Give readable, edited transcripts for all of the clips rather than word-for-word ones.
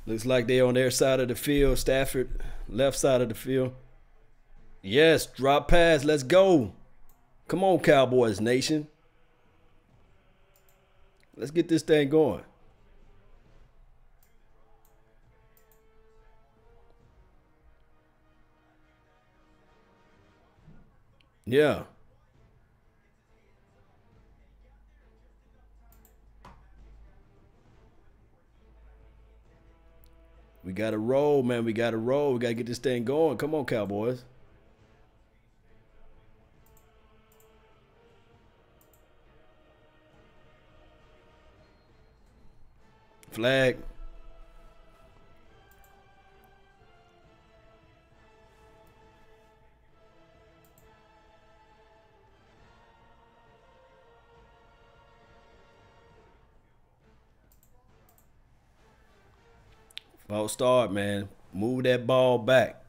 Looks like they're on their side of the field. Stafford, left side of the field. Yes, drop pass. Let's go. Come on, Cowboys Nation. Let's get this thing going. Yeah. We got to roll, man. We got to roll. We got to get this thing going. Come on, Cowboys. Flag. False start, man. Move that ball back.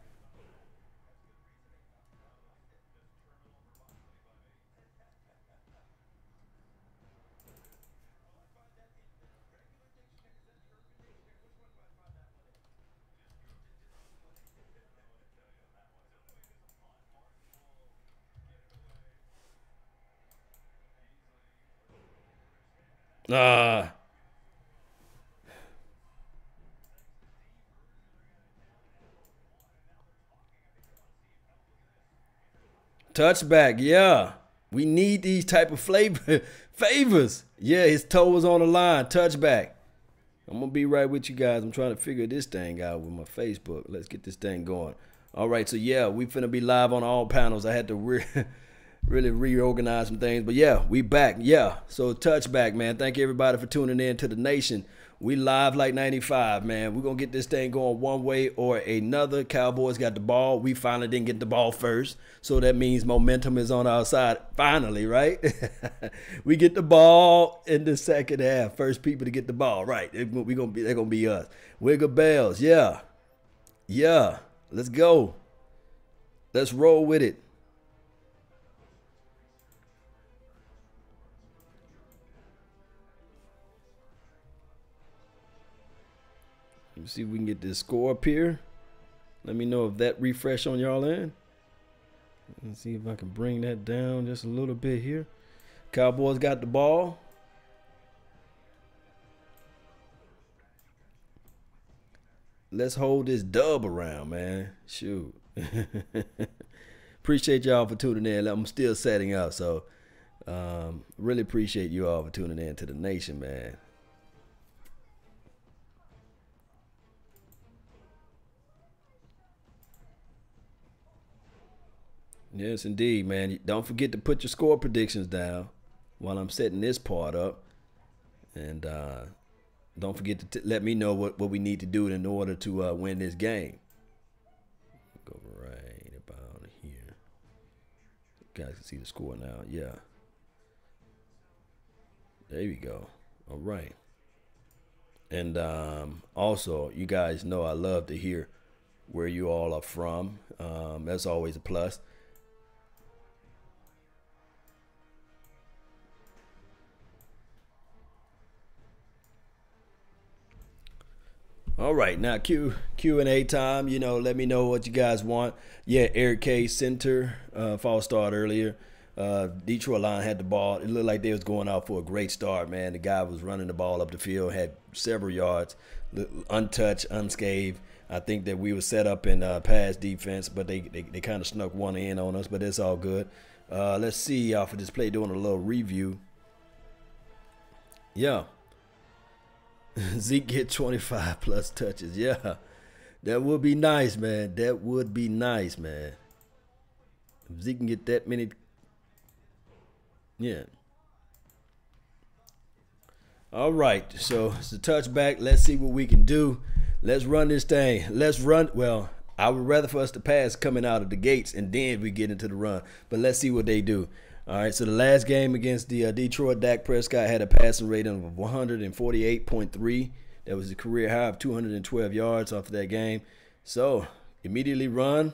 Touchback, yeah. We need these type of favors. Yeah, his toe was on the line. Touchback. I'm going to be right with you guys. I'm trying to figure this thing out with my Facebook. Let's get this thing going. All right, so yeah, we finna be live on all panels. I had to really reorganize some things. But yeah, we back. Yeah, so touchback, man. Thank you, everybody, for tuning in to the nation. We live like 95, man. We're going to get this thing going one way or another. Cowboys got the ball. We finally didn't get the ball first. So that means momentum is on our side finally, right? We get the ball in the second half. First people to get the ball, right. They're going to be us. Wiggle bells, yeah. Yeah, let's go. Let's roll with it. Let me see if we can get this score up here. Let me know if that refresh on y'all end. Let's see if I can bring that down just a little bit here. Cowboys got the ball. Let's hold this dub around, man. Shoot. Appreciate y'all for tuning in. I'm still setting up, so really appreciate you all for tuning in to the nation, man. Yes, indeed, man. Don't forget to put your score predictions down while I'm setting this part up. And don't forget to let me know what we need to do in order to win this game. Go right about here. You guys can see the score now. Yeah. There we go. All right. And also, you guys know I love to hear where you all are from. That's always a plus. All right, now Q&A time. You know, let me know what you guys want. Yeah, Eric K. Center, false start earlier. Detroit line had the ball. It looked like they was going out for a great start, man. The guy was running the ball up the field, had several yards, untouched, unscathed. I think that we were set up in pass defense, but they kind of snuck one in on us, but it's all good. Let's see off of this play, doing a little review. Yeah. Zeke get 25 plus touches. Yeah, that would be nice, man. That would be nice, man. If Zeke can get that many. Yeah. All right, so it's a touchback. Let's see what we can do. Let's run this thing. Let's run. Well, I would rather for us to pass coming out of the gates and then we get into the run. But let's see what they do. All right, so the last game against the Detroit, Dak Prescott had a passing rating of 148.3. That was a career high of 212 yards off of that game. So immediately run.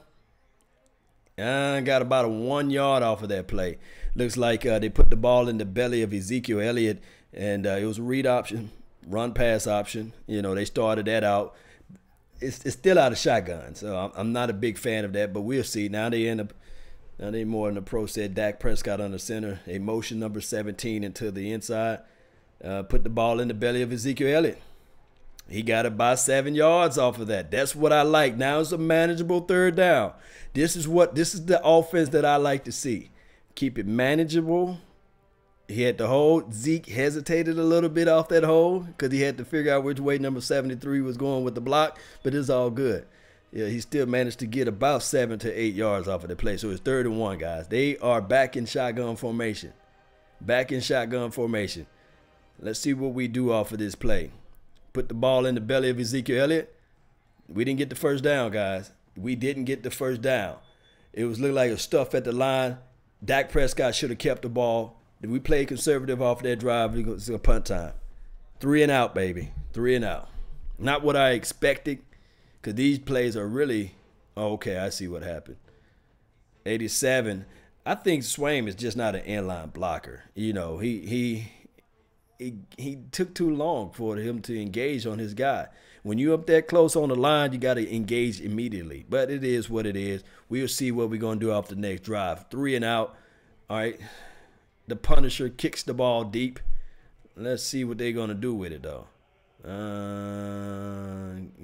And got about a 1 yard off of that play. Looks like they put the ball in the belly of Ezekiel Elliott, and it was a read option, run pass option. You know, they started that out. it's still out of shotgun, so I'm not a big fan of that. But we'll see. Now they more in the pro set. Dak Prescott under center. A motion number 17 into the inside. Put the ball in the belly of Ezekiel Elliott. He got about 7 yards off of that. That's what I like. Now it's a manageable third down. This is the offense that I like to see. Keep it manageable. He had to hold. Zeke hesitated a little bit off that hold because he had to figure out which way number 73 was going with the block, but it's all good. Yeah, he still managed to get about 7 to 8 yards off of the play. So it's 3rd and 1, guys. They are back in shotgun formation. Back in shotgun formation. Let's see what we do off of this play. Put the ball in the belly of Ezekiel Elliott. We didn't get the first down, guys. We didn't get the first down. It was looking like a stuff at the line. Dak Prescott should have kept the ball. If we played conservative off that drive, it's a punt time. 3 and out, baby. 3 and out. Not what I expected, because these plays are really, okay, I see what happened. 87. I think Swaim is just not an inline blocker. You know, he took too long for him to engage on his guy. When you're up that close on the line, you got to engage immediately. But it is what it is. We'll see what we're going to do off the next drive. 3 and out. All right. The Punisher kicks the ball deep. Let's see what they're going to do with it, though.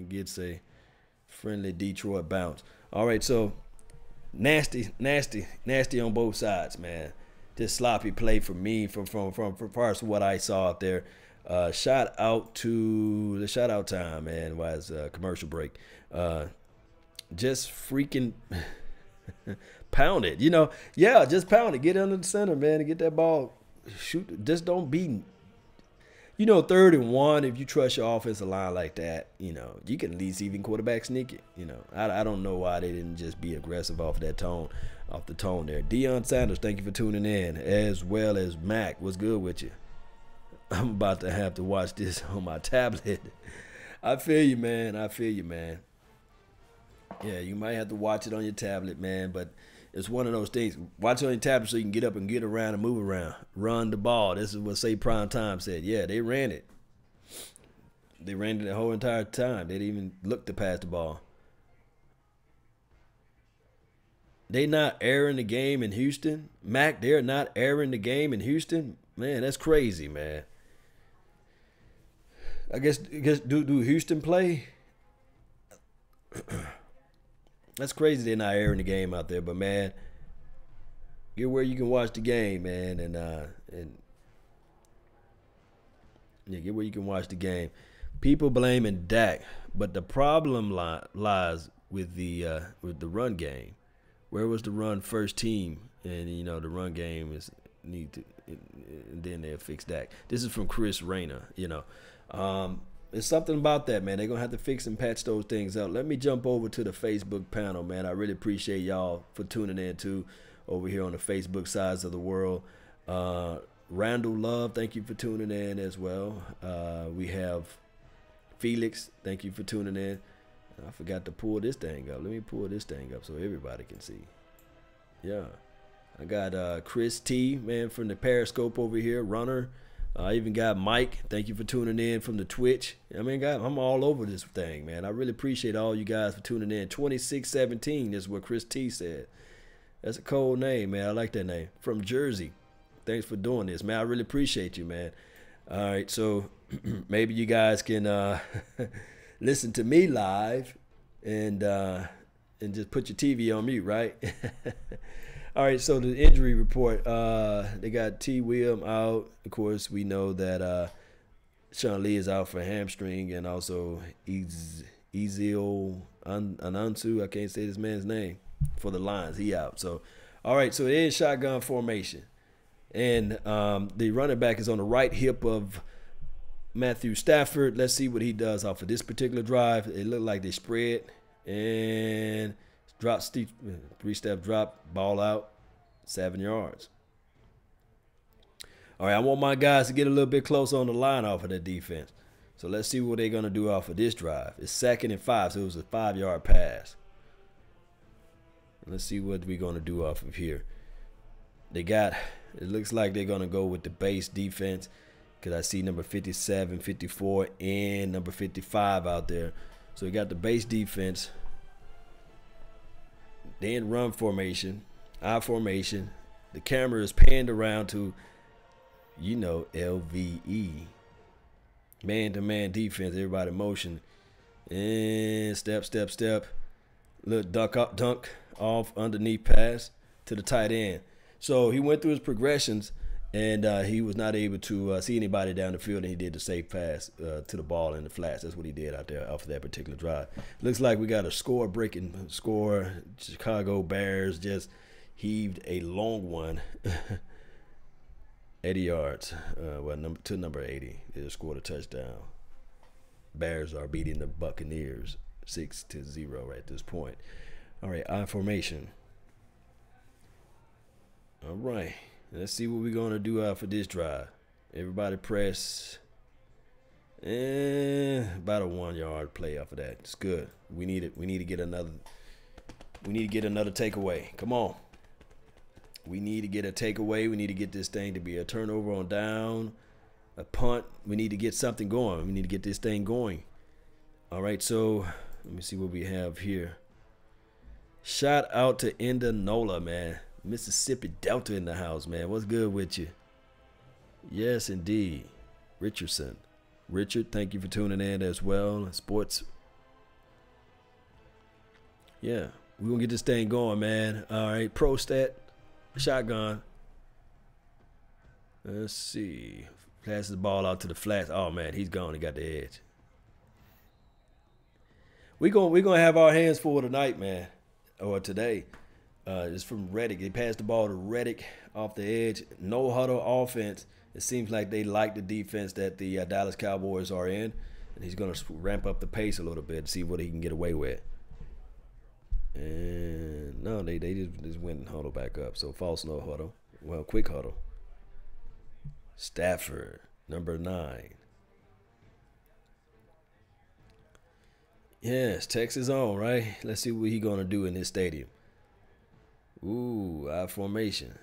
Gets a friendly Detroit bounce. All right, so nasty on both sides, man. This sloppy play for me from far as what I saw out there. Shout out to the shout out time, man. Why is commercial break? Just freaking pound it, you know. Yeah, just pound it. Get under the center, man, and get that ball. Shoot. Just don't be. You know, 3rd and 1. If you trust your offensive line like that, you know, you can at least even quarterback sneak it. You know, I don't know why they didn't just be aggressive off that tone. Off the tone there. Deion Sanders, thank you for tuning in, as well as Mac. What's good with you? I'm about to have to watch this on my tablet. I feel you, man. I feel you, man. Yeah, you might have to watch it on your tablet, man, but it's one of those things. Watch it on your tablet so you can get up and get around and move around. Run the ball. This is what Say Prime Time said. Yeah, they ran it. They ran it the whole entire time. They didn't even look to pass the ball. They not airing the game in Houston. Mac, they're not airing the game in Houston. Man, that's crazy, man. I guess do Houston play? That's crazy they're not airing the game out there, but man, get where you can watch the game, man, and yeah, get where you can watch the game. People blaming Dak, but the problem lies with the run game. Where was the run first team? And you know the run game is need to, and then they'll fix Dak. This is from Chris Rayner. You know, it's something about that, man. They're gonna have to fix and patch those things out. Let me jump over to the Facebook panel, man. I really appreciate y'all for tuning in too over here on the Facebook sides of the world. Randall Love, thank you for tuning in as well. We have Felix, thank you for tuning in. I forgot to pull this thing up. Let me pull this thing up so everybody can see. Yeah. I got Chris T, man, from the Periscope over here, runner. I even got Mike. Thank you for tuning in from the Twitch. I mean, guys, I'm all over this thing, man. I really appreciate all you guys for tuning in. 2617 is what Chris T said. That's a cold name, man. I like that name. From Jersey. Thanks for doing this, man. I really appreciate you, man. All right, so maybe you guys can listen to me live and just put your TV on mute, right? All right, so the injury report, they got T. William out. Of course, we know that Sean Lee is out for hamstring, and also Ezil Anansu, I can't say this man's name, for the Lions. He out. So, all right, so it is shotgun formation. And the running back is on the right hip of Matthew Stafford. Let's see what he does off of this particular drive. It looked like they spread and drop steep, 3-step drop, ball out, 7 yards. All right, I want my guys to get a little bit closer on the line off of that defense. So let's see what they're going to do off of this drive. It's 2nd and 5, so it was a 5-yard pass. Let's see what we're going to do off of here. They got, it looks like they're going to go with the base defense because I see number 57, 54, and number 55 out there. So you got the base defense, then run formation, I formation. The camera is panned around to, you know, LVE. Man-to-man defense, everybody in motion. And step, step, step. Little dunk off underneath pass to the tight end. So he went through his progressions, and he was not able to see anybody down the field, and he did the safe pass to the ball in the flats. That's what he did out there off of that particular drive. Looks like we got a score-breaking score. Chicago Bears just heaved a long one. 80 yards. To number 80. They just scored a touchdown. Bears are beating the Buccaneers 6-0 at this point. All right, I formation. All right, let's see what we're going to do for this drive. Everybody press. About a 1 yard play off of that. It's good. We need it. We need to get another. We need to get another takeaway. Come on. We need to get a takeaway. We need to get this thing to be a turnover on down, a punt. We need to get something going. We need to get this thing going. All right, so let me see what we have here. Shout out to Indianola, man. Mississippi Delta in the house, man. What's good with you? Yes, indeed. Richardson. Richard, thank you for tuning in as well. Sports. Yeah, we're going to get this thing going, man. All right, pro stat. Shotgun. Let's see. Passes the ball out to the flats. Oh man, he's gone. He got the edge. We're gonna have our hands full tonight, man. Or today. It's from Reddick. They passed the ball to Reddick off the edge. No huddle offense. It seems like they like the defense that the Dallas Cowboys are in, and he's gonna ramp up the pace a little bit to see what he can get away with. And no, they just went and huddled back up. So false no huddle. Well, quick huddle. Stafford, number 9. Yes, Texas on, right? Let's see what he's going to do in this stadium. Ooh, I formation.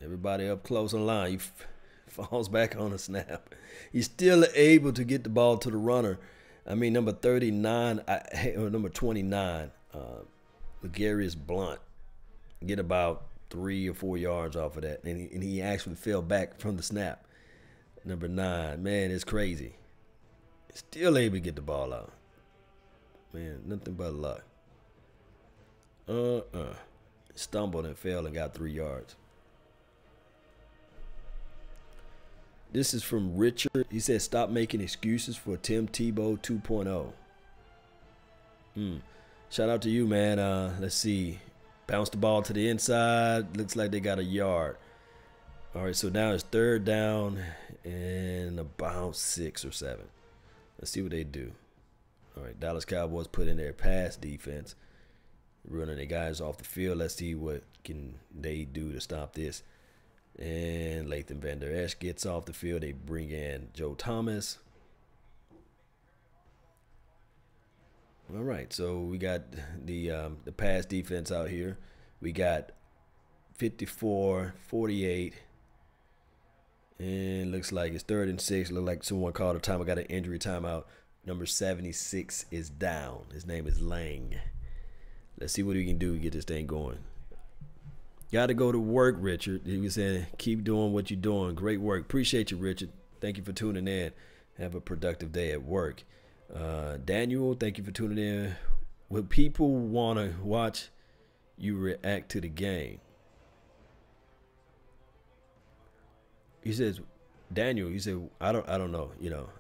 Everybody up close on line. He falls back on a snap. He's still able to get the ball to the runner. I mean, number 39, or number 29, Legarius Blunt, get about 3 or 4 yards off of that, and he actually fell back from the snap. Number 9, man, it's crazy. Still able to get the ball out. Man, nothing but luck. Stumbled and fell and got 3 yards. This is from Richard. He said, "Stop making excuses for Tim Tebow 2.0." Shout out to you, man. Let's see. Bounce the ball to the inside. Looks like they got a yard. All right, so now it's 3rd down and about 6 or 7. Let's see what they do. All right, Dallas Cowboys put in their pass defense, running their guys off the field. Let's see what can they do to stop this. And Lathan Vander Esch gets off the field. They bring in Joe Thomas. All right, so we got the pass defense out here. We got 54, 48, and looks like it's 3rd and 6. Look like someone called a timeout. Got an injury timeout. Number 76 is down. His name is Lang. Let's see what he can do to get this thing going. Got to go to work, Richard. He was saying, keep doing what you're doing. Great work. Appreciate you, Richard. Thank you for tuning in. Have a productive day at work. Daniel, thank you for tuning in. Would people want to watch you react to the game? He says, Daniel, he said, I don't know.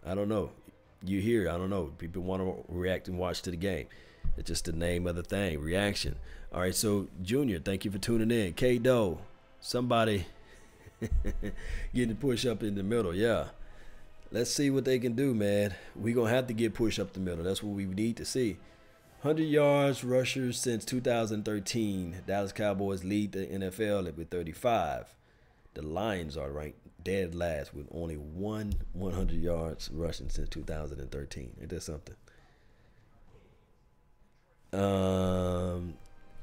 I don't know. You hear, I don't know. People want to react and watch to the game. It's just the name of the thing, reaction. All right, so Junior, thank you for tuning in. K-Doe, somebody getting push up in the middle, yeah. Let's see what they can do, man. We're going to have to get push up the middle. That's what we need to see. 100 yards rushers since 2013. Dallas Cowboys lead the NFL with 35. The Lions are ranked dead last with only 100 yards rushing since 2013. Ain't that something?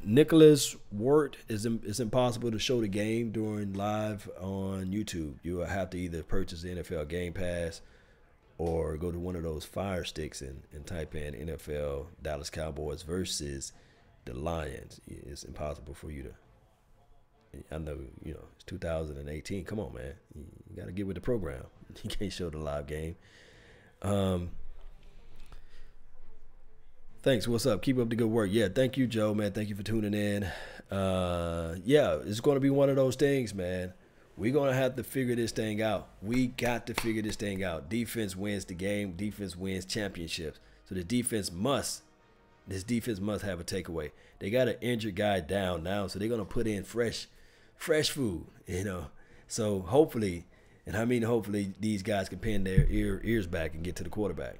Nicholas Wirt, it's impossible to show the game during live on YouTube. You will have to either purchase the NFL Game Pass or go to one of those fire sticks and type in NFL Dallas Cowboys versus the Lions. It's impossible for you to. I know, it's 2018. Come on, man. You got to get with the program. You can't show the live game. Thanks. What's up? Keep up the good work. Yeah, thank you, Joe, man. Thank you for tuning in. Yeah, it's going to be one of those things, man. We're going to have to figure this thing out. We got to figure this thing out. Defense wins the game. Defense wins championships. So the defense must have a takeaway. They got an injured guy down now, so they're going to put in fresh food, So hopefully, and I mean hopefully, these guys can pin their ears back and get to the quarterback.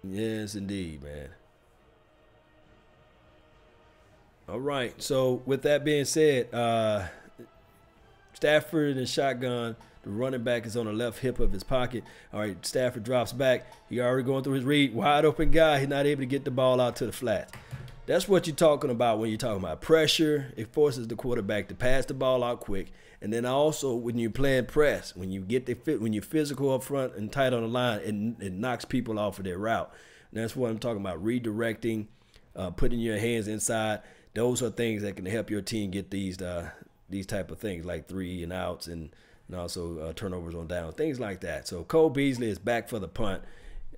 Yes, indeed, man. All right. So with that being said, Stafford in the shotgun. The running back is on the left hip of his pocket. All right, Stafford drops back. He already going through his read. Wide open guy. He's not able to get the ball out to the flats. That's what you're talking about when you're talking about pressure. It forces the quarterback to pass the ball out quick. And then also when you're playing press, when you're physical up front and tight on the line, it knocks people off of their route. And that's what I'm talking about. Redirecting, putting your hands inside. Those are things that can help your team get these type of things like 3 and outs and also turnovers on down, things like that. So Cole Beasley is back for the punt.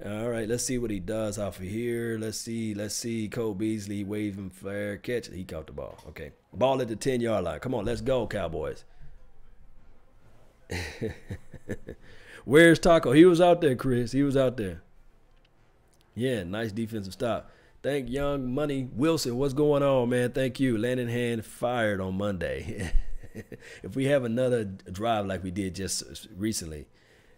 All right, let's see what he does off of here. Let's see. Cole Beasley waving fair catch. He caught the ball. Okay, ball at the 10-yard line. Come on, let's go, Cowboys. Where's Taco? He was out there, Chris. He was out there. Yeah, nice defensive stop. Thank Young Money Wilson. What's going on, man? Thank you. Landing hand fired on Monday. If we have another drive like we did just recently,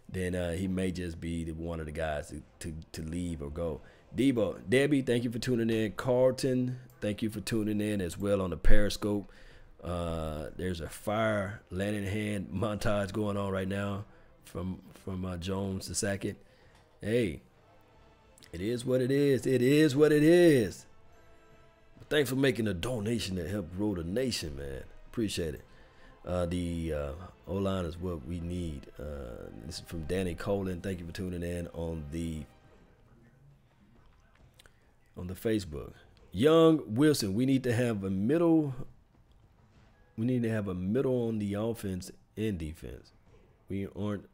then he may just be one of the guys to leave or go. Debbie, thank you for tuning in. Carlton, thank you for tuning in as well on the Periscope. There's a fire landing hand montage going on right now from Jones II. Hey, it is what it is. It is what it is. But thanks for making a donation to help grow the nation, man. Appreciate it. The O-line is what we need. This is from Danny Colin. Thank you for tuning in on the Facebook. Young Wilson, we need to have a middle. We need to have a middle on the offense and defense. We aren't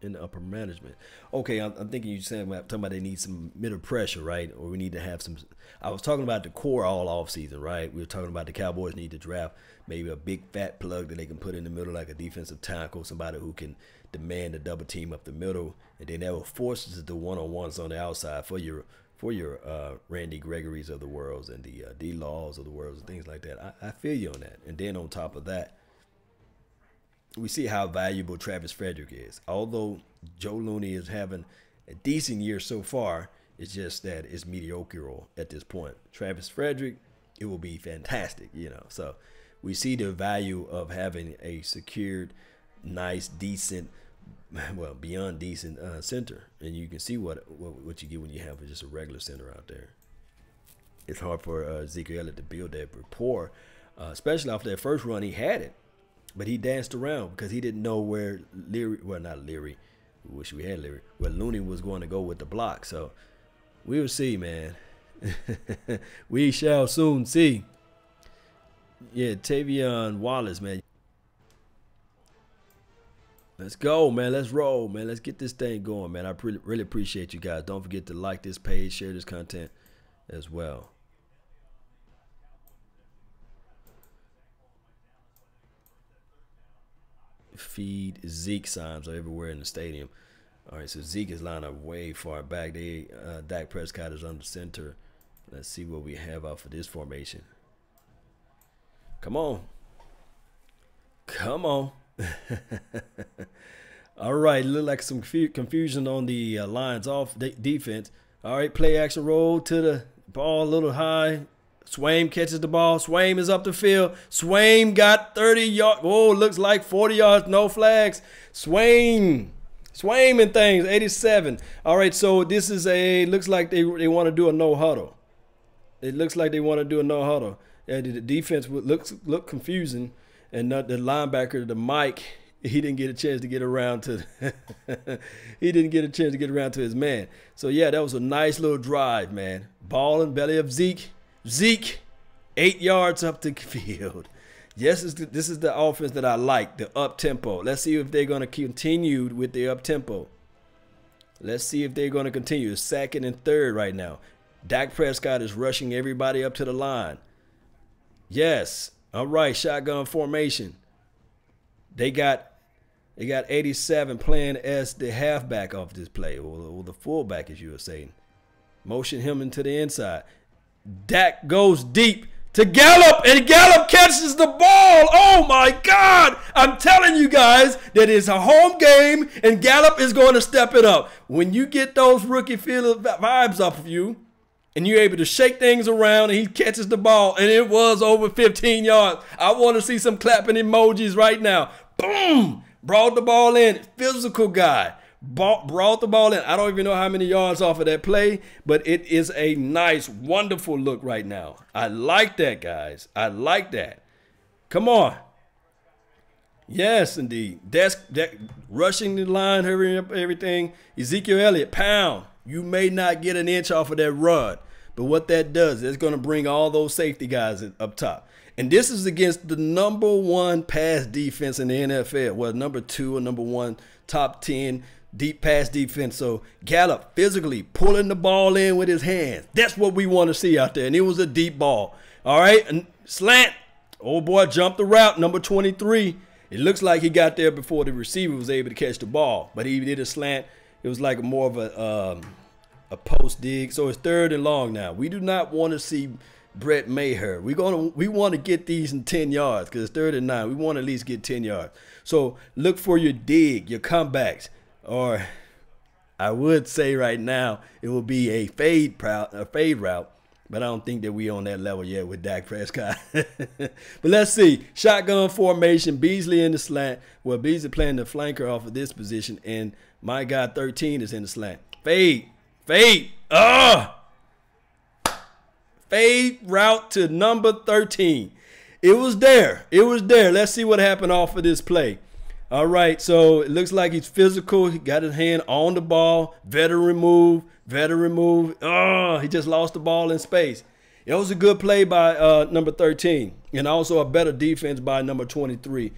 in the upper management. Okay, I'm thinking you're talking about they need some middle pressure, right? Or we need to have some. I was talking about the core all off season, right? We were talking about the Cowboys need to draft maybe a big fat plug that they can put in the middle, like a defensive tackle, somebody who can demand a double team up the middle, and then that will force us to do one-on-ones on the outside for your Randy Gregory's of the worlds and the D-Laws of the worlds and things like that. I feel you on that. And then on top of that, we see how valuable Travis Frederick is. Although Joe Looney is having a decent year so far, it's just that it's mediocre at this point. Travis Frederick, it will be fantastic, So we see the value of having a secured, nice, decent, well, beyond decent center. And you can see what you get when you have just a regular center out there. It's hard for Ezekiel Elliott to build that rapport, especially after that first run. He had it. But he danced around because he didn't know where not Leary, we wish we had Leary, where Looney was going to go with the block. So we'll see, man. We shall soon see. Yeah, Tavion Wallace, man. Let's go, man. Let's roll, man. Let's get this thing going, man. I really appreciate you guys. Don't forget to like this page, share this content as well. Feed Zeke signs are everywhere in the stadium. All right, so Zeke is lined up way far back. Dak Prescott is under center. Let's see what we have out for this formation. Come on. Come on. All right, look like some confusion on the lines off defense. All right, play action roll to the ball a little high. Swaim catches the ball. Swaim is up the field. Swaim got 30 yards. Oh, looks like 40 yards. No flags. Swaim and things. 87. All right, so this is looks like they want to do a no huddle. It looks like they want to do a no huddle. And the defense would look confusing. and the linebacker, the Mike, he didn't get a chance to get around to he didn't get a chance to get around to his man. So yeah, that was a nice little drive, man. Ball in belly of Zeke. Zeke, 8 yards up the field. Yes, this is the offense that I like, the up tempo. Let's see if they're going to continue with the up tempo. Let's see if they're going to continue. It's 2nd and 3rd right now. Dak Prescott is rushing everybody up to the line. Yes. All right, shotgun formation. They got 87 playing as the halfback off this play, or the fullback, as you were saying. Motion him into the inside. Dak goes deep to Gallup, and Gallup catches the ball. Oh, my God. I'm telling you guys that it's a home game, and Gallup is going to step it up. When you get those rookie feel vibes off of you, and you're able to shake things around, and he catches the ball, and it was over 15 yards. I want to see some clapping emojis right now. Boom! Brought the ball in. Physical guy. Brought the ball in. I don't even know how many yards off of that play, but it is a nice, wonderful look right now. I like that, guys. I like that. Come on. Yes, indeed. That's rushing the line, hurrying up everything. Ezekiel Elliott, pound. You may not get an inch off of that run, but what that does is it's going to bring all those safety guys up top. And this is against the #1 pass defense in the NFL. Well, #2 or #1 top 10 deep pass defense. So Gallup physically pulling the ball in with his hands. That's what we want to see out there. And it was a deep ball. All right. And slant. Old boy jumped the route, number 23. It looks like he got there before the receiver was able to catch the ball. But he did a slant. It was like more of a post dig. So it's 3rd and long now. We do not want to see Brett Maher. We want to get these in 10 yards because it's 3rd and 9. We want to at least get 10 yards. So look for your dig, your comebacks. Or I would say right now it will be a fade route, but I don't think that we on that level yet with Dak Prescott. But let's see. Shotgun formation, Beasley in the slant. Well, Beasley playing the flanker off of this position, and my guy 13 is in the slant. Fade. Fade route to number 13. It was there. It was there. Let's see what happened off of this play. All right, so it looks like he's physical. He got his hand on the ball. Veteran move. Oh, he just lost the ball in space. It was a good play by number 13, and also a better defense by number 23.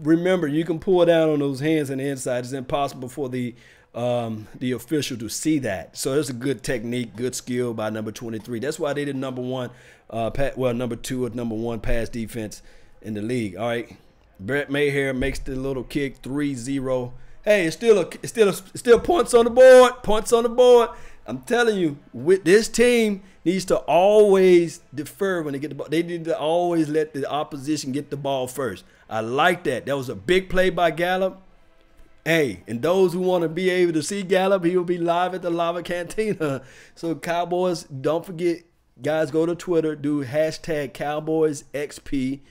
Remember, you can pull down on those hands and the inside. It's impossible for the official to see that. So it's a good technique, good skill by number 23. That's why they did number 2 or #1 pass defense in the league. All right. Brett Maher makes the little kick, 3-0. Hey, it's still points on the board. Points on the board. I'm telling you, with this team needs to always defer when they get the ball. They need to always let the opposition get the ball first. I like that. That was a big play by Gallup. Hey, and those who want to be able to see Gallup, he will be live at the Lava Cantina. So Cowboys, don't forget, guys, go to Twitter, do #CowboysXP.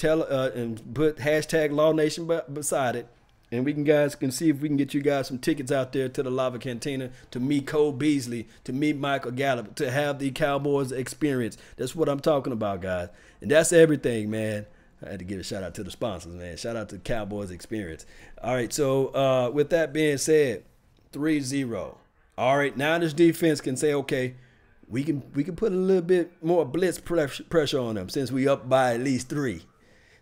And put #LawNation beside it, and guys can see if we can get you guys some tickets out there to the Lava Cantina to meet Cole Beasley, to meet Michael Gallup, to have the Cowboys experience. That's what I'm talking about, guys, and that's everything, man. I had to give a shout out to the sponsors, man. Shout out to Cowboys experience. All right, so with that being said, 3-0. All right, now this defense can say, okay, we can put a little bit more blitz pressure on them since we up by at least 3.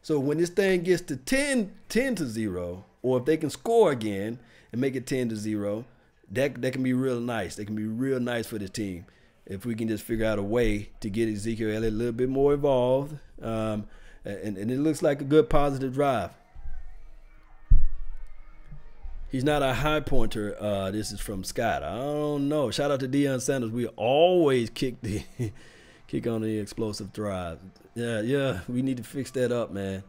So when this thing gets to 10-0, or if they can score again and make it 10-0, that can be real nice. That can be real nice for the team if we can just figure out a way to get Ezekiel Elliott a little bit more involved. And it looks like a good positive drive. He's not a high pointer. This is from Scott. I don't know. Shout out to Deion Sanders. We always kick on the explosive drive. Yeah, we need to fix that up, man.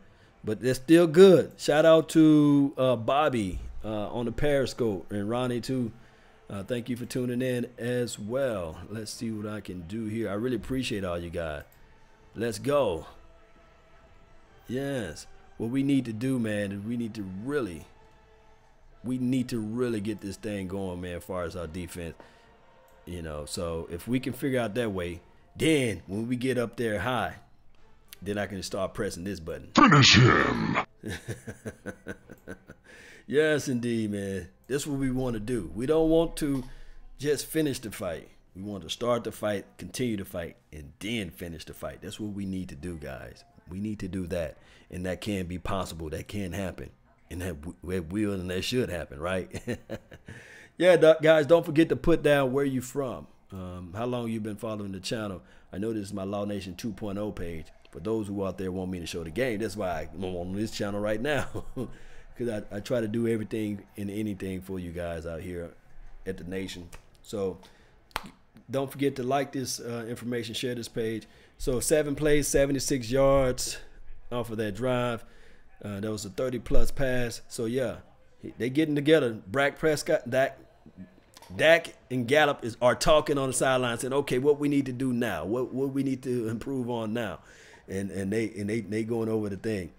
But they're still good. Shout out to Bobby on the Periscope, and Ronnie too. Thank you for tuning in as well. Let's see what I can do here. I really appreciate all you guys. Let's go. Yes. What we need to do, man, is we need to really get this thing going, man, as far as our defense. You know, so if we can figure out that way, then when we get up there high, Then I can start pressing this button. Finish him. Yes, indeed, man. This is what we want to do. We don't want to just finish the fight. We want to start the fight, continue the fight, and then finish the fight. That's what we need to do, guys. We need to do that. And that can be possible. That can happen. And that will and that should happen, right? Yeah, guys, don't forget to put down where you're from. How long you've been following the channel. I know this is my Law Nation 2.0 page. For those who out there want me to show the game, that's why I'm on this channel right now. Because I try to do everything and anything for you guys out here at the nation. So don't forget to like this information, share this page. So 7 plays, 76 yards off of that drive. That was a 30-plus pass. So, yeah, they getting together. Dak Prescott, Dak and Gallup are talking on the sideline saying, okay, what we need to do now, what we need to improve on now. And they going over the thing.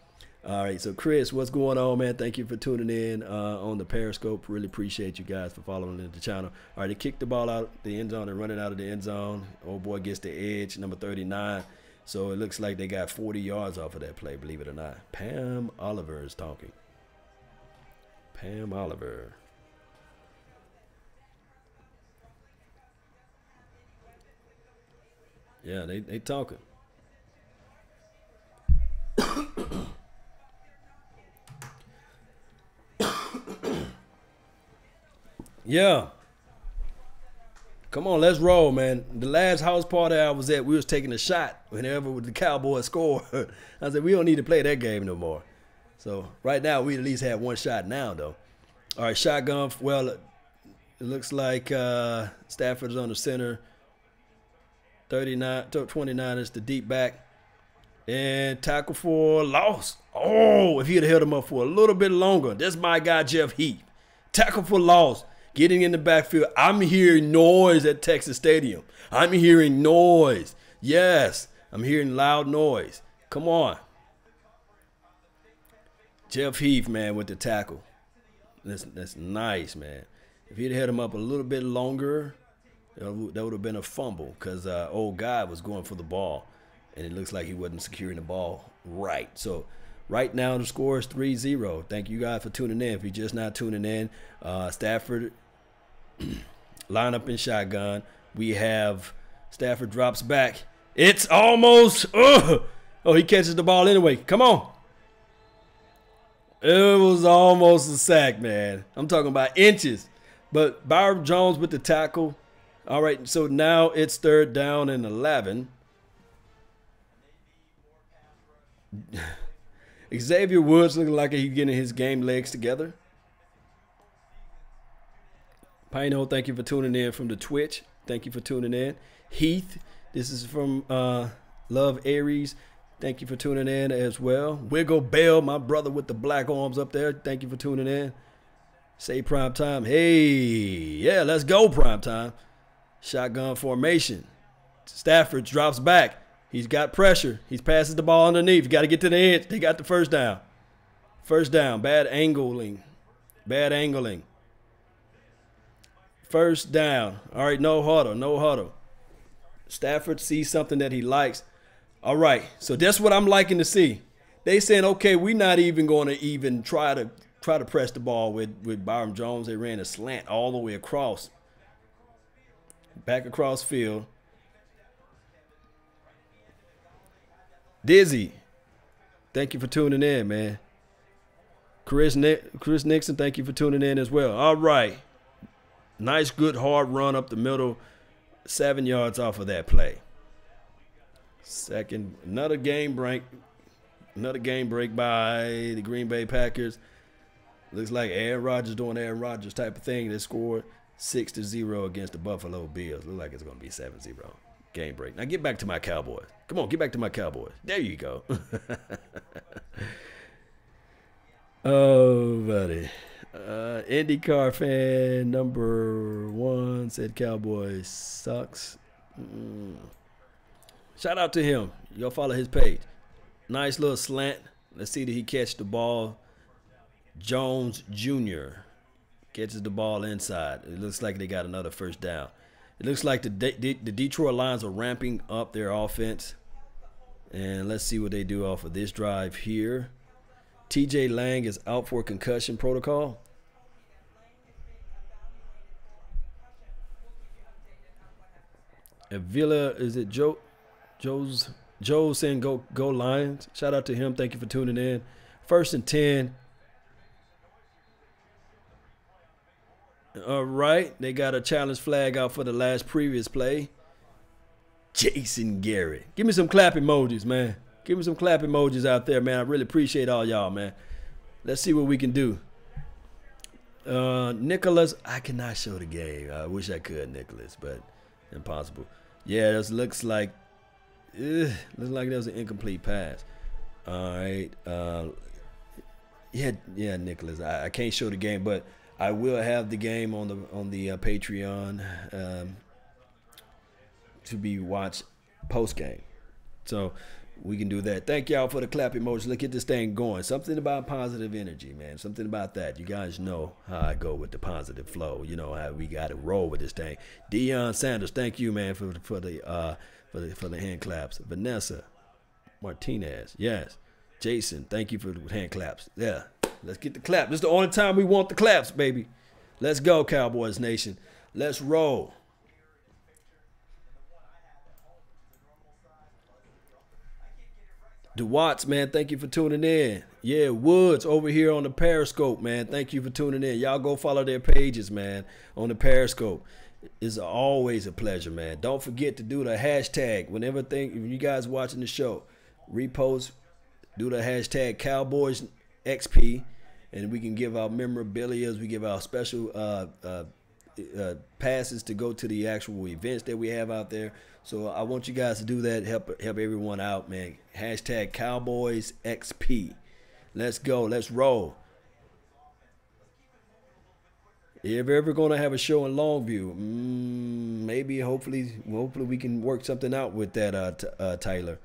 All right, so Chris, what's going on, man? Thank you for tuning in on the Periscope. Really appreciate you guys for following the channel. All right, they kicked the ball out the end zone and running out of the end zone. Old boy gets the edge, number 39. So it looks like they got 40 yards off of that play, believe it or not. Pam Oliver is talking. Pam Oliver. Yeah, they talking. Yeah. Come on, let's roll, man. The last house party I was at, we was taking a shot whenever the Cowboys scored. I said, we don't need to play that game no more. So right now, we at least have one shot now, though. All right, shotgun. Well, it looks like Stafford's on the center. 29 is the deep back. And tackle for loss. Oh, if he'd have held him up for a little bit longer. That's my guy, Jeff Heath. Tackle for loss. Getting in the backfield. I'm hearing noise at Texas Stadium. I'm hearing noise. Yes, I'm hearing loud noise. Come on. Jeff Heath, man, with the tackle. That's nice, man. If he'd had him up a little bit longer, that would have been a fumble because old guy was going for the ball, and it looks like he wasn't securing the ball right. So right now the score is 3-0. Thank you guys for tuning in. If you're just not tuning in, Stafford line up in shotgun. We have Stafford drops back. It's almost, oh, he catches the ball anyway. Come on. It was almost a sack, man. I'm talking about inches. But Byron Jones with the tackle. All right, so now it's 3rd down and 11. Xavier Woods looking like he's getting his game legs together. Pino, thank you for tuning in from the Twitch. Thank you for tuning in. Heath, this is from Love Aries. Thank you for tuning in as well. Wiggle Bell, my brother with the black arms up there. Thank you for tuning in. Say prime time. Hey, yeah, let's go prime time. Shotgun formation. Stafford drops back. He's got pressure. He passes the ball underneath. You got to get to the edge. They got the first down. First down. Bad angling. Bad angling. First down. All right, no huddle. No huddle. Stafford sees something that he likes. All right, so that's what I'm liking to see. They saying, okay, we're not even going to even try to press the ball with Byron Jones. They ran a slant all the way across. Back across field. Dizzy, thank you for tuning in, man. Chris Nixon, thank you for tuning in as well. All right. Nice, good, hard run up the middle. 7 yards off of that play. Second, another game break by the Green Bay Packers. Looks like Aaron Rodgers doing Aaron Rodgers type of thing. They scored 6-0 against the Buffalo Bills. Looks like it's going to be 7-0. Game break. Now get back to my Cowboys. Come on, get back to my Cowboys. There you go. Oh, buddy. IndyCar fan number 1 said Cowboys sucks. Shout out to him. Y'all follow his page. Nice little slant. Let's see that he catch the ball. Jones Jr. catches the ball inside. It looks like they got another first down. It looks like the Detroit Lions are ramping up their offense. And let's see what they do off of this drive here. TJ Lang is out for concussion protocol. Avila, is it Joe saying go Lions? Shout out to him. Thank you for tuning in. 1st and 10. All right. They got a challenge flag out for the last previous play. Jason Garrett. Give me some clap emojis, man. Give me some clap emojis out there, man. I really appreciate all y'all, man. Let's see what we can do. Nicholas, I cannot show the game. I wish I could, Nicholas, but impossible. Yeah, this looks like there was an incomplete pass. All right. Yeah, Nicholas. I can't show the game, but I will have the game on the Patreon to be watched post game. So we can do that. Thank y'all for the clap emoji. Let's get this thing going. Something about positive energy, man. Something about that. You guys know how I go with the positive flow. You know how we got to roll with this thing. Deion Sanders, thank you, man, for the hand claps. Vanessa Martinez, yes. Jason, thank you for the hand claps. Yeah, let's get the clap. This is the only time we want the claps, baby. Let's go, Cowboys Nation. Let's roll. DeWatts, man, thank you for tuning in. Yeah, Woods over here on the Periscope, man. Thank you for tuning in. Y'all go follow their pages, man, on the Periscope. It's always a pleasure, man. Don't forget to do the hashtag. When you guys watching the show, repost, do the hashtag Cowboys XP, and we can give out memorabilia. We give out special passes to go to the actual events that we have out there. So I want you guys to do that. Help everyone out, man. Hashtag Cowboys XP. Let's go. Let's roll. If we're ever going to have a show in Longview, maybe, hopefully we can work something out with that, Tyler.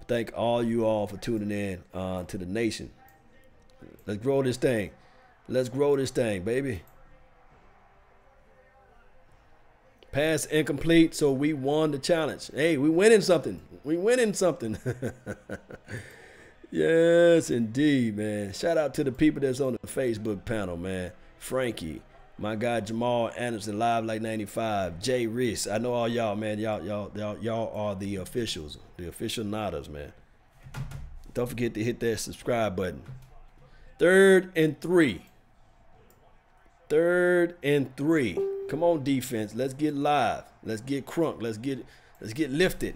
Thank all you all for tuning in to the nation. Let's grow this thing. Let's grow this thing, baby. Pass incomplete, so we won the challenge. Hey, we winning something. We winning something. Yes, indeed, man. Shout out to the people that's on the Facebook panel, man. Frankie, my guy Jamal Anderson, Live Like 95, Jay Reese. I know all y'all, man. Y'all are the officials, the official nodders, man. Don't forget to hit that subscribe button. 3rd and 3. 3rd and 3. Come on, defense. Let's get live. Let's get crunk. Let's get lifted.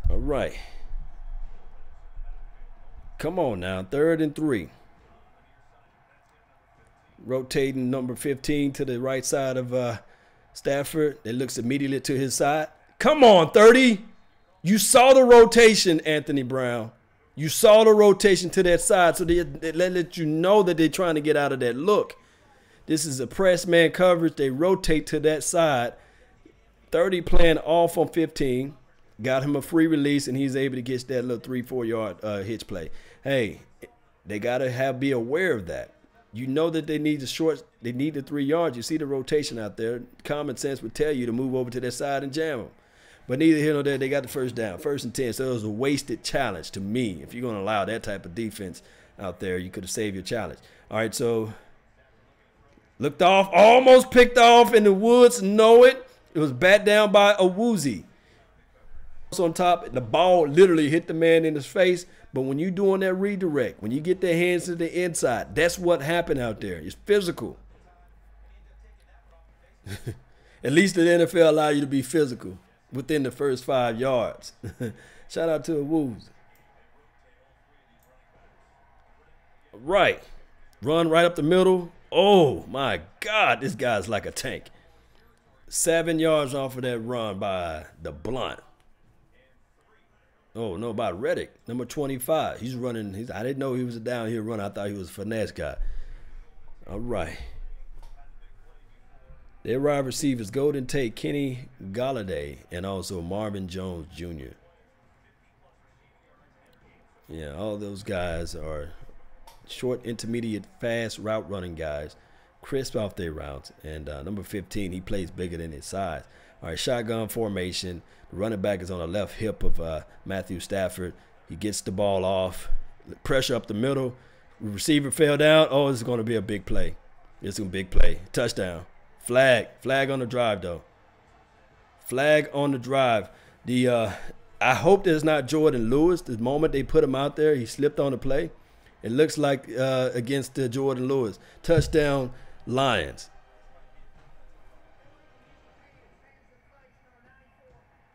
All right. Come on now. 3rd and 3. Rotating number 15 to the right side of Stafford. It looks immediately to his side. Come on, 30. You saw the rotation, Anthony Brown. You saw the rotation to that side, so they let you know that they're trying to get out of that look. This is a press man coverage. They rotate to that side. 30 playing off on 15. Got him a free release, and he's able to get that little 3-4 yard hitch play. Hey, they got to be aware of that. You know that they need the 3 yards. You see the rotation out there. Common sense would tell you to move over to that side and jam them. But neither here nor there, they got the first down. 1st and 10, so it was a wasted challenge to me. If you're going to allow that type of defense out there, you could have saved your challenge. All right, so looked off, almost picked off in the woods. Know it. It was bat down by a woozy. On top, the ball literally hit the man in his face. But when you're doing that redirect, when you get their hands to the inside, that's what happened out there. It's physical. At least the NFL allow you to be physical within the first 5 yards. Shout out to the Wolves. Right. Run right up the middle. Oh, my God. This guy's like a tank. 7 yards off of that run by the Blunt. Oh, no, by Reddick, number 25. He's running. I didn't know he was a downhill runner. I thought he was a finesse guy. All right. Their wide receivers, Golden Tate, Kenny Galladay, and also Marvin Jones Jr. Yeah, all those guys are short, intermediate, fast route running guys. crisp off their routes. And number 15, he plays bigger than his size. All right, shotgun formation. The running back is on the left hip of Matthew Stafford. He gets the ball off. Pressure up the middle. Receiver fell down. Oh, this is going to be a big play. It's a big play. Touchdown. Flag. Flag on the drive, though. Flag on the drive. I hope there's not Jordan Lewis. The moment they put him out there, he slipped on the play. It looks like against Jordan Lewis. Touchdown, Lions.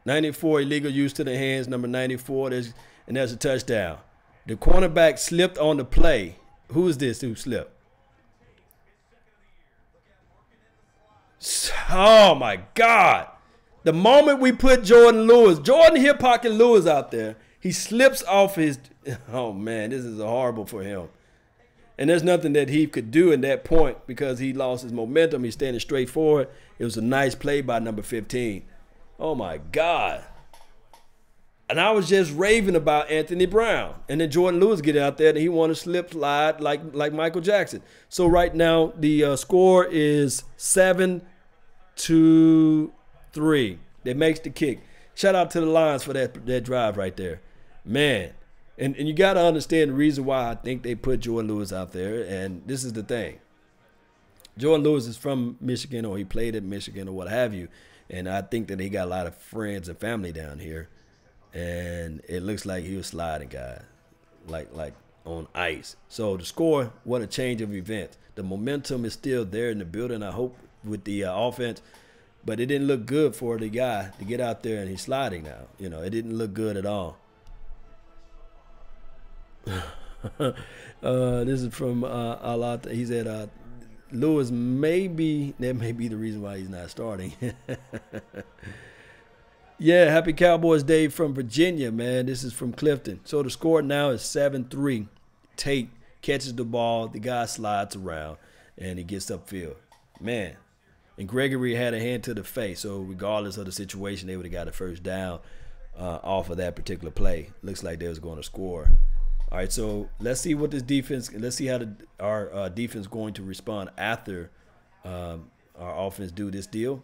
94, illegal use to the hands, number 94. There's a touchdown. The cornerback slipped on the play. Who is this who slipped? Oh, my God. The moment we put Jordan Hip Pocket Lewis out there, he slips off his – oh, man, this is horrible for him. And there's nothing that he could do in that point because he lost his momentum. He's standing straight forward. It was a nice play by number 15. Oh, my God. And I was just raving about Anthony Brown. And then Jordan Lewis get out there and he want to slide like Michael Jackson. So right now the score is 7-3. That makes the kick. Shout out to the Lions for that drive right there. Man. And you got to understand the reason why I think they put Jordan Lewis out there. And this is the thing. Jordan Lewis is from Michigan, or he played at Michigan or what have you. And I think that he got a lot of friends and family down here. And it looks like he was sliding, guys, like on ice. So the score, what a change of events. The momentum is still there in the building, I hope, with the offense. But it didn't look good for the guy to get out there and he's sliding now. You know, it didn't look good at all. This is from Alata. He said Lewis that may be the reason why he's not starting. Yeah, happy Cowboys Day from Virginia, man. This is from Clifton. So the score now is 7-3. Tate catches the ball. The guy slides around, and he gets upfield. Man, and Gregory had a hand to the face. So regardless of the situation, they would have got a first down off of that particular play. Looks like they was going to score. All right, so let's see what this defense – let's see how our defense going to respond after our offense do this deal.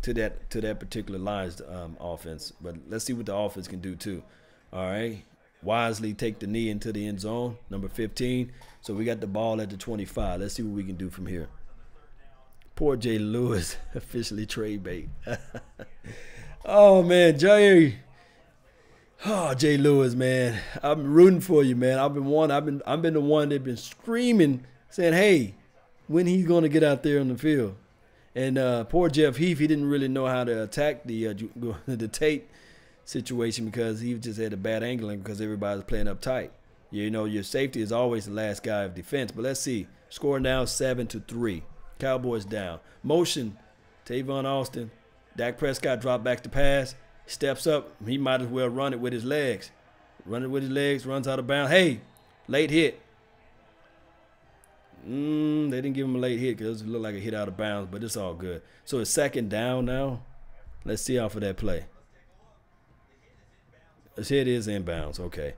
To that particular Lions offense. But let's see what the offense can do too. All right. Wisely take the knee into the end zone, number 15. So we got the ball at the 25. Let's see what we can do from here. Poor Jay Lewis, officially trade bait. Oh, man, Jay. Oh, Jay Lewis, man. I'm rooting for you, man. I've been the one that's been screaming, saying, hey, when he's going to get out there on the field. And poor Jeff Heath, he didn't really know how to attack the Tate situation because he just had a bad angling because everybody's playing up tight. You know, your safety is always the last guy of defense. But let's see. Score now 7-3. Cowboys down. Motion. Tavon Austin. Dak Prescott dropped back to pass. Steps up. He might as well run it with his legs. Run it with his legs. Runs out of bounds. Hey, late hit. They didn't give him a late hit because it looked like a hit out of bounds, but it's all good. So it's second down now. Let's see off of that play. His hit is inbounds. Okay.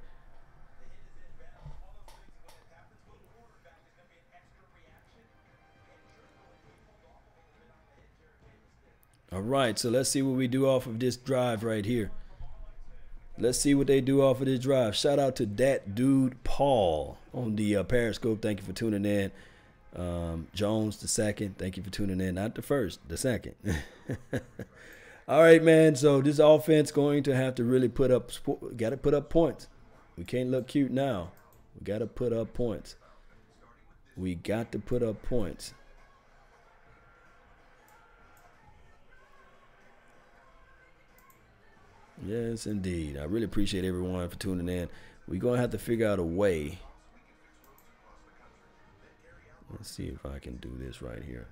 All right, so let's see what we do off of this drive right here. Let's see what they do off of this drive. Shout out to that dude Paul on the Periscope. Thank you for tuning in. Jones the second. Thank you for tuning in. Not the first, the second. All right, man. So this offense going to have to really put up points. We can't look cute now. We got to put up points. We got to put up points. Yes, indeed. I really appreciate everyone for tuning in. We're going to have to figure out a way. Let's see if I can do this right here.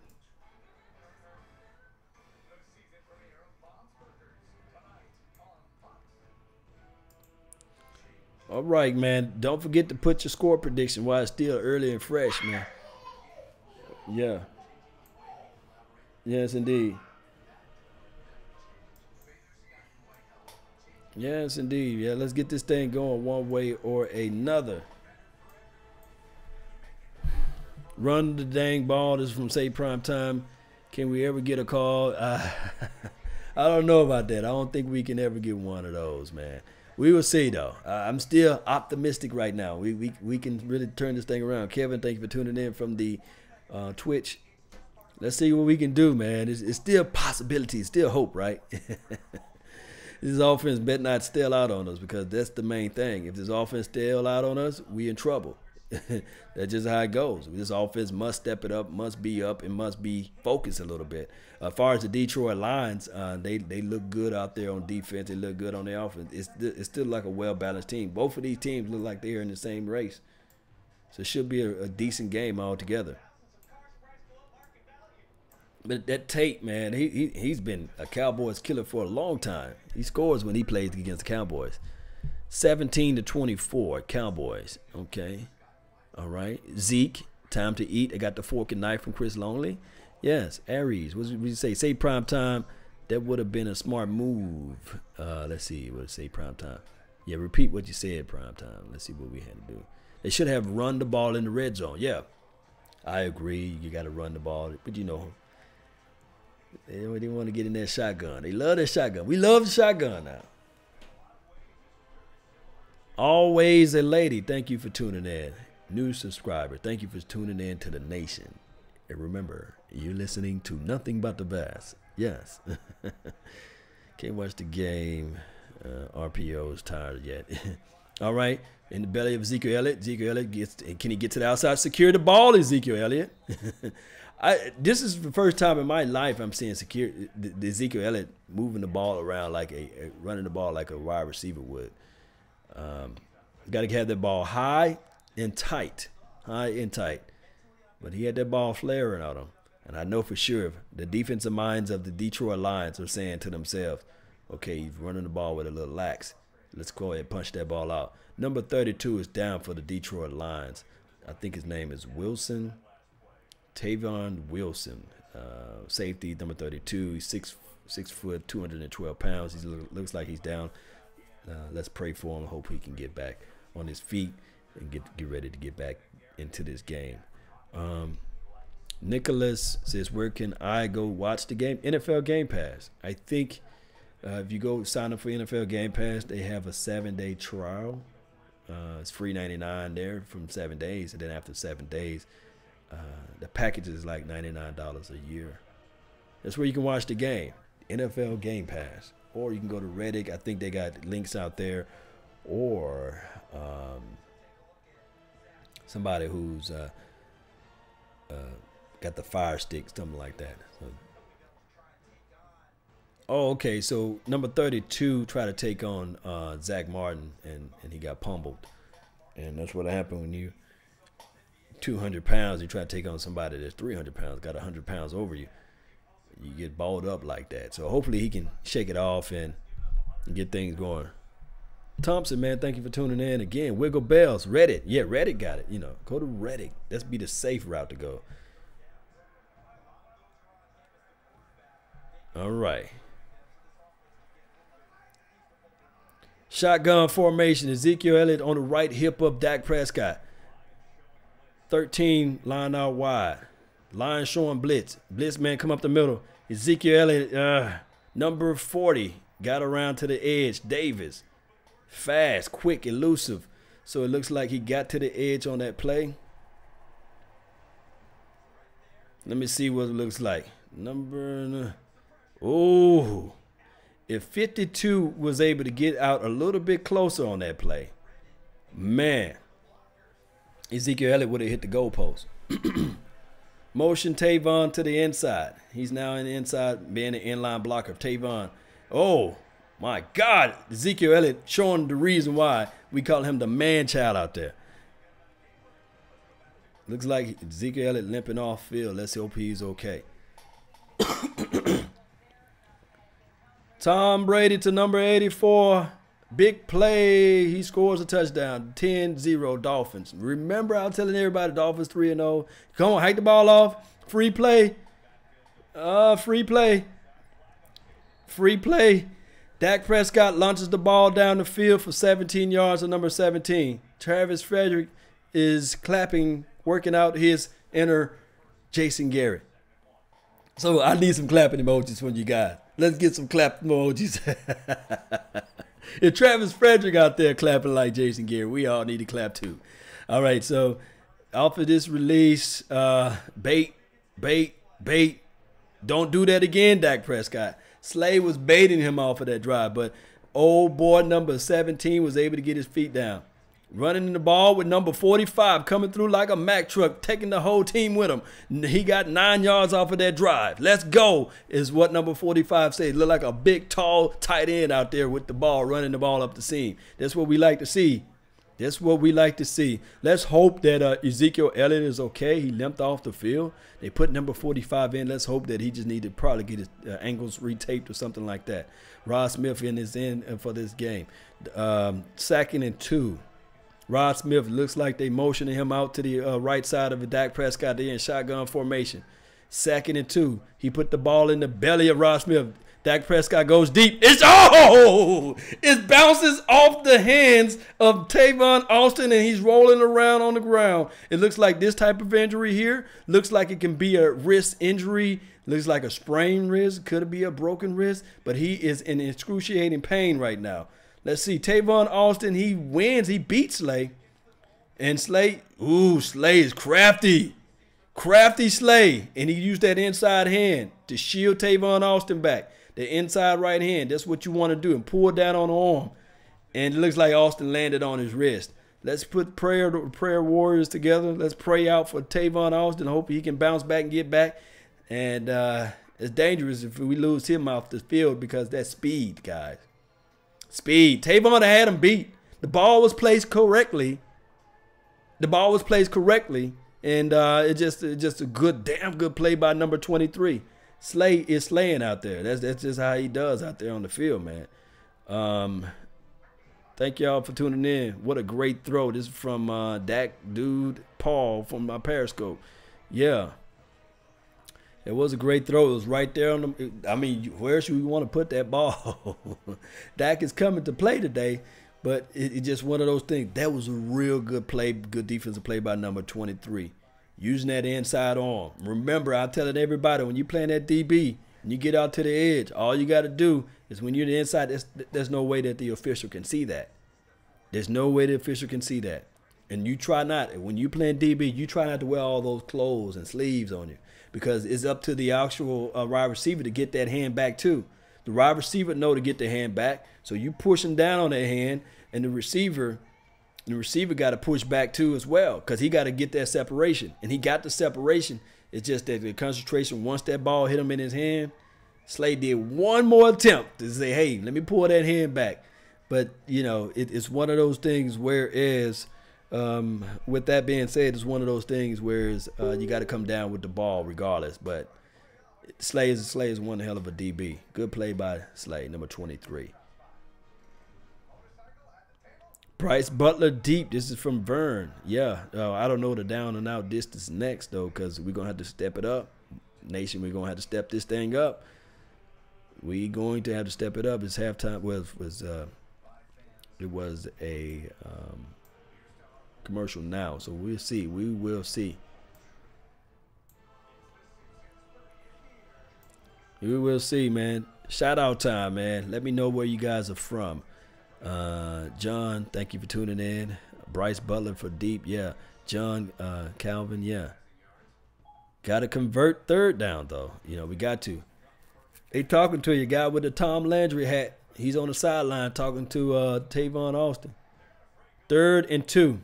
All right, man. Don't forget to put your score prediction while it's still early and fresh, man. Yeah. Yes, indeed. Yes, indeed. Yeah, let's get this thing going one way or another. Run the dang ball. This is from Say Prime Time. Can we ever get a call? I don't know about that. I don't think we can ever get one of those, man. We will see, though. I'm still optimistic right now. We can really turn this thing around. Kevin, thank you for tuning in from the Twitch. Let's see what we can do, man. It's still possibility. It's still hope, right? This offense better not stale out on us, because that's the main thing. If this offense stale out on us, we in trouble. That's just how it goes. This offense must step it up, and must be focused a little bit. As far as the Detroit Lions, they look good out there on defense. They look good on their offense. It's still like a well-balanced team. Both of these teams look like they're in the same race. So it should be a decent game altogether. But that Tate, man, he's been a Cowboys killer for a long time. He scores when he plays against the Cowboys. 17-24, Cowboys. Okay. All right. Zeke, time to eat. I got the fork and knife from Chris Longley. Yes, Aries. What did you say? Say Prime Time. That would have been a smart move. Let's see. What did it say, Prime Time? Yeah, repeat what you said, Prime Time. Let's see what we had to do. They should have run the ball in the red zone. Yeah, I agree. You got to run the ball. But, you know, they didn't want to get in that shotgun. They love that shotgun. We love the shotgun now. Always a lady. Thank you for tuning in. New subscriber. Thank you for tuning in to the nation. And remember, you're listening to nothing but the best. Yes. Can't watch the game. RPO's tired yet. All right. In the belly of Ezekiel Elliott. Ezekiel Elliott gets. Can he get to the outside? Secure the ball, Ezekiel Elliott. This is the first time in my life I'm seeing the Ezekiel Elliott moving the ball around like running the ball like a wide receiver would. Got to have that ball high and tight. But he had that ball flaring on him. And I know for sure the defensive minds of the Detroit Lions are saying to themselves, okay, he's running the ball with a little lax. Let's go ahead and punch that ball out. Number 32 is down for the Detroit Lions. I think his name is Wilson. Tavon Wilson. Safety, number 32. He's 6 foot, 212 pounds. He looks like he's down. Let's pray for him. Hope he can get back on his feet and get ready to get back into this game. Nicholas says, where can I go watch the game? NFL Game Pass. I think if you go sign up for NFL Game Pass, they have a 7-day trial. It's free $99 there from 7 days. And then after 7 days, the package is like $99 a year. That's where you can watch the game. NFL Game Pass. Or you can go to Reddit. I think they got links out there. Or somebody who's got the Fire Stick, something like that. So, oh, okay. So number 32 tried to take on Zach Martin, and he got pummeled. And that's what happened when you 200 pounds, you try to take on somebody that's 300 pounds, got 100 pounds over you. You get balled up like that. So hopefully he can shake it off and get things going. Thompson, man, thank you for tuning in. Again, Wiggle Bells, Reddit. Yeah, Reddit got it. You know, go to Reddit. That's be the safe route to go. All right. Shotgun formation. Ezekiel Elliott on the right hip of Dak Prescott. 13 line out wide. Line showing blitz. Blitz man come up the middle. Ezekiel Elliott, number 40, got around to the edge. Davis. Fast, quick, elusive. So it looks like he got to the edge on that play. Let me see what it looks like. Oh, if 52 was able to get out a little bit closer on that play, man, Ezekiel Elliott would have hit the goalpost. Motion Tavon to the inside. He's now in the inside, being an inline blocker. Tavon. Oh, my God. Ezekiel Elliott showing the reason why we call him the man-child out there. Looks like Ezekiel Elliott limping off field. Let's hope he's okay. Tom Brady to number 84. Big play. He scores a touchdown. 10-0 Dolphins. Remember, I was telling everybody Dolphins 3-0. Come on, hike the ball off. Free play. Free play. Free play. Dak Prescott launches the ball down the field for 17 yards to number 17. Travis Frederick is clapping, working out his Enter Jason Garrett. So I need some clapping emojis from you guys. Let's get some clapping emojis. If Travis Frederick out there clapping like Jason Garrett, we all need to clap too. All right, so off of this release, bait. Don't do that again, Dak Prescott. Slay was baiting him off of that drive, but old boy number 17 was able to get his feet down. Running in the ball with number 45 coming through like a Mack truck, taking the whole team with him. He got 9 yards off of that drive. Let's go is what number 45 said. Look like a big, tall tight end out there with the ball, running the ball up the seam. That's what we like to see. That's what we like to see. Let's hope that Ezekiel Elliott is okay. He limped off the field. They put number 45 in. Let's hope that he just needed to probably get his ankles retaped or something like that. Rod Smith is in for this game. 2nd and 2. Rod Smith looks like they motioning him out to the right side of the Dak Prescott. They're in shotgun formation. 2nd and 2. He put the ball in the belly of Rod Smith. Dak Prescott goes deep. It bounces off the hands of Tavon Austin, and he's rolling around on the ground. It looks like this type of injury here looks like it can be a wrist injury. Looks like a sprained wrist. Could it be a broken wrist? But he is in excruciating pain right now. Let's see. Tavon Austin, he wins. He beats Slay. And Slay is crafty. Crafty Slay. And he used that inside hand to shield Tavon Austin back. The inside right hand. That's what you want to do. And pull it down on the arm. And it looks like Austin landed on his wrist. Let's put prayer warriors together. Let's pray out for Tavon Austin. Hope he can bounce back and get back. And it's dangerous if we lose him off the field because that's speed, guys. Speed. Tavon had him beat. The ball was placed correctly. And it's just a damn good play by number 23. Slay is slaying out there. That's just how he does out there on the field, man. Thank y'all for tuning in. What a great throw. This is from Dak Dude Paul from my Periscope. Yeah. It was a great throw. It was right there on the. I mean, where should we want to put that ball? Dak is coming to play today, but it's just one of those things. That was a real good play, good defensive play by number 23. Using that inside arm. Remember, I'm telling everybody, when you're playing that DB and you get out to the edge, all you got to do is when you're the inside, there's no way that the official can see that. There's no way the official can see that. And you try not, when you're playing DB, you try not to wear all those clothes and sleeves on you. Because it's up to the actual wide receiver to get that hand back too. The wide receiver know to get the hand back, so you pushing down on that hand, and the receiver got to push back too as well, because he got to get that separation, and he got the separation. It's just that the concentration. Once that ball hit him in his hand, Slay did one more attempt to say, "Hey, let me pull that hand back." But you know, it's one of those things. Whereas with that being said, it's one of those things where you got to come down with the ball regardless. But Slay is one hell of a DB. Good play by Slay, number 23. Bryce Butler deep. This is from Vern. Yeah, I don't know the down and out distance next though, because we're gonna have to step it up. Nation, we're gonna have to step this thing up. We going to have to step it up. It's halftime. It was a commercial now, so we'll see. We will see. We will see, man. Shout out time, man. Let me know where you guys are from. John, thank you for tuning in. Bryce Butler for deep, yeah. John, Calvin, yeah. Got to convert third down though. You know, we got to. They talking to you, guy with the Tom Landry hat. He's on the sideline talking to Tavon Austin. 3rd and 2.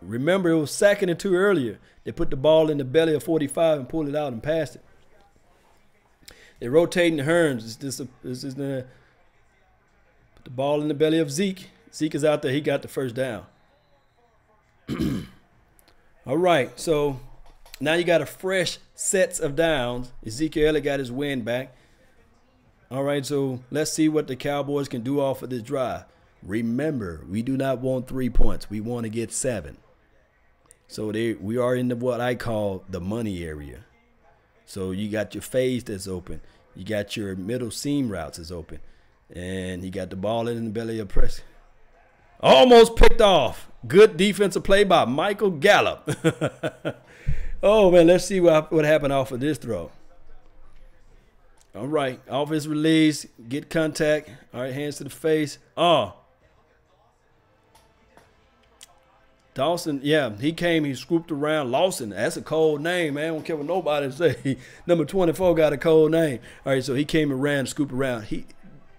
Remember, it was 2nd and 2 earlier. They put the ball in the belly of 45 and pulled it out and passed it. They're rotating the Hearns. This is the put the ball in the belly of Zeke. Zeke is out there. He got the first down. All right, so now you got a fresh sets of downs. Ezekiel Elliott got his wind back. All right, so let's see what the Cowboys can do off of this drive. Remember, we do not want 3 points. We want to get 7. So we are in what I call the money area. So you got your phase that's open. You got your middle seam routes that's open. And you got the ball in the belly of press. Almost picked off. Good defensive play by Michael Gallup. Oh, man, let's see what happened off of this throw. All right, off his release, get contact. All right, hands to the face. Oh. Dawson, yeah, he came, he scooped around. Lawson, that's a cold name, man. I don't care what nobody say. Number 24 got a cold name. All right, so he came and ran, scooped around.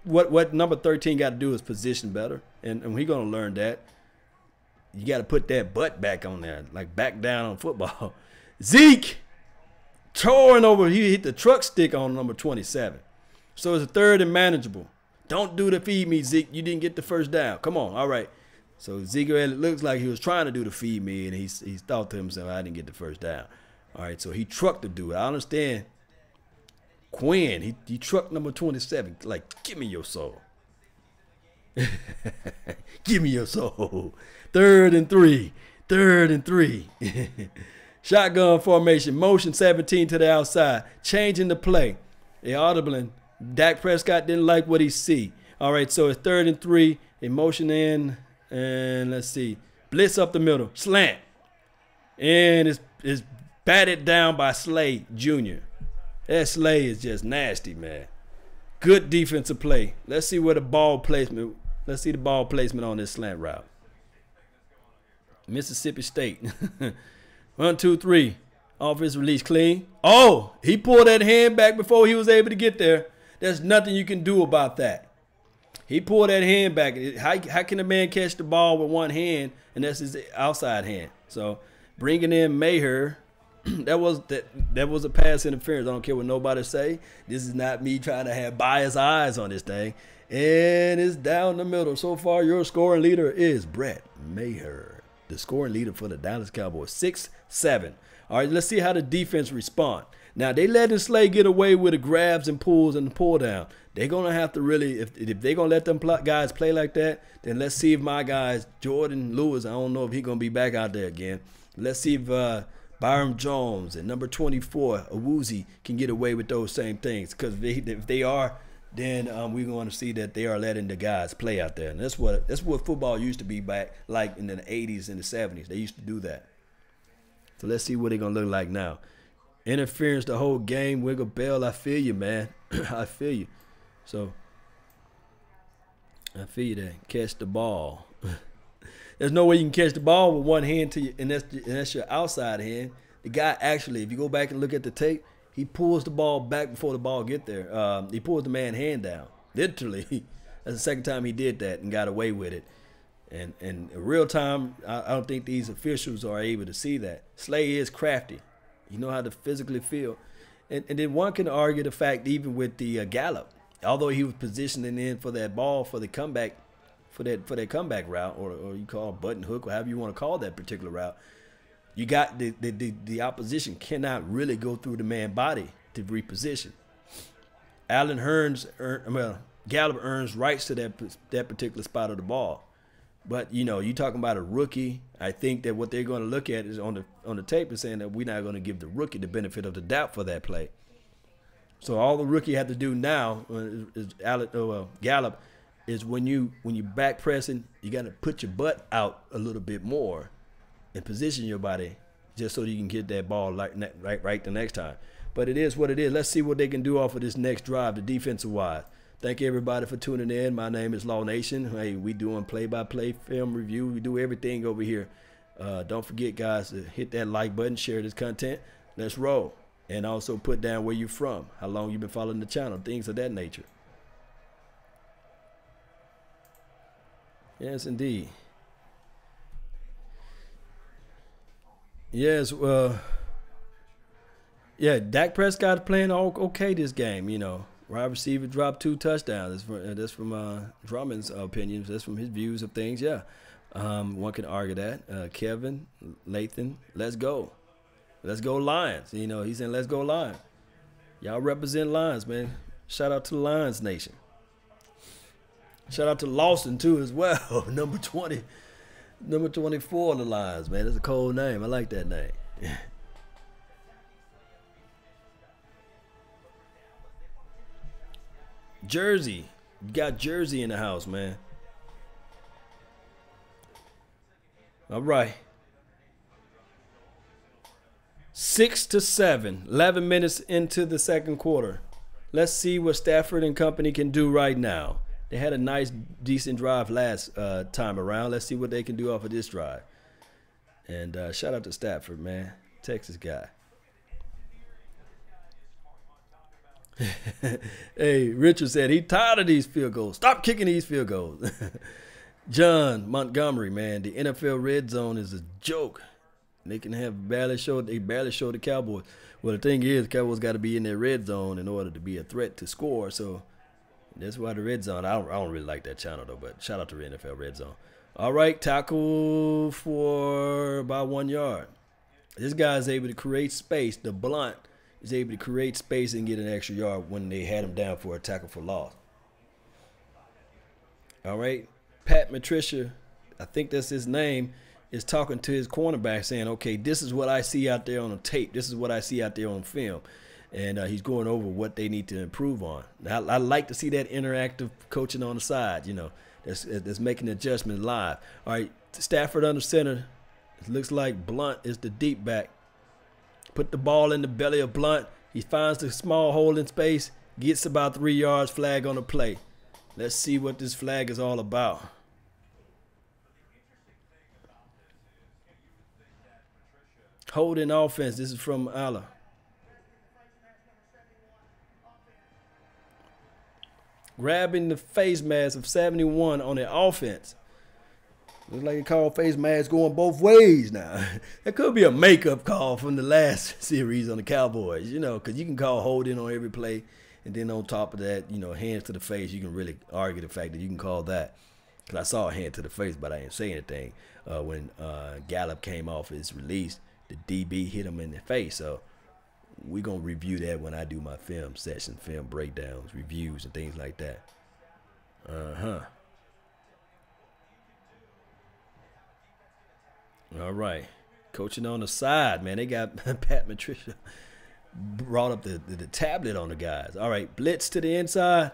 What number 13 got to do is position better, and he's going to learn that. You got to put that butt back on there, like back down on football. Zeke, towing over, he hit the truck stick on number 27. So it's a third and manageable. Don't do the feed me, Zeke. You didn't get the first down. Come on, all right. So Zeke, it looks like he was trying to do the feed me, and he thought to himself, I didn't get the first down. All right, so he trucked the dude. I understand. Quinn, he trucked number 27. Like, give me your soul. Give me your soul. 3rd and 3. 3rd and 3. Shotgun formation. Motion 17 to the outside. Changing the play. They audibling. Dak Prescott didn't like what he see. All right, so it's 3rd and 3. They motion in. And let's see. Blitz up the middle. Slant. And it's batted down by Slay Jr. That Slay is just nasty, man. Good defensive play. Let's see where the ball placement. Let's see the ball placement on this slant route. Mississippi State. 1, 2, 3. Off his release clean. Oh, he pulled that hand back before he was able to get there. There's nothing you can do about that. He pulled that hand back. How can a man catch the ball with one hand, and that's his outside hand? So bringing in Maher, that was a pass interference. I don't care what nobody say. This is not me trying to have biased eyes on this thing. And it's down the middle. So far, your scoring leader is Brett Maher, the scoring leader for the Dallas Cowboys. 6-7. All right, let's see how the defense respond. Now, they letting Slay get away with the grabs and pulls and the pull down. They're going to have to really, if they're going to let them guys play like that, then let's see if my guys, Jordan Lewis, I don't know if he's going to be back out there again. Let's see if Byron Jones and number 24, Awuzie, can get away with those same things. Because if they are, then we're going to see that they are letting the guys play out there. And that's what football used to be back like in the 80s and the 70s. They used to do that. So let's see what they're going to look like now. Interference the whole game. Wiggle Bell, I feel you, man. I feel you. So, I feel you there. Catch the ball. There's no way you can catch the ball with one hand, and that's your outside hand. The guy actually, if you go back and look at the tape, he pulls the ball back before the ball get there. He pulls the man's hand down. Literally. That's the second time he did that and got away with it. And in real time, I don't think these officials are able to see that. Slay is crafty. You know how to physically feel. And then one can argue the fact even with the Gallup, although he was positioning in for that ball for the comeback, for that comeback route, or you call it button hook, or however you want to call that particular route, you got the opposition cannot really go through the man's body to reposition. Gallup earns rights to that particular spot of the ball. But, you know, you talking about a rookie. I think that what they're going to look at is on the tape is saying that we're not going to give the rookie the benefit of the doubt for that play. So all the rookie had to do now is Gallup is when you back pressing, you got to put your butt out a little bit more and position your body just so that you can get that ball right the next time. But it is what it is. Let's see what they can do off of this next drive, the defensive wise. Thank you, everybody, for tuning in. My name is Law Nation. Hey, we doing play-by-play film review. We do everything over here. Don't forget, guys, to hit that like button, share this content. Let's roll. And also put down where you're from, how long you've been following the channel, things of that nature. Yes, indeed. Yes, yeah, Dak Prescott playing okay this game, you know. Wide receiver dropped 2 touchdowns. That's from Drummond's opinions. That's from his views of things. Yeah, one can argue that. Kevin, Lathan, let's go. Let's go Lions. You know, he's saying let's go Lions. Y'all represent Lions, man. Shout out to the Lions Nation. Shout out to Lawson, too, as well. Number 20. Number 24 on the Lions, man. That's a cold name. I like that name. Jersey. You got Jersey in the house, man. All right. 6-7, 11 minutes into the second quarter. Let's see what Stafford and company can do right now. They had a nice, decent drive last time around. Let's see what they can do off of this drive. And shout out to Stafford, man. Texas guy. Hey, Richard said he tired of these field goals. Stop kicking these field goals. John Montgomery, man, the NFL red zone is a joke. They barely show the Cowboys. Well, the thing is, Cowboys got to be in their red zone in order to be a threat to score. So that's why the red zone. I don't really like that channel though. But shout out to the NFL red zone. All right, tackle for about 1 yard. This guy is able to create space. The blunt is able to create space and get an extra yard when they had him down for a tackle for loss. All right, Pat Matricia, I think that's his name, is talking to his cornerback saying, okay, this is what I see out there on the tape. This is what I see out there on film. And he's going over what they need to improve on. I like to see that interactive coaching on the side, you know, that's making adjustments live. All right, Stafford under center. It looks like Blunt is the deep back. Put the ball in the belly of Blunt. He finds the small hole in space, gets about 3 yards, flag on the play. Let's see what this flag is all about. Holding offense. This is from Allah. Grabbing the face mask of 71 on the offense. Looks like a call face mask going both ways now. That could be a makeup call from the last series on the Cowboys, you know, because you can call holding on every play. And then on top of that, you know, hands to the face, you can really argue the fact that you can call that. Because I saw a hand to the face, but I didn't say anything. When Gallup came off his release, the DB hit him in the face. So we're going to review that when I do my film session, film breakdowns, reviews, and things like that. All right. Coaching on the side, man. They got Pat Matricia brought up the tablet on the guys. All right. Blitz to the inside.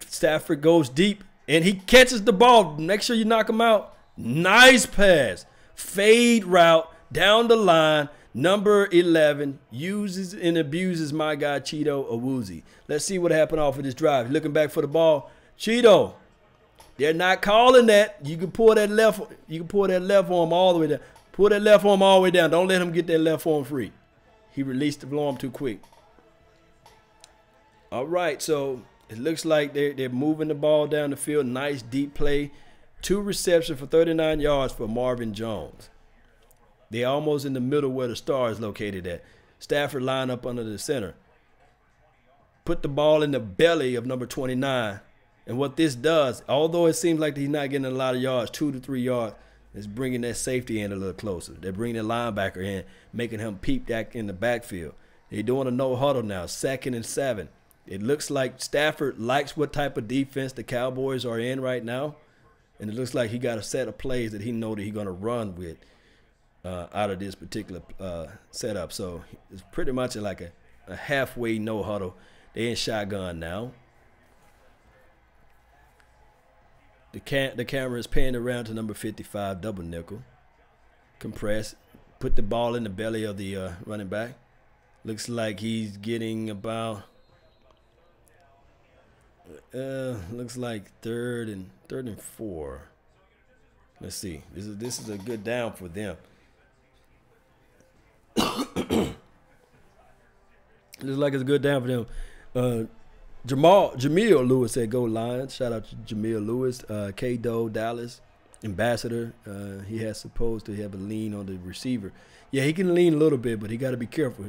Stafford goes deep, and he catches the ball. Make sure you knock him out. Nice pass. Fade route down the line. Number 11 uses and abuses my guy Cheeto Awuzie. Let's see what happened off of this drive. Looking back for the ball. Cheeto. They're not calling that. You can pull that left. You can pull that left arm all the way down. Pull that left arm all the way down. Don't let him get that left arm free. He released the arm too quick. All right, so it looks like they're moving the ball down the field. Nice deep play. 2 receptions for 39 yards for Marvin Jones. They're almost in the middle where the star is located at. Stafford line up under the center. Put the ball in the belly of number 29. And what this does, although it seems like he's not getting a lot of yards, 2 to 3 yards, is bringing that safety in a little closer. They're bringing the linebacker in, making him peep back in the backfield. They're doing a no huddle now, 2nd and 7. It looks like Stafford likes what type of defense the Cowboys are in right now. And it looks like he got a set of plays that he know that he's going to run with out of this particular setup. So it's pretty much like a halfway no huddle. They're in shotgun now. The camera is panning around to number 55, double nickel. Compress. Put the ball in the belly of the running back. Looks like he's getting about looks like third and 4. Let's see. This is a good down for them. Looks like it's a good down for them. Jamil Lewis said, "Go Lions!" Shout out to Jamil Lewis, K-Doe Dallas ambassador. He has supposed to have a lean on the receiver. Yeah, he can lean a little bit, but he got to be careful.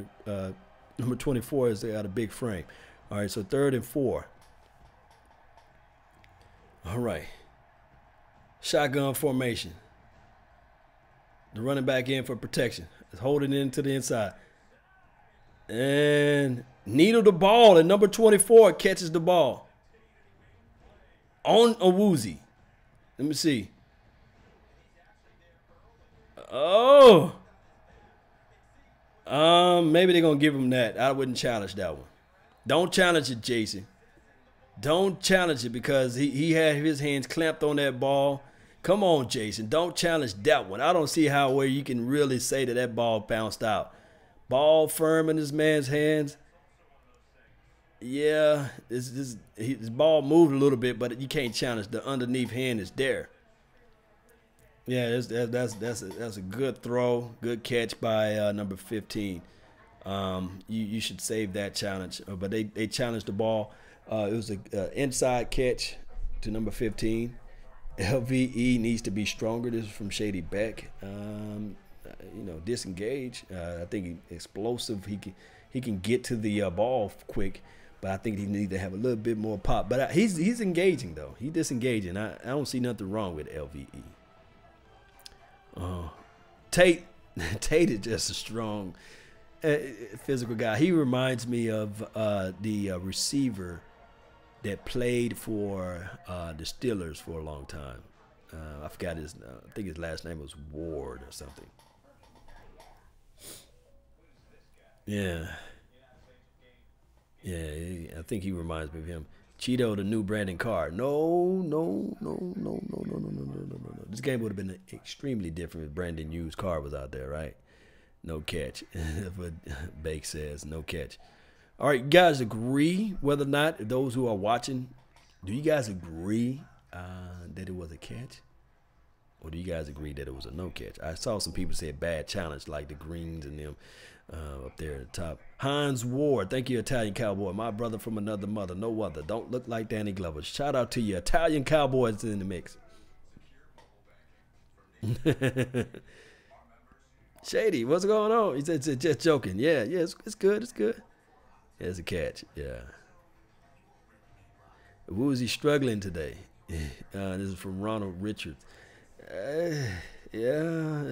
Number 24 has got a big frame. All right, so 3rd and 4. All right, shotgun formation. The running back in for protection. Is holding it into the inside. And needle the ball, and number 24 catches the ball on Awuzie. Let me see. Oh. Maybe they're going to give him that. I wouldn't challenge that one. Don't challenge it, Jason. Don't challenge it because he had his hands clamped on that ball. Come on, Jason. Don't challenge that one. I don't see how where you can really say that ball bounced out. Ball firm in this man's hands. Yeah, his ball moved a little bit, but you can't challenge. The underneath hand is there. Yeah, that's a good throw, good catch by number 15. You should save that challenge, but they challenged the ball. It was an inside catch to number 15. LVE needs to be stronger. This is from Shady Beck. Disengage. I think he's explosive. He can get to the ball quick. But I think he needs to have a little bit more pop. But he's engaging, though. He's disengaging. I don't see nothing wrong with LVE. Tate is just a strong physical guy. He reminds me of the receiver that played for the Steelers for a long time. I forgot I think his last name was Ward or something. Yeah. Yeah, I think he reminds me of him. Cheeto, the new Brandon Carr. No. This game would have been extremely different if Brandon Hughes Carr was out there, right? No catch. What Bake says, no catch. All right, you guys agree whether or not, those who are watching, do you guys agree that it was a catch? Or do you guys agree that it was a no catch? I saw some people say bad challenge, like the Greens and them up there at the top. Hans Ward, thank you, Italian Cowboy. My brother from another mother, no other. Don't look like Danny Glover. Shout out to you, Italian Cowboys in the mix. Shady, what's going on? He said, just joking. Yeah, it's good. It's good. Yeah, it's a catch. Yeah. Woozy struggling today. This is from Ronald Richards. Yeah.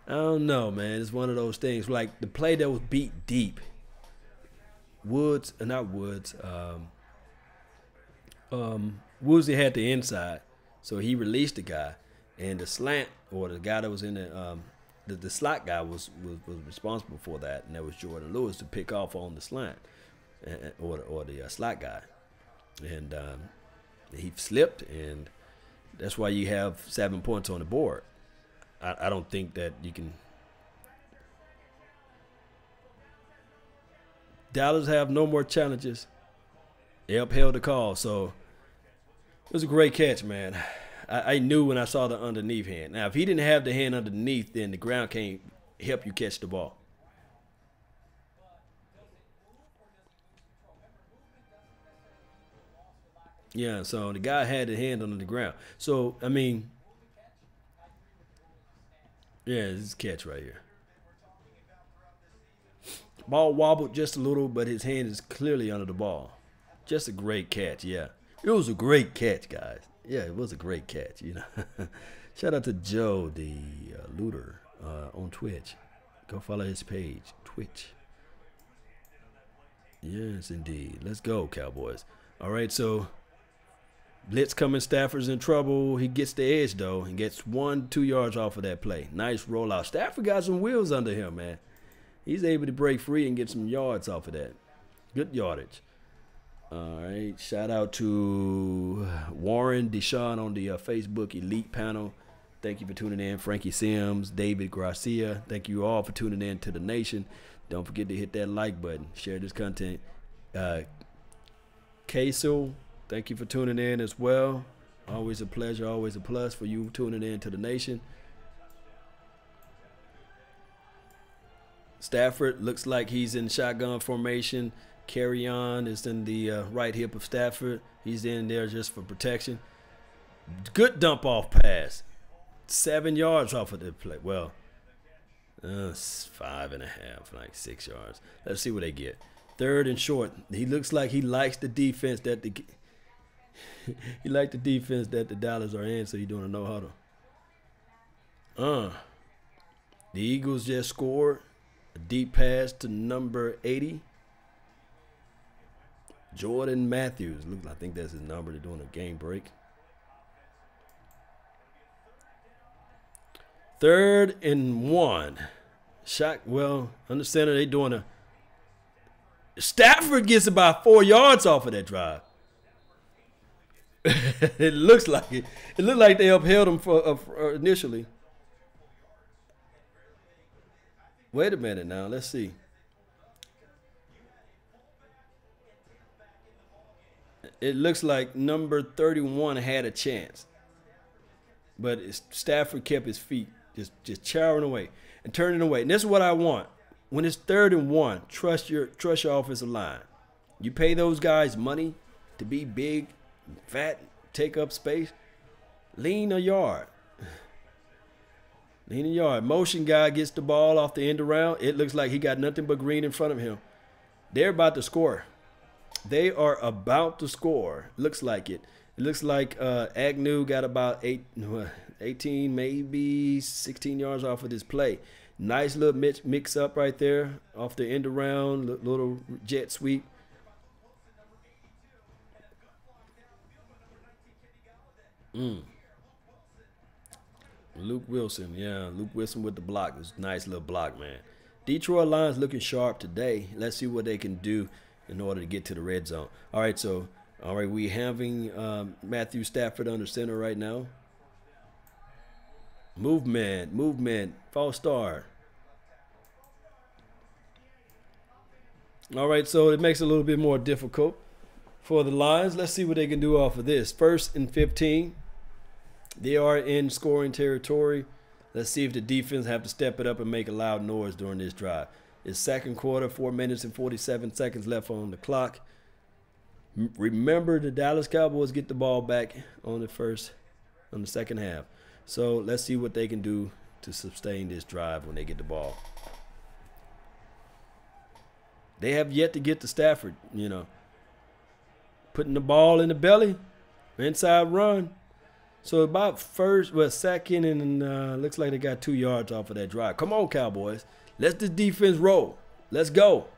I don't know, man. It's one of those things. Like the play that was beat deep. Woods. Woozy had the inside, so he released the guy, and the slant, or the guy that was in the slot guy was responsible for that, and that was Jordan Lewis to pick off on the slant, or the slot guy, and he slipped, and that's why you have 7 points on the board. I don't think that you can. Dallas have no more challenges. They upheld the call, so it was a great catch, man. I knew when I saw the underneath hand. Now, if he didn't have the hand underneath, then the ground can't help you catch the ball. Yeah, so the guy had the hand under the ground. So, I mean, yeah, this is a catch right here. Ball wobbled just a little, but his hand is clearly under the ball. Just a great catch, yeah. It was a great catch, guys. Yeah, it was a great catch, you know. Shout out to Joe, the looter, on Twitch. Go follow his page, Twitch. Yes, indeed. Let's go, Cowboys. All right, so blitz coming. Stafford's in trouble. He gets the edge, though, and gets 1-2 yards off of that play. Nice rollout. Stafford got some wheels under him, man. He's able to break free and get some yards off of that. Good yardage. All right. Shout out to Warren Deshaun on the Facebook Elite panel. Thank you for tuning in. Frankie Sims, David Garcia. Thank you all for tuning in to the nation. Don't forget to hit that like button. Share this content. Queso, thank you for tuning in as well. Always a pleasure, always a plus for you tuning in to the nation. Stafford looks like he's in shotgun formation. Carry on is in the right hip of Stafford. He's in there just for protection. Good dump off pass. 7 yards off of the play. Well, 5.5, like 6 yards. Let's see what they get. 3rd and short. He looks like he likes the defense that the Dallas are in, so he's doing a no huddle. The Eagles just scored a deep pass to number 80. Jordan Matthews. Look, I think that's his number. They're doing a game break. 3rd and 1. Shot. Well, under center, they doing a. Stafford gets about 4 yards off of that drive. It looks like it. It looked like they upheld him for initially. Wait a minute now. Let's see. It looks like number 31 had a chance, but Stafford kept his feet just chowering away and turning away. And this is what I want. When it's 3rd and 1, trust your offensive line. You pay those guys money to be big, fat, take up space. Lean a yard. Lean a yard. Motion guy gets the ball off the end around. It looks like he got nothing but green in front of him. They're about to score. They are about to score. Looks like it. It looks like Agnew got about 18, maybe 16 yards off of this play. Nice little mix up right there off the end around, little jet sweep. Luke Wilson, yeah, Luke Wilson with the block. It was a nice little block, man. Detroit Lions looking sharp today. Let's see what they can do in order to get to the red zone. All right, so, we having Matthew Stafford under center right now. Movement, false start. All right, so it makes it a little bit more difficult for the Lions. Let's see what they can do off of this. 1st and 15. They are in scoring territory. Let's see if the defense have to step it up and make a loud noise during this drive. It's 2nd quarter, 4 minutes and 47 seconds left on the clock. Remember, the Dallas Cowboys get the ball back on the 2nd half. So let's see what they can do to sustain this drive when they get the ball. They have yet to get to Stafford, putting the ball in the belly, inside run. So about 2nd, and looks like they got 2 yards off of that drive. Come on, Cowboys. Let this defense roll. Let's go.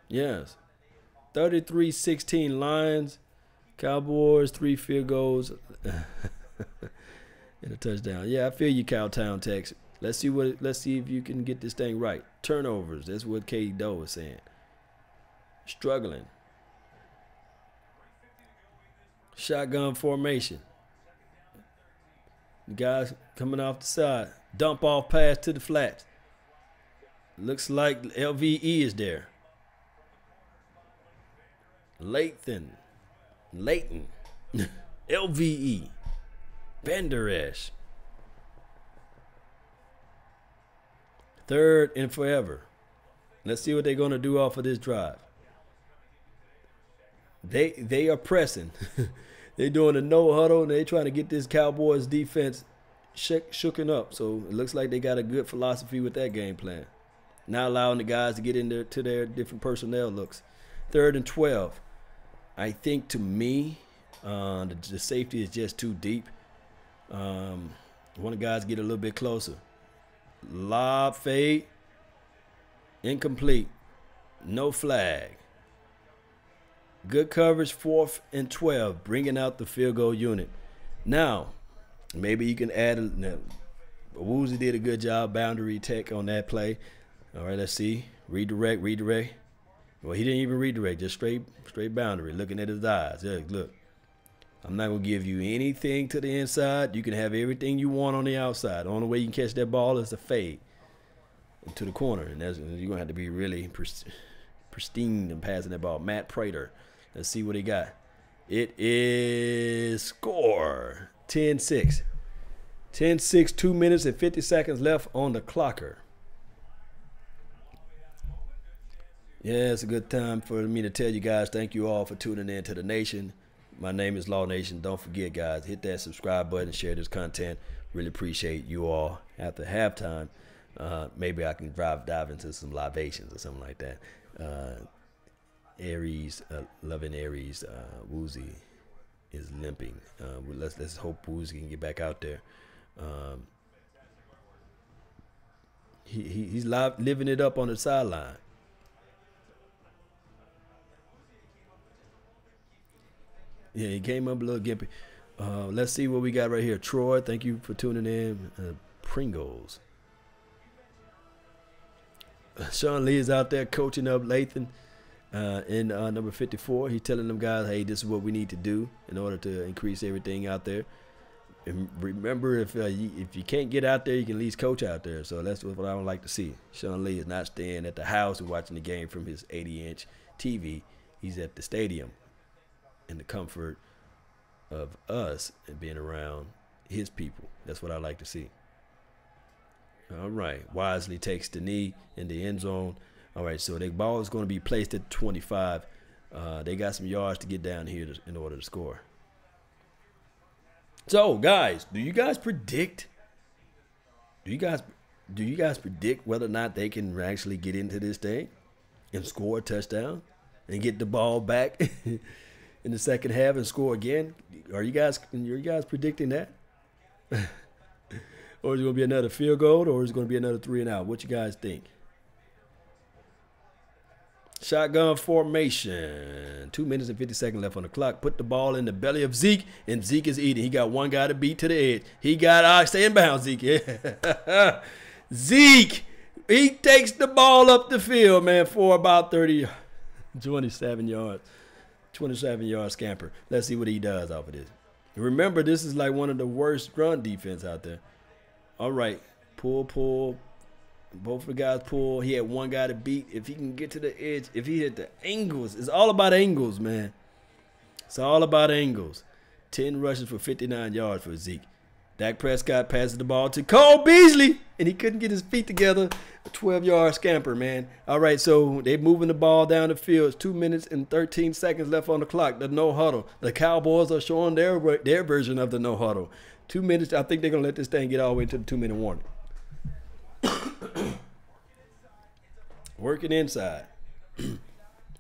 Yes. 33-16 Lions. Cowboys, 3 field goals and a touchdown. Yeah, I feel you, Cowtown, Texas. Let's see if you can get this thing right. Turnovers. That's what K. Doe was saying. Struggling. Shotgun formation. The guys coming off the side. Dump off pass to the flats. Looks like LVE is there. Leighton. LVE. Vander Esch. 3rd and forever. Let's see what they're going to do off of this drive. They are pressing. They're doing a no huddle, and they're trying to get this Cowboys defense shooken up. So it looks like they got a good philosophy with that game plan. Not allowing the guys to get into their different personnel looks. 3rd and 12. I think, to me, the safety is just too deep. One of the guys get a little bit closer. Lob fade. Incomplete. No flag. Good coverage, 4th and 12, bringing out the field goal unit. Now, maybe you can add Woozy did a good job, boundary tech on that play. All right, let's see. Redirect. Well, he didn't even redirect, just straight boundary, looking at his eyes. Yeah, look, I'm not going to give you anything to the inside. You can have everything you want on the outside. The only way you can catch that ball is to fade into the corner, and you're going to have to be really pristine in passing that ball. Matt Prater. Let's see what he got. It is score. 10-6. 10-6, 2 minutes and 50 seconds left on the clocker. Yeah, it's a good time for me to tell you guys thank you all for tuning in to the nation. My name is Law Nation. Don't forget, guys, hit that subscribe button, share this content. Really appreciate you all. After halftime, maybe I can dive into some libations or something like that. Aries, loving Aries, Woozy is limping. Let's hope Woozy can get back out there. He's living it up on the sideline. Yeah, he came up a little gimpy. Let's see what we got right here. Troy, thank you for tuning in. Pringles. Sean Lee is out there coaching up Lathan. in number 54. He's telling them guys, hey, this is what we need to do in order to increase everything out there. And remember, if you can't get out there, you can at least coach out there. So that's what I would like to see. Sean Lee is not staying at the house and watching the game from his 80-inch TV. He's at the stadium in the comfort of us and being around his people. That's what I like to see. All right. Wisely takes the knee in the end zone. All right, so the ball is going to be placed at 25. They got some yards to get down here in order to score. So, guys, do you guys predict whether or not they can actually get into this thing and score a touchdown and get the ball back in the second half and score again? Are you guys predicting that? Or is it going to be another field goal, or is it going to be another 3-and-out? What you guys think? Shotgun formation. 2 minutes and 50 seconds left on the clock. Put the ball in the belly of Zeke, and Zeke is eating. He got one guy to beat to the edge. He got stay in bounds, Zeke. Yeah. Zeke, he takes the ball up the field, man, for about 27 yards. 27-yard scamper. Let's see what he does off of this. Remember, this is like one of the worst run defense out there. All right, pull. Both of the guys pull. He had one guy to beat. If he can get to the edge, if he hit the angles, it's all about angles, man. It's all about angles. 10 rushes for 59 yards for Zeke. Dak Prescott passes the ball to Cole Beasley, and he couldn't get his feet together. A 12-yard scamper, man. All right, so they're moving the ball down the field. It's 2 minutes and 13 seconds left on the clock. The no huddle. The Cowboys are showing their version of the no huddle. 2 minutes. I think they're going to let this thing get all the way to the 2-minute warning. Working inside.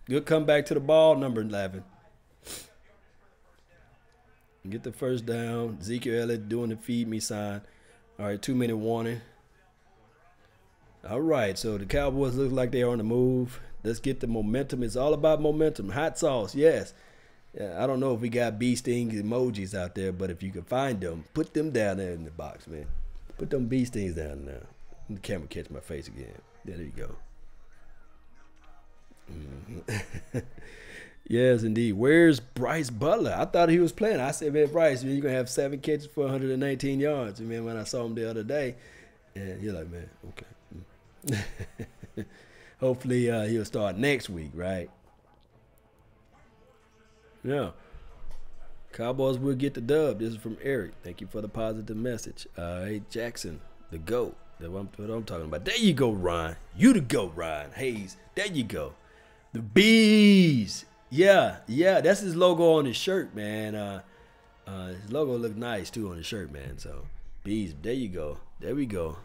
Good comeback to the ball, number 11. Get the first down. Ezekiel Elliott doing the feed me sign. All right, 2-minute warning. All right, so the Cowboys look like they are on the move. Let's get the momentum. It's all about momentum. Hot sauce, yes. Yeah, I don't know if we got bee sting emojis out there, but if you can find them, put them down there in the box, man. Put them bee stings down there. The camera catch my face again. There you go. Yes, indeed. Where's Bryce Butler? I thought he was playing. I said, man, Bryce, you're going to have 7 catches for 119 yards. And man, when I saw him the other day, and you're like, man, okay. Hopefully he'll start next week, right? Yeah. Cowboys will get the dub. This is from Eric. Thank you for the positive message. Hey, Jackson, the GOAT. That's what I'm talking about. There you go, Ryan. You the GOAT, Ryan Hayes. There you go. The Bees. Yeah, that's his logo on his shirt, man. His logo looked nice, too, on his shirt, man. So, Bees, there you go. There we go.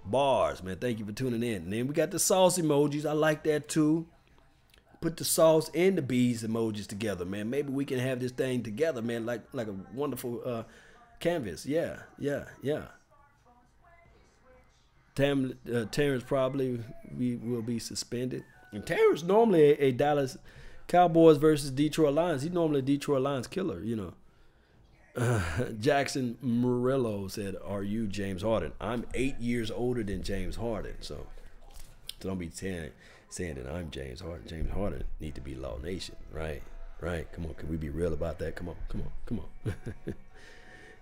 Bars, man. Thank you for tuning in. And then we got the sauce emojis. I like that, too. Put the sauce and the bees emojis together, man. Maybe we can have this thing together, man, like a wonderful canvas. Yeah. Terrence probably will be suspended. And Terrence normally a Dallas Cowboys versus Detroit Lions. He's normally a Detroit Lions killer, you know. Jackson Murillo said, are you James Harden? I'm 8 years older than James Harden, so don't be saying that I'm James Harden. James Harden need to be Law Nation, right? Come on, can we be real about that? Come on.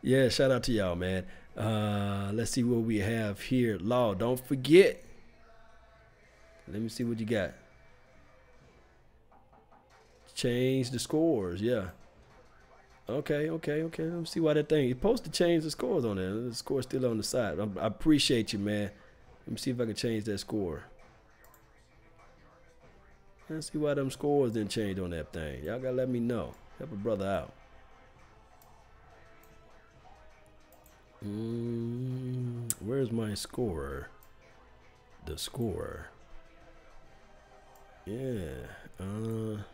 Yeah, shout out to y'all, man. Let's see what we have here. Law, don't forget. Let me see what you got. Change the scores, yeah. Okay. Let me see why that thing. You're supposed to change the scores on there. The score's still on the side. I appreciate you, man. Let me see if I can change that score. Let's see why them scores didn't change on that thing. Y'all gotta let me know. Help a brother out. Where's my scorer? The scorer. Yeah.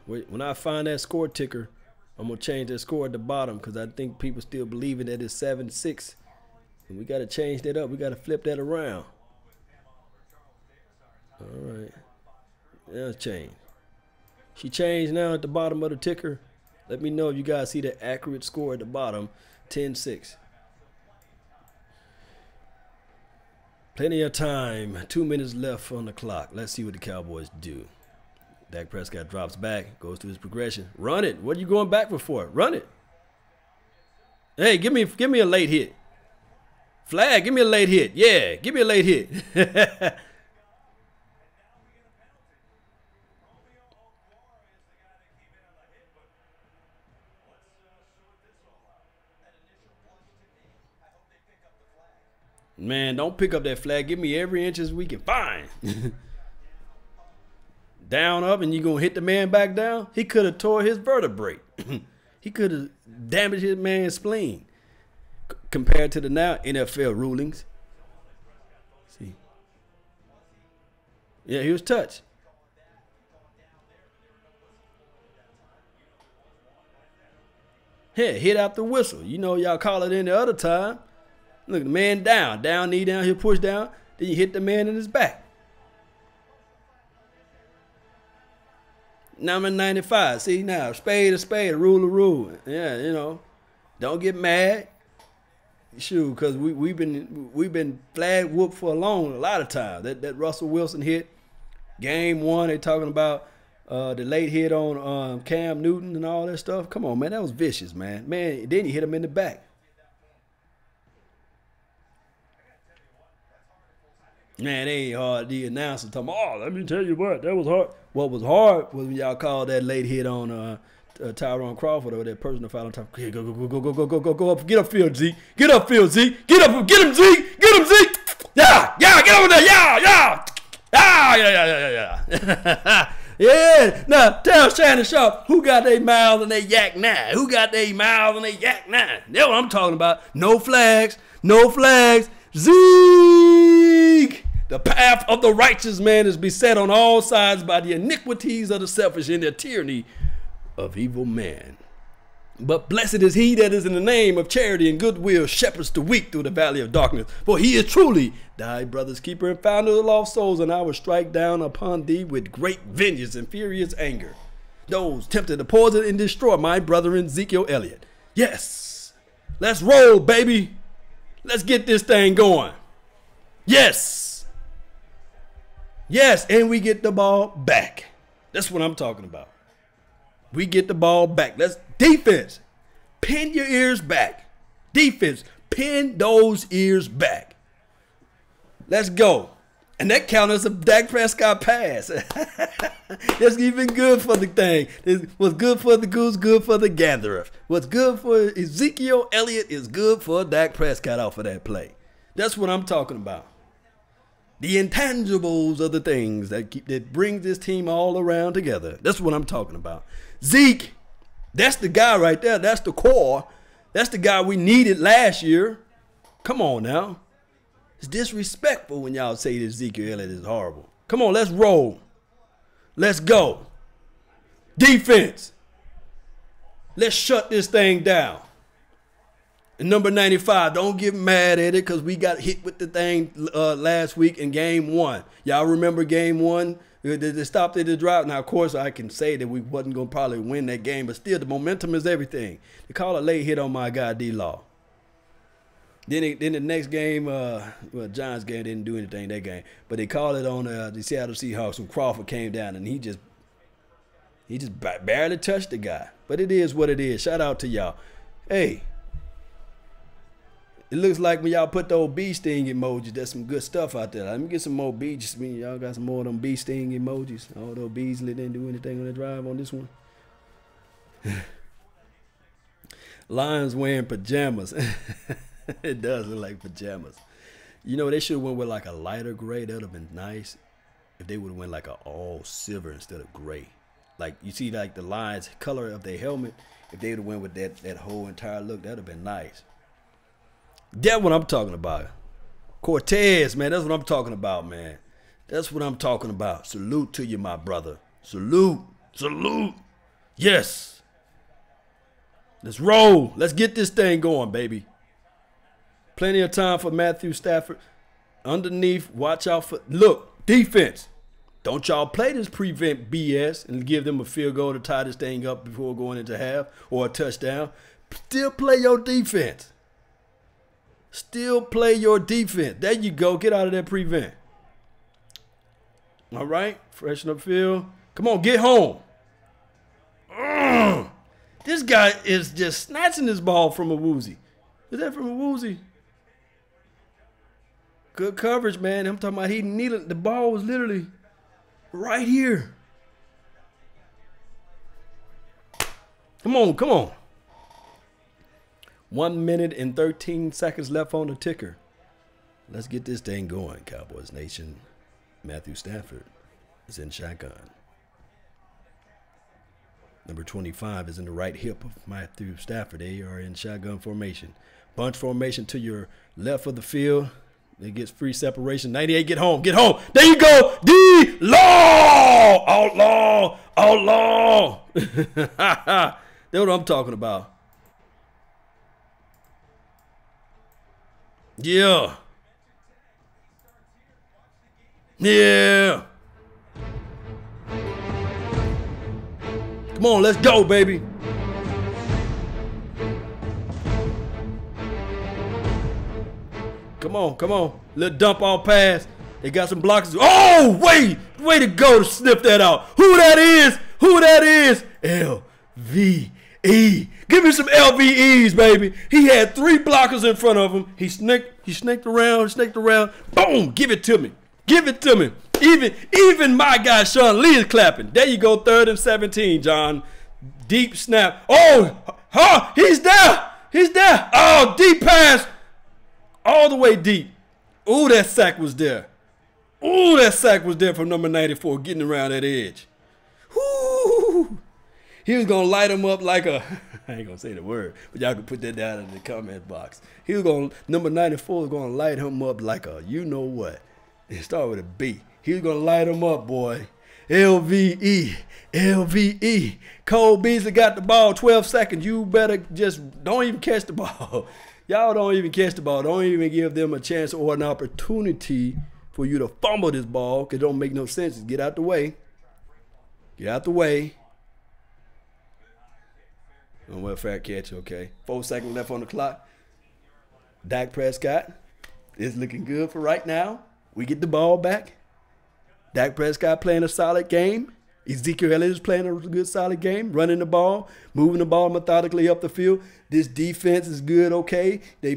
Wait. When I find that score ticker, I'm gonna change that score at the bottom because I think people still believing that it's 7-6, and we gotta change that up. We gotta flip that around. All right. Now change. She changed now at the bottom of the ticker. Let me know if you guys see the accurate score at the bottom. 10-6. Plenty of time. 2 minutes left on the clock. Let's see what the Cowboys do. Dak Prescott drops back, goes through his progression. Run it. What are you going backward for? Run it. Hey, give me a late hit. Flag, give me a late hit. Yeah, give me a late hit. Man, don't pick up that flag. Give me every inch as we can find. Down, up, and you going to hit the man back down? He could have tore his vertebrae. He could have damaged his man's spleen. Compared to the now NFL rulings. See. Yeah, he was touched. Yeah, hit out the whistle. You know y'all call it any other time. Look, the man down. Down, knee down, he'll push down. Then you hit the man in his back. Number 95. See now, spade a spade, a rule a rule. Yeah, you know. Don't get mad. Shoot, because we've been flag whooped for a lot of time. That Russell Wilson hit, game 1, they talking about the late hit on Cam Newton and all that stuff. Come on, man, that was vicious, man. Man, then he hit him in the back. Man, they ain't hard. The announcer talking, oh, let me tell you what, that was hard. What was hard was when y'all called that late hit on Tyrone Crawford or that person that fouled on top. Hey, go up, get upfield, Zeke. Get upfield, Zeke. Get up, get him, Zeke. Get him, Zeke. Yeah, get over there. Yeah. Yeah. Now tell Shannon Sharp who got their mouths and they yak now. Who got their mouths and they yak now? That's what I'm talking about. No flags. No flags. Zeke. The path of the righteous man is beset on all sides by the iniquities of the selfish and the tyranny of evil man. But blessed is he that is in the name of charity and goodwill shepherds the weak through the valley of darkness. For he is truly thy brother's keeper and founder of the lost souls, and I will strike down upon thee with great vengeance and furious anger those tempted to poison and destroy my brother Ezekiel Elliott. Yes, let's roll, baby. Let's get this thing going. Yes. Yes, and we get the ball back. That's what I'm talking about. We get the ball back. Let's defense. Pin your ears back. Defense. Pin those ears back. Let's go. And that counts as a Dak Prescott pass. That's even good for the thing. What's good for the goose, good for the gatherer. What's good for Ezekiel Elliott is good for Dak Prescott off of that play. That's what I'm talking about. The intangibles of the things that brings this team all around together. That's what I'm talking about. Zeke, that's the guy right there. That's the core. That's the guy we needed last year. Come on now. It's disrespectful when y'all say that Ezekiel Elliott is horrible. Come on, let's roll. Let's go. Defense. Let's shut this thing down. And number 95, don't get mad at it because we got hit with the thing last week in game 1. Y'all remember game 1? They stopped at the drop. Now, of course, I can say that we wasn't going to probably win that game, but still, the momentum is everything. They call a late hit on my guy, D-Law. Then the next game, Giants game didn't do anything that game, but they called it on the Seattle Seahawks when Crawford came down, and he just barely touched the guy. But it is what it is. Shout out to y'all. Hey. It looks like when y'all put the old bee sting emojis, there's some good stuff out there. Let me get some more bees. Y'all got some more of them bee sting emojis. All those bees didn't do anything on the drive on this one. Lions wearing pajamas. It does look like pajamas. You know, they should have went with like a lighter gray. That would have been nice if they would have went like an all silver instead of gray. Like, you see like the Lions color of their helmet. If they would have went with that whole entire look, that would have been nice. That's what I'm talking about. Cortez, man, that's what I'm talking about, man. That's what I'm talking about. Salute to you, my brother. Salute. Salute. Yes. Let's roll. Let's get this thing going, baby. Plenty of time for Matthew Stafford. Underneath, watch out for, look, defense. Don't y'all play this prevent BS and give them a field goal to tie this thing up before going into half or a touchdown. Still play your defense. Still play your defense. There you go. Get out of that prevent. All right. Freshen up field. Come on, get home. This guy is just snatching this ball from a woozy. Is that from a woozy? Good coverage, man. I'm talking about he needed, the ball was literally right here. Come on, come on. 1 minute and 13 seconds left on the ticker. Let's get this thing going, Cowboys Nation. Matthew Stafford is in shotgun. Number 25 is in the right hip of Matthew Stafford. They are in shotgun formation. Bunch formation to your left of the field. It gets free separation. 98, get home, get home. There you go. D-Law! Outlaw! Outlaw! That's what I'm talking about. Yeah. Yeah. Come on, let's go, baby. Come on, come on. Little dump off pass. They got some blockers. Oh, wait. Way to go to sniff that out. Who that is? Who that is? L-V-E. Give me some LVEs, baby. He had 3 blockers in front of him. He snaked around. Boom, give it to me. Give it to me. Even my guy Sean Lee is clapping. There you go, 3rd and 17, John. Deep snap. Oh, huh, he's there. He's there. Oh, deep pass. All the way deep. Ooh, that sack was there. Ooh, that sack was there from number 94, getting around that edge. Whoo. He was going to light him up like a, I ain't going to say the word, but y'all can put that down in the comment box. He was going to, number 94 was going to light him up like a, you know what. It started with a B. He was going to light him up, boy. LVE. LVE. Cole Beasley got the ball, 12 seconds. You better just don't even catch the ball. Y'all don't even catch the ball. Don't even give them a chance or an opportunity for you to fumble this ball, because it don't make no sense. Just get out the way. Get out the way. Oh, well, fair catch, okay. 4 seconds left on the clock. Dak Prescott is looking good for right now. We get the ball back. Dak Prescott playing a solid game. Ezekiel Elliott is playing a good, solid game, running the ball, moving the ball methodically up the field. This defense is good, okay. They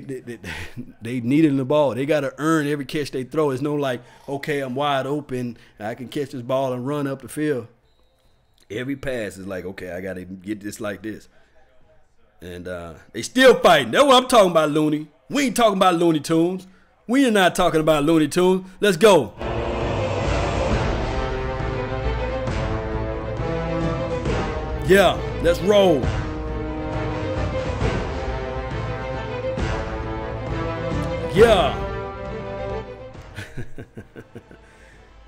needed the ball. They got to earn every catch they throw. It's no like, okay, I'm wide open. I can catch this ball and run up the field. Every pass is like, okay, I got to get this like this. And they still fighting. That's what I'm talking about, Looney. We ain't talking about Looney Tunes. We are not talking about Looney Tunes. Let's go. Yeah, let's roll. Yeah.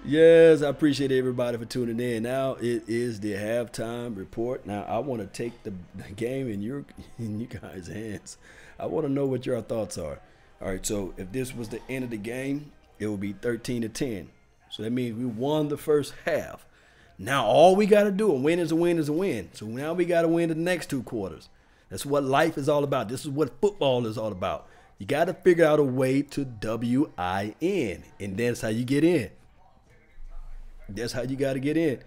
Yes, I appreciate everybody for tuning in. Now it is the halftime report. Now I want to take the game in you guys' hands. I want to know what your thoughts are. All right, so if this was the end of the game, it would be 13-10. So that means we won the first half. Now all we got to do, a win is a win is a win. So now we got to win the next 2 quarters. That's what life is all about. This is what football is all about. You got to figure out a way to win, and that's how you get in. That's how you got to get in.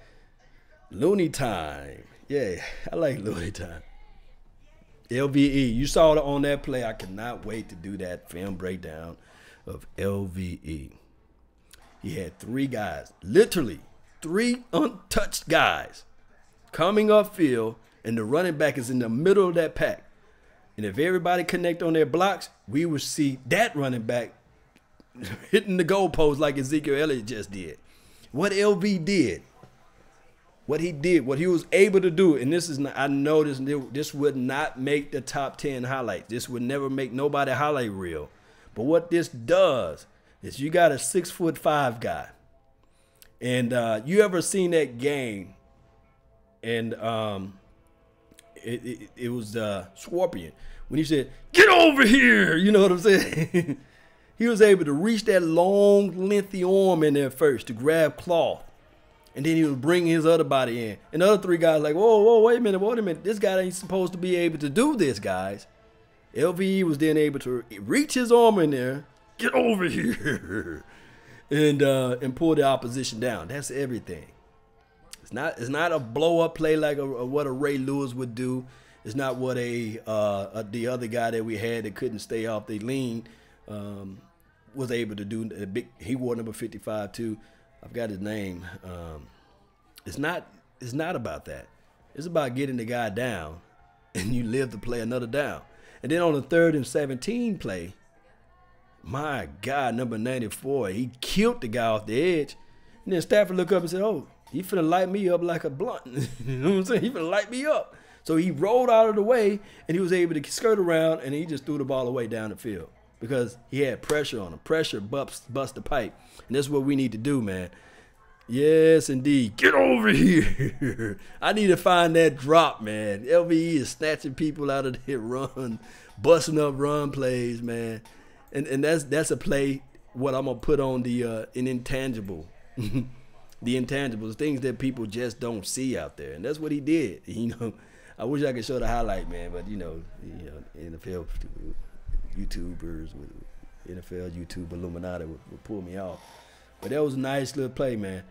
Looney time. Yeah, I like Looney time. LVE. You saw it on that play. I cannot wait to do that film breakdown of LVE. He had 3 guys, literally 3 untouched guys coming upfield, and the running back is in the middle of that pack. And if everybody connect on their blocks, we would see that running back hitting the goalpost like Ezekiel Elliott just did. What LV did, what he did, what he was able to do, and this is not, I know this would not make the top 10 highlights. This would never make nobody highlight reel. But what this does is you got a 6'5" guy. And you ever seen that game? And it was Scorpion when he said, "Get over here," you know what I'm saying? He was able to reach that long, lengthy arm in there first to grab cloth, and then he was bringing his other body in. And the other 3 guys like, whoa, wait a minute, this guy ain't supposed to be able to do this, guys. LVE was then able to reach his arm in there, get over here, and pull the opposition down. That's everything. It's not a blow up play like what a Ray Lewis would do. It's not what the other guy that we had that couldn't stay off the lean was able to do. He wore number 55 too. I've got his name. It's not about that. It's about getting the guy down, and you live to play another down. And then on the 3rd and 17 play, my God, number 94, he killed the guy off the edge. And then Stafford looked up and said, "Oh, he finna light me up like a blunt." You know what I'm saying? He finna light me up. So he rolled out of the way, and he was able to skirt around, and he just threw the ball away down the field because he had pressure on him. Pressure bust the pipe. And that's what we need to do, man. Yes, indeed. Get over here. I need to find that drop, man. LVE is snatching people out of their run, busting up run plays, man. And that's a play, what I'm going to put on the an intangible. The intangibles, things that people just don't see out there. And that's what he did. You know, I wish I could show the highlight, man, but, you know NFL YouTubers, NFL YouTube Illuminati would pull me off. But that was a nice little play, man.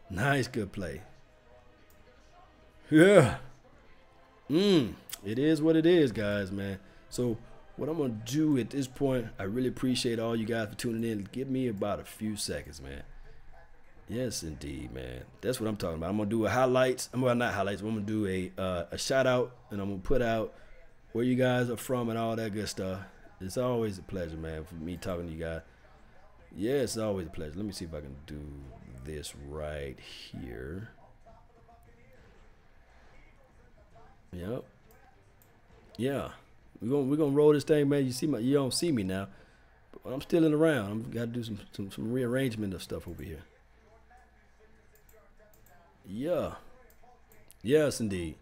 Nice, good play. Yeah. It is what it is, guys, man. So what I'm going to do at this point, I really appreciate all you guys for tuning in. Give me about a few seconds, man. Yes, indeed, man. That's what I'm talking about. I'm going to do a highlights. Well, not highlights. I'm going to do a shout out, and I'm going to put out where you guys are from and all that good stuff. It's always a pleasure, man, for me talking to you guys. Yeah, it's always a pleasure. Let me see if I can do this right here. Yep. Yeah. We're gonna roll this thing, man. You don't see me now, but I'm still in the round. I'm got to do some rearrangement of stuff over here. Yeah. Yes, indeed.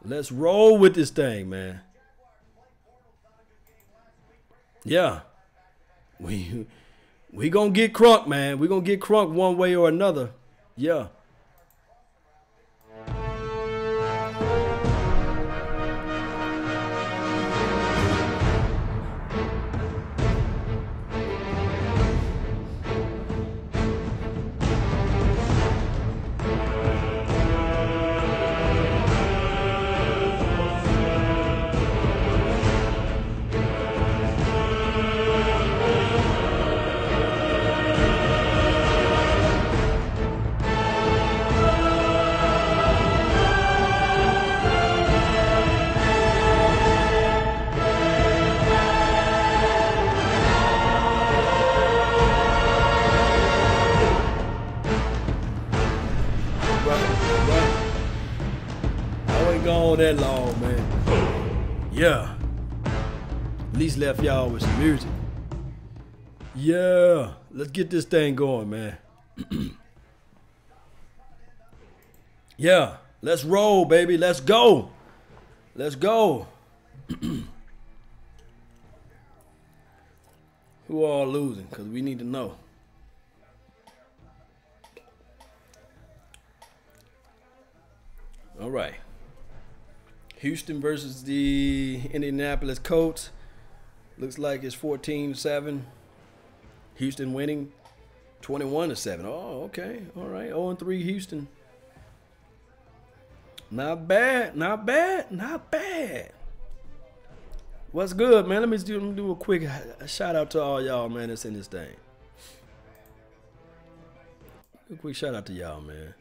Let's roll with this thing, man. Yeah. We gonna get crunk, man. We gonna get crunk one way or another. Yeah. That long, man. Yeah. At least left y'all with some music. Yeah. Let's get this thing going, man. Yeah. Let's roll, baby. Let's go. Let's go. Who all losing? Because we need to know. All right. Houston versus the Indianapolis Colts. Looks like it's 14-7. Houston winning 21-7. Oh, okay. All right. 0-3 Houston. Not bad. Not bad. Not bad. What's good, man? Let me do a quick shout out to all y'all, man, that's in this thing. A quick shout out to y'all, man.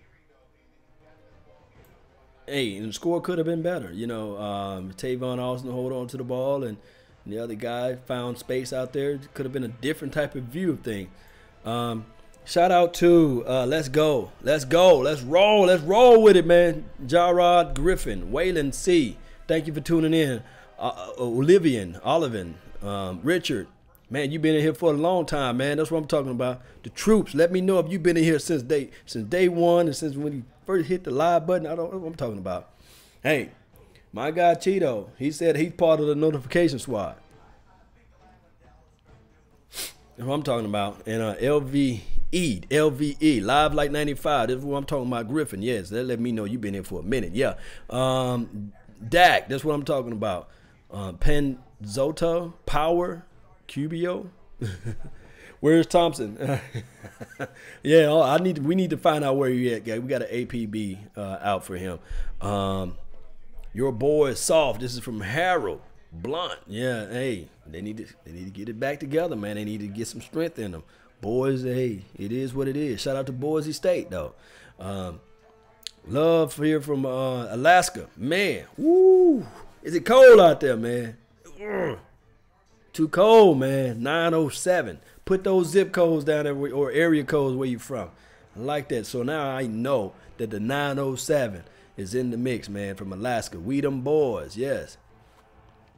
Hey, and the score could have been better. You know, Tavon Austin hold on to the ball, and the other guy found space out there. It could have been a different type of view of things. Shout out to Let's Go. Let's Go. Let's roll. Let's roll with it, man. Jarrod Griffin, Waylon C. Thank you for tuning in. Olivan, Richard. Man, you've been in here for a long time, man. That's what I'm talking about. The troops. Let me know if you've been in here since day one and since when you first hit the live button. I don't know what I'm talking about. Hey, my guy Cheeto, he said he's part of the notification squad. That's what I'm talking about. And LVE, Live Like 95. This is what I'm talking about. Griffin, yes. That let me know you've been here for a minute. Yeah. Dak, that's what I'm talking about. Penzota, Power, Cubio. Where's Thompson? Yeah, we need to find out where he at, guy. We got an APB out for him. Your boy is soft. This is from Harold Blunt. Yeah, hey, they need to get it back together, man. They need to get some strength in them. Boys, hey, it is what it is. Shout out to Boise State though. Love here from Alaska, man. Woo! Is it cold out there, man? Ugh. Too cold, man. 907. Put those zip codes down there or area codes where you from. I like that. So now I know that the 907 is in the mix, man, from Alaska. We them boys, yes.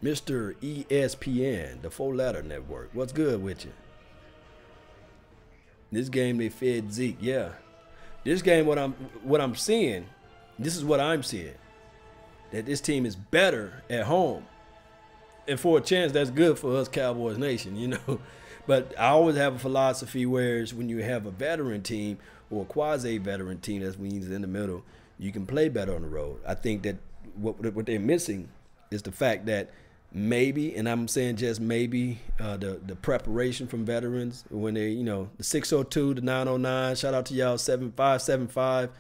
Mr. ESPN, the 4-letter network. What's good with you? This game they fed Zeke, yeah. This game, what I'm seeing, this is what I'm seeing. That this team is better at home. And for a chance, that's good for us Cowboys Nation, you know. But I always have a philosophy where when you have a veteran team or a quasi-veteran team, that means in the middle, you can play better on the road. I think that what they're missing is the fact that maybe, and I'm saying just maybe, the preparation from veterans when they, you know, the 602, the 909, shout out to y'all, 7575,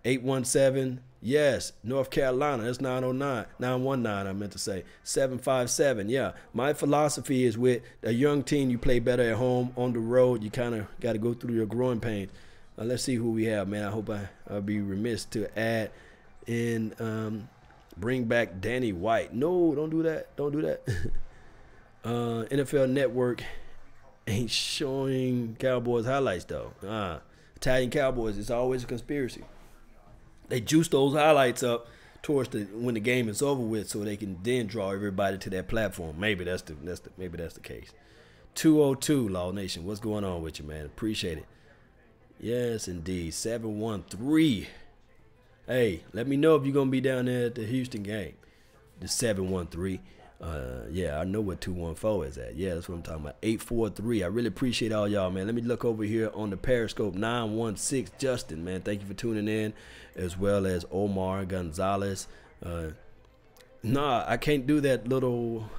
817. Yes, North Carolina, that's 909, 919, I meant to say, 757. Yeah, my philosophy is with a young team, you play better at home. On the road, you kind of got to go through your growing pains. Let's see who we have, man. I hope I'll be remiss to add in, bring back Danny White. No, don't do that. Don't do that. NFL Network ain't showing Cowboys highlights, though. Italian Cowboys, it's always a conspiracy. They juice those highlights up towards when the game is over with, so they can then draw everybody to that platform. Maybe that's the case. 202 Law Nation, what's going on with you, man? Appreciate it. Yes, indeed. 713. Hey, let me know if you're gonna be down there at the Houston game. The 713. Yeah, I know what 214 is at. Yeah, that's what I'm talking about. 843. I really appreciate all y'all, man. Let me look over here on the Periscope. 916 Justin, man. Thank you for tuning in, as well as Omar Gonzalez. Nah, I can't do that little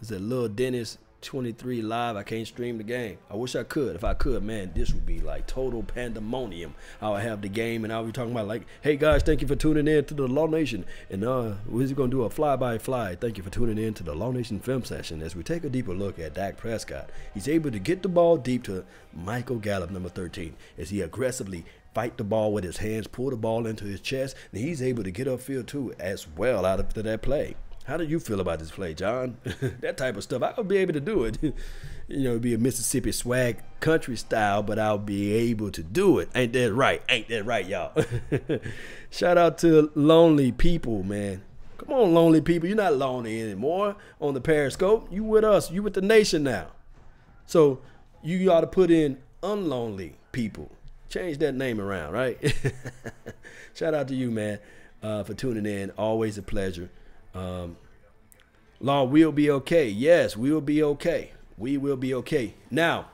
is it Lil Dennis 23 live. I can't stream the game. I wish I could. If I could, man, this would be like total pandemonium. I would have the game and I'll be talking about like, hey guys, thank you for tuning in to the Law Nation. And we're gonna do a fly-by-fly. Thank you for tuning in to the Law Nation film session as we take a deeper look at Dak Prescott. He's able to get the ball deep to Michael Gallup, number 13, as he aggressively fight the ball with his hands, pull the ball into his chest, and he's able to get upfield too as well out of that play. How do you feel about this play, John? That type of stuff, I would be able to do it. You know, it'd be a Mississippi swag country style, but I'll be able to do it. Ain't that right? Ain't that right, y'all? Shout out to Lonely People, man. Come on, Lonely People. You're not lonely anymore on the Periscope. You with us. You with the nation now. So you ought to put in Unlonely People. Change that name around, right? Shout out to you, man, for tuning in. Always a pleasure. Law, we'll be okay. Yes, we will be okay. We will be okay. Now,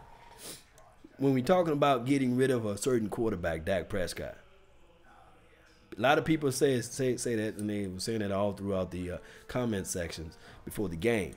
when we're talking about getting rid of a certain quarterback, Dak Prescott, a lot of people say that, and they were saying that all throughout the comment sections before the game.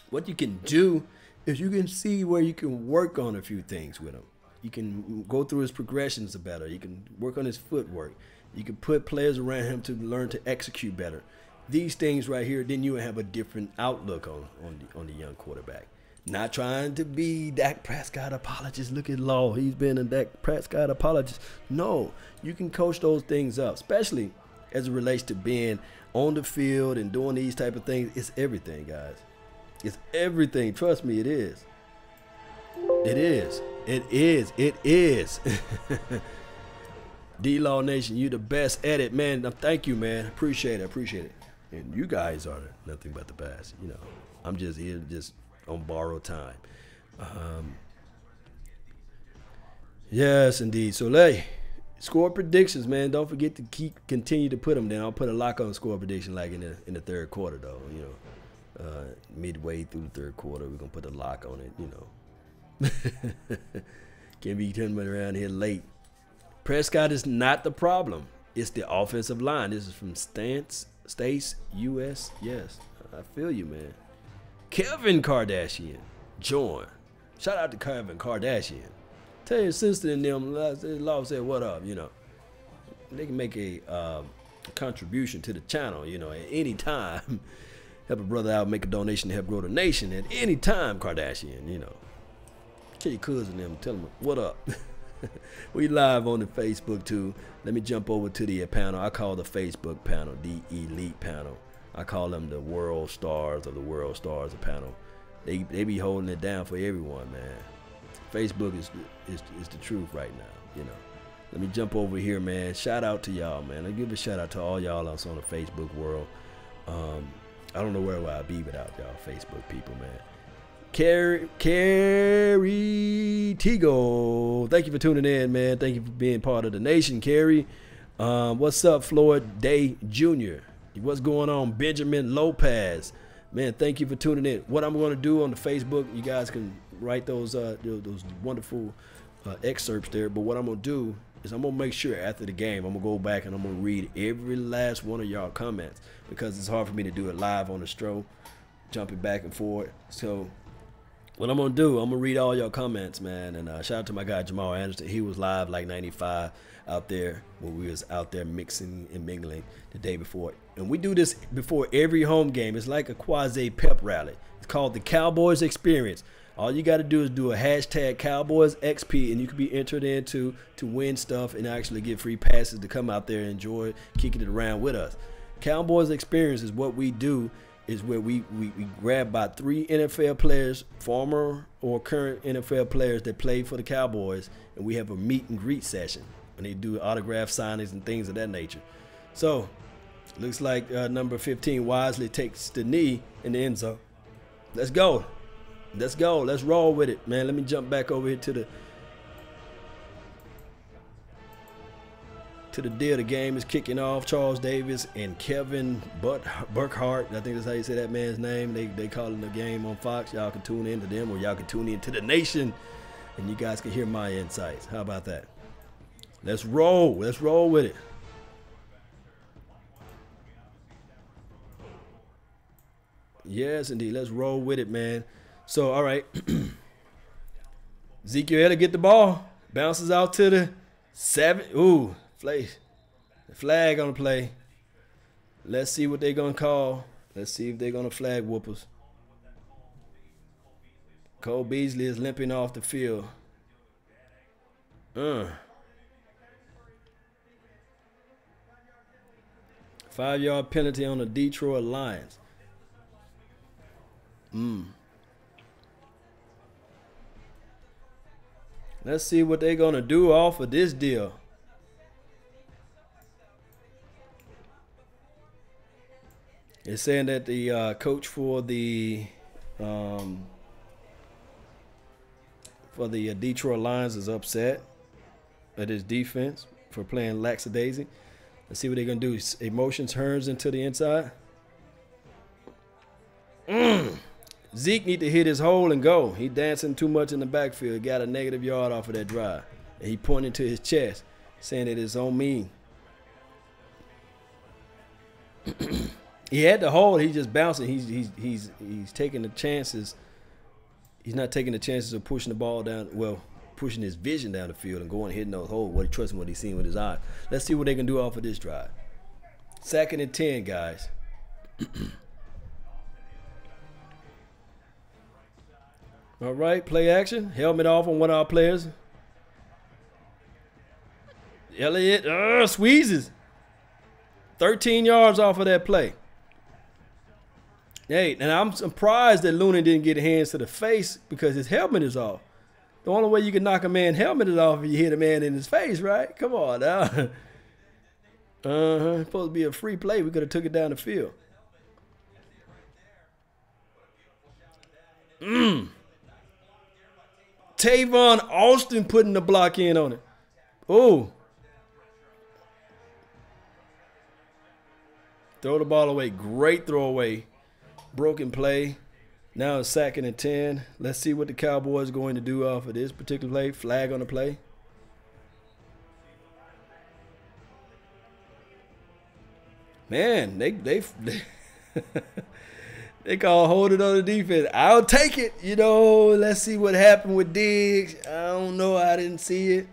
What you can do is you can see where you can work on a few things with him. You can go through his progressions better. You can work on his footwork. You can put players around him to learn to execute better. These things right here, then you will have a different outlook on the young quarterback. Not trying to be Dak Prescott apologist. Look at Law. He's been a Dak Prescott apologist. No, you can coach those things up, especially as it relates to being on the field and doing these type of things. It's everything, guys. It's everything. Trust me, it is. It is. It is. It is. D-Law Nation, you the best at it, man. Thank you, man. Appreciate it. Appreciate it. And you guys are nothing but the best. You know, I'm just here just on borrowed time. Yes, indeed. So, hey, score predictions, man. Don't forget to continue to put them down. I'll put a lock on score prediction like in the third quarter, though. You know, midway through the third quarter, we're gonna put a lock on it. You know, can't be coming around here late. Prescott is not the problem. It's the offensive line. This is from Stace US. Yes, I feel you, man. Kevin Kardashian, join. Shout out to Kevin Kardashian. Tell your sister and them, Law said, what up, you know. They can make a contribution to the channel, you know, at any time. Help a brother out, make a donation to help grow the nation at any time, Kardashian, you know. Tell your cousin and them, tell them, what up. We live on the Facebook too. Let me jump over to the panel. I call the Facebook panel the Elite Panel. I call them the World Stars of the World Stars of panel. They be holding it down for everyone, man. Facebook is the truth right now, you know. Let me jump over here, man. Shout out to y'all, man. I give a shout out to all y'all else on the Facebook world. I don't know where I'd be without y'all Facebook people, man. Carrie Tigo, thank you for tuning in, man. Thank you for being part of the nation, Carrie. What's up, Floyd Day Jr.? What's going on, Benjamin Lopez? Man, thank you for tuning in. What I'm going to do on the Facebook, you guys can write those wonderful excerpts there. But what I'm going to do is I'm going to make sure after the game, I'm going to go back and I'm going to read every last one of y'all comments, because it's hard for me to do it live on the stroke, jumping back and forth. So what I'm going to do, I'm going to read all your comments, man. And shout out to my guy, Jamal Anderson. He was live like 95 out there when we was out there mixing and mingling the day before. And we do this before every home game. It's like a quasi pep rally. It's called the Cowboys Experience. All you got to do is do a hashtag Cowboys XP, and you can be entered into to win stuff and actually get free passes to come out there and enjoy kicking it around with us. Cowboys Experience is what we do, is where we grab about 3 NFL players, former or current NFL players that play for the Cowboys, and we have a meet and greet session, and they do autograph signings and things of that nature. So looks like number 15 wisely takes the knee in the end zone. Let's go. Let's go. Let's roll with it, man. Let me jump back over here to the deal. The game is kicking off. Charles Davis and Kevin Burkhardt, I think that's how you say that man's name. They calling the game on Fox. Y'all can tune in to them, or y'all can tune in to the nation, and you guys can hear my insights. How about that? Let's roll. Let's roll with it. Yes, indeed. Let's roll with it, man. So, all right. Ezekiel to get the ball. Bounces out to the 7. Ooh, flag on the play. Let's see what they're going to call. Let's see if they're going to flag whoopers. Cole Beasley is limping off the field. 5-yard penalty on the Detroit Lions. Let's see what they're going to do off of this deal. It's saying that the coach for the Detroit Lions is upset at his defense for playing lackadaisy. Let's see what they're going to do. Emotion turns into the inside. Zeke need to hit his hole and go. He dancing too much in the backfield. Got a negative yard off of that drive. And he pointing to his chest, saying that it's on me. He had the hold. He's just bouncing. He's taking the chances. He's not taking the chances of pushing the ball down. Well, pushing his vision down the field and going hitting those holes. What he trusting what he's seeing with his eyes. Let's see what they can do off of this drive. 2nd and 10, guys. All right, play action. Helmet off on one of our players. Elliott squeezes. 13 yards off of that play. Hey, and I'm surprised that Looney didn't get hands to the face because his helmet is off. The only way you can knock a man's helmet is off if you hit a man in his face, right? Come on now. Supposed to be a free play. We could have took it down the field. Tavon Austin putting the block in on it. Oh. Throw the ball away. Great throw away. Broken play. Now it's 2nd and 10. Let's see what the Cowboys are going to do off of this particular play. Flag on the play. Man, they They call holding on the defense. I'll take it. You know, let's see what happened with Diggs. I don't know. I didn't see it.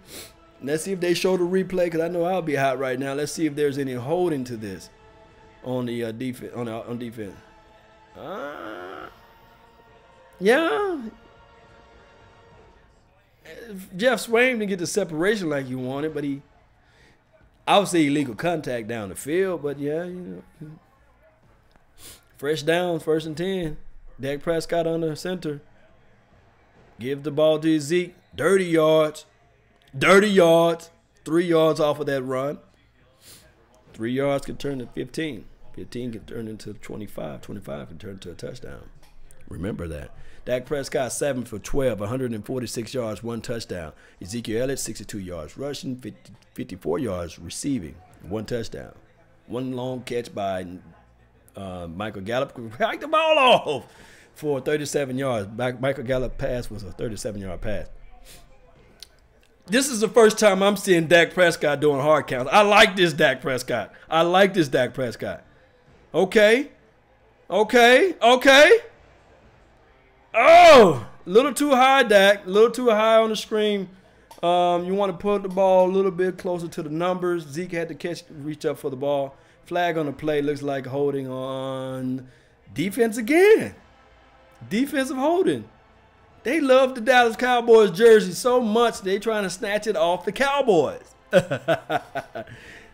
Let's see if they show the replay, because I know I'll be hot right now. Let's see if there's any holding to this on the defense. On defense. Yeah. Jeff Swain didn't get the separation like you wanted, but I would say illegal contact down the field. But yeah, you know, fresh down, 1st and 10. Dak Prescott under center. Give the ball to Zeke. Dirty yards. 3 yards off of that run. 3 yards can turn to 15. 15 can turn into 25. 25 can turn into a touchdown. Remember that. Dak Prescott 7 for 12, 146 yards, 1 touchdown. Ezekiel Elliott 62 yards rushing, 54 yards receiving, 1 touchdown. 1 long catch by Michael Gallup. Hiked the ball off for 37 yards. Michael Gallup pass was a 37-yard pass. This is the first time I'm seeing Dak Prescott doing hard counts. I like this Dak Prescott. Okay. Oh, a little too high, Dak. A little too high on the screen. You want to put the ball a little bit closer to the numbers. Zeke had to reach up for the ball. Flag on the play. Looks like holding on defense again. Defensive holding. They love the Dallas Cowboys jersey so much they trying to snatch it off the Cowboys.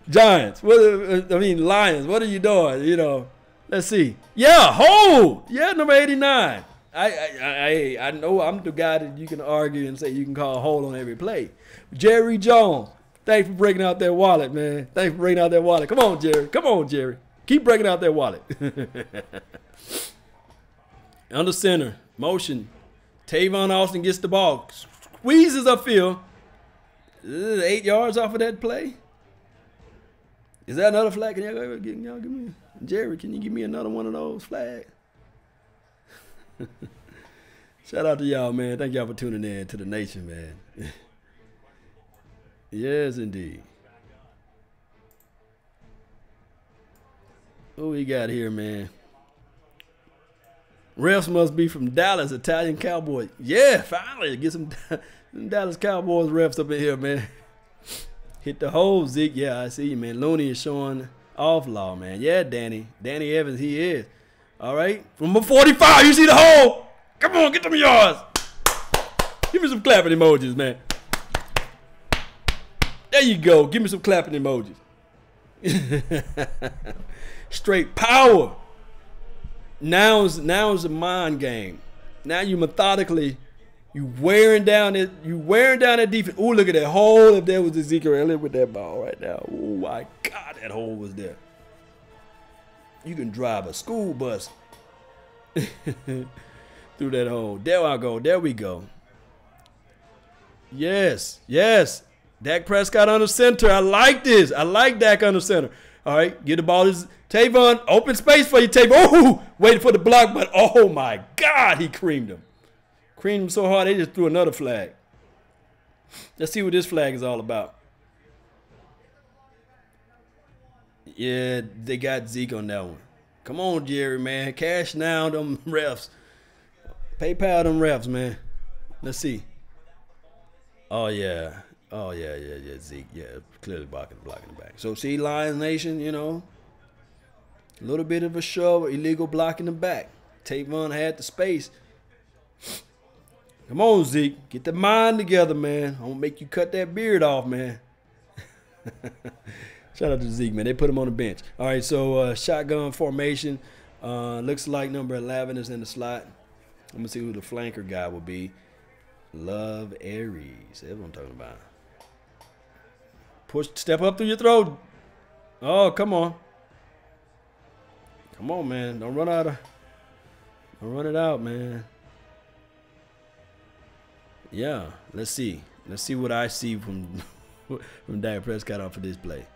Giants. Lions. What are you doing? You know. Let's see. Yeah, hold. Yeah, number 89. I know I'm the guy that you can argue and say you can call hold on every play. Jerry Jones. Thanks for breaking out that wallet, man. Come on, Jerry. Keep breaking out that wallet. Under center. Motion. Tavon Austin gets the ball. Squeezes upfield. 8 yards off of that play. Is that another flag? Can y'all give me? Jerry, can you give me another one of those flags? Shout out to y'all, man. Thank y'all for tuning in to the nation, man. Yes, indeed. What we got here, man? Refs must be from Dallas, Italian Cowboys. Yeah, finally get some Dallas Cowboys refs up in here, man. Hit the hole, Zeke. Yeah, I see you, man. Looney is showing off law, man. Yeah, Danny Evans, he is. All right, from a 45, you see the hole. Come on, get them yards. Give me some clapping emojis, man. There you go. Give me some clapping emojis. Straight power. Now is a mind game. Now you methodically, you wearing down that defense. Oh, look at that hole. If there was Ezekiel Elliott with that ball right now. Oh my God, that hole was there. You can drive a school bus through that hole. There I go. There we go. Yes. Dak Prescott under center. I like this. I like Dak under center. All right, get the ball. This Tavon, open space for you, Tavon. Oh, waiting for the block, but oh my God, he creamed him. Creamed him so hard, they just threw another flag. Let's see what this flag is all about. Yeah, they got Zeke on that one. Come on, Jerry, man. Cash now them refs. PayPal them refs, man. Let's see. Oh, yeah. Zeke. Yeah, clearly blocking the back. So, see, Lions Nation, you know, a little bit of a shove, illegal blocking the back. Tavon had the space. Come on, Zeke. Get the mind together, man. I'm going to make you cut that beard off, man. Shout out to Zeke, man. They put him on the bench. All right, so shotgun formation. Looks like number 11 is in the slot. I'm going to see who the flanker guy will be. Love Aries. That's what I'm talking about. Push, step up through your throat. Oh, come on. Come on, man. Don't run it out, man. Yeah, let's see. Let's see what I see from Dak Prescott off of this play.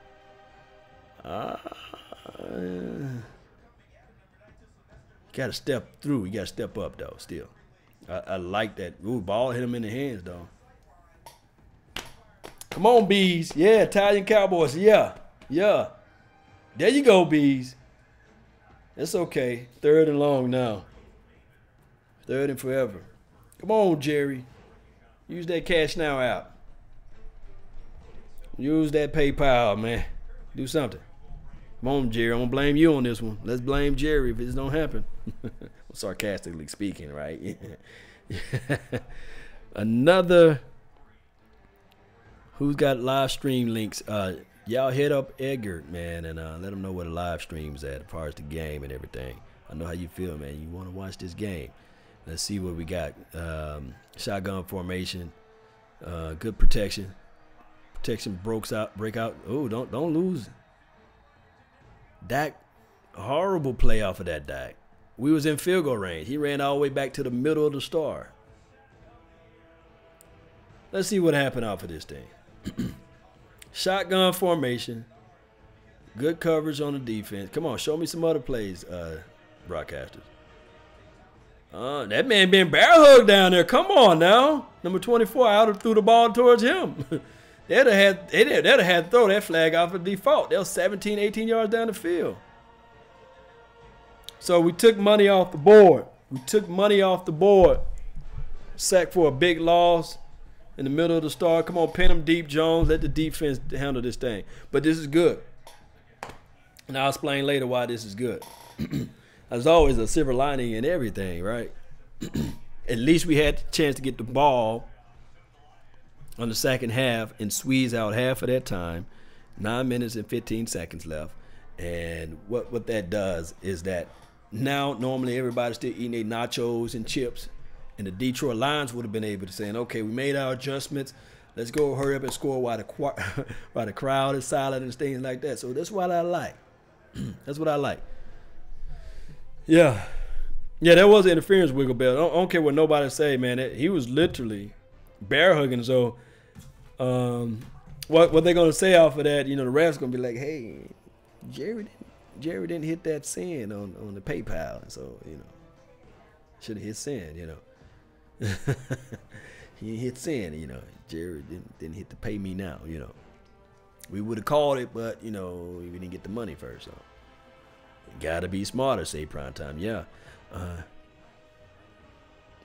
You got to step through. You got to step up, though, still. I like that. Ooh, ball hit him in the hands, though. Come on, Bees. Yeah, Italian Cowboys. Yeah. There you go, Bees. It's okay. 3rd and long now. 3rd and forever. Come on, Jerry. Use that cash now app. Use that PayPal, man. Do something. Come on, Jerry. I'm going to blame you on this one. Let's blame Jerry if this don't happen. Sarcastically speaking, right? Another. Who's got live stream links? Y'all hit up Edgar, man, and let him know where the live stream's at as far as the game and everything. I know how you feel, man. You want to watch this game. Let's see what we got. Shotgun formation. Good protection. Protection break out. Oh, don't lose. Dak, horrible play off of that Dak. We was in field goal range. He ran all the way back to the middle of the star. Let's see what happened off of this thing. Shotgun formation. Good coverage on the defense. Come on, show me some other plays, broadcasters. That man been barrel hugged down there. Come on now. Number 24, I would have threw the ball towards him. they'd have had to throw that flag off of default. They was 17, 18 yards down the field. So we took money off the board. Sack for a big loss in the middle of the start. Come on, pin them deep, Jones. Let the defense handle this thing. But this is good. And I'll explain later why this is good. There's always a silver lining in everything, right? At least we had the chance to get the ball on the second half and squeeze out half of that time. 9 minutes and 15 seconds left. And what that does is that now normally everybody's still eating their nachos and chips. And the Detroit Lions would have been able to say, okay, we made our adjustments. Let's go hurry up and score while the crowd is silent and things like that. So that's what I like. That's what I like. Yeah, that was interference, Wiggle Bell. I don't care what nobody say, man. He was literally bear hugging. So what they're gonna say off of that? You know, the refs gonna be like, hey, Jerry didn't hit that send on the PayPal, and so should have hit send. He didn't hit send. Jerry didn't hit the pay me now. We would have called it, but we didn't get the money first. So you gotta be smarter, say Primetime. Yeah.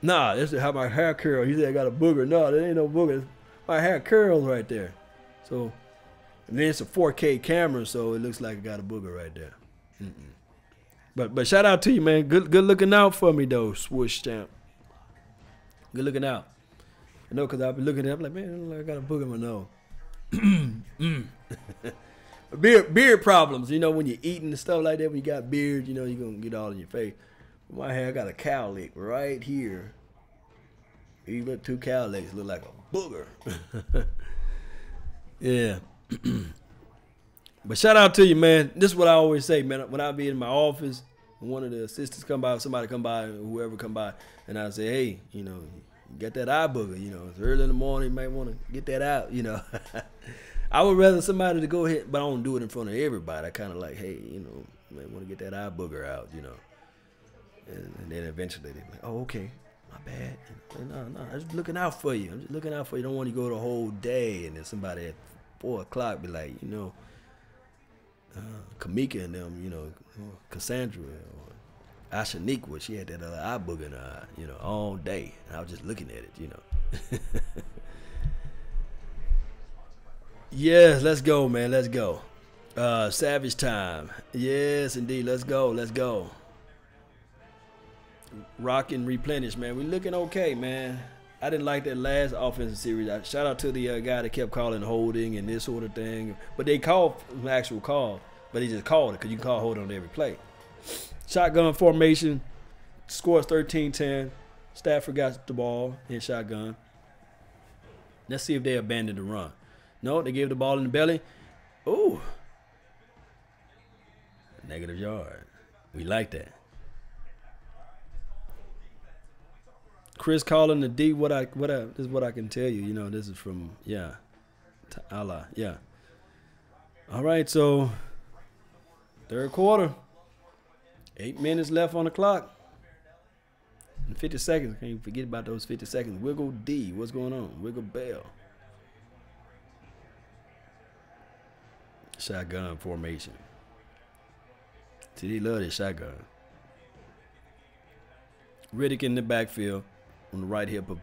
Nah, this is how my hair curls. He said I got a booger. No, there ain't no booger. My hair curls right there. So, and then it's a 4K camera, so it looks like I got a booger right there. But shout out to you, man. Good looking out for me though, swoosh champ. Good looking out. I know, cause I've been looking at it, I'm like, man, I got a booger in my nose. Beard problems, when you're eating and stuff like that, when you got beard, you're gonna get all in your face. My hair got a cow lick right here. You look 2 cow licks, look like a booger. Yeah. But shout out to you, man. This is what I always say, man. When I be in my office, and one of the assistants come by, somebody come by, whoever come by, and I say, hey, you get that eye booger. It's early in the morning, you might want to get that out. I would rather somebody to go ahead, but I don't do it in front of everybody. I kind of like, hey, you might want to get that eye booger out, And then eventually they're like, oh, okay, my bad. No, I'm just looking out for you. I don't want you to go the whole day, and then somebody at 4 o'clock be like, Kamika and them, Cassandra or Ashaniqua, she had that other eye booger in her eye, all day. And I was just looking at it, Yes, let's go, man. Let's go. Savage time. Yes, indeed. Let's go. Rock and replenish, man. We looking okay, man. I didn't like that last offensive series. Shout out to the guy that kept calling holding and this sort of thing. But they called an actual call, but he just called it because you can call holding on every play. Shotgun formation. Scores 13-10. Stafford got the ball in shotgun. Let's see if they abandoned the run. No, they gave the ball in the belly. Ooh. Negative yard. We like that. Chris calling the D. This is what I can tell you. This is from Allah. Yeah. All right. So 3rd quarter. 8 minutes left on the clock. And 50 seconds. Can't forget about those 50 seconds. Wiggle D. What's going on? Wiggle Bell. Shotgun formation. See, he love this shotgun. Riddick in the backfield on the right hip of.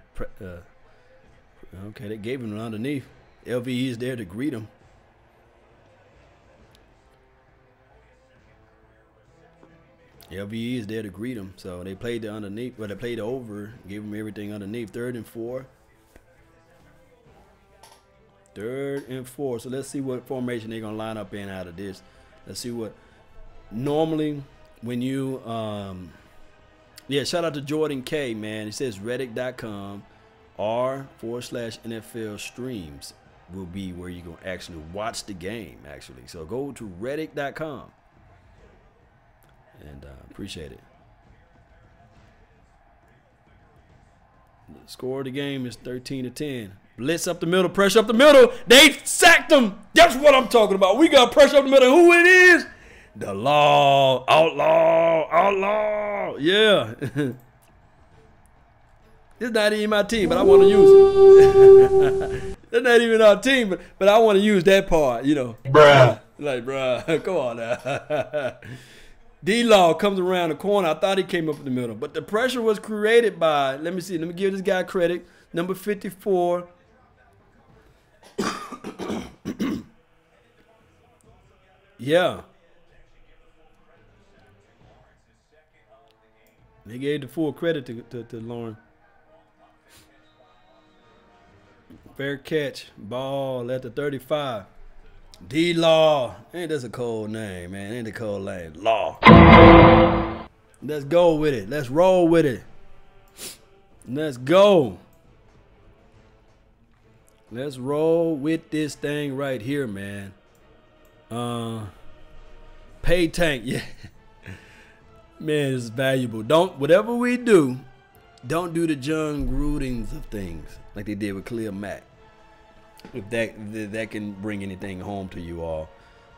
Okay, they gave him underneath. LVE is there to greet him. LVE is there to greet him. So they played the underneath, well, they played the over, gave him everything underneath. 3rd and 4. 3rd and 4. So let's see what formation they're gonna line up in out of this. Let's see what. Normally, when you yeah, shout out to Jordan K, man. He says Reddit.com r/NFL streams will be where you can actually watch the game, actually. So go to Reddit.com. And appreciate it. The score of the game is 13-10. Blitz up the middle, pressure up the middle. They sacked him. That's what I'm talking about. We got pressure up the middle. Who it is? The law. Outlaw. Yeah. It's not even my team, but I want to use it. It's not even our team, but I want to use that part, you know. Bruh. Like, bruh, come on now. D-Law comes around the corner. I thought he came up in the middle, but the pressure was created by, let me see, let me give this guy credit, number 54. Yeah. They gave the full credit to Lauren. Fair catch. Ball at the 35. D-Law. Ain't this a cold name, man? Ain't a cold name. Law. Let's go with it. Let's roll with it. Let's go. Let's roll with this thing right here, man. Pay tank. Yeah. Man, it's valuable. Whatever we do, don't do the John Grudens of things like they did with Khalil Mack. If that can bring anything home to you all,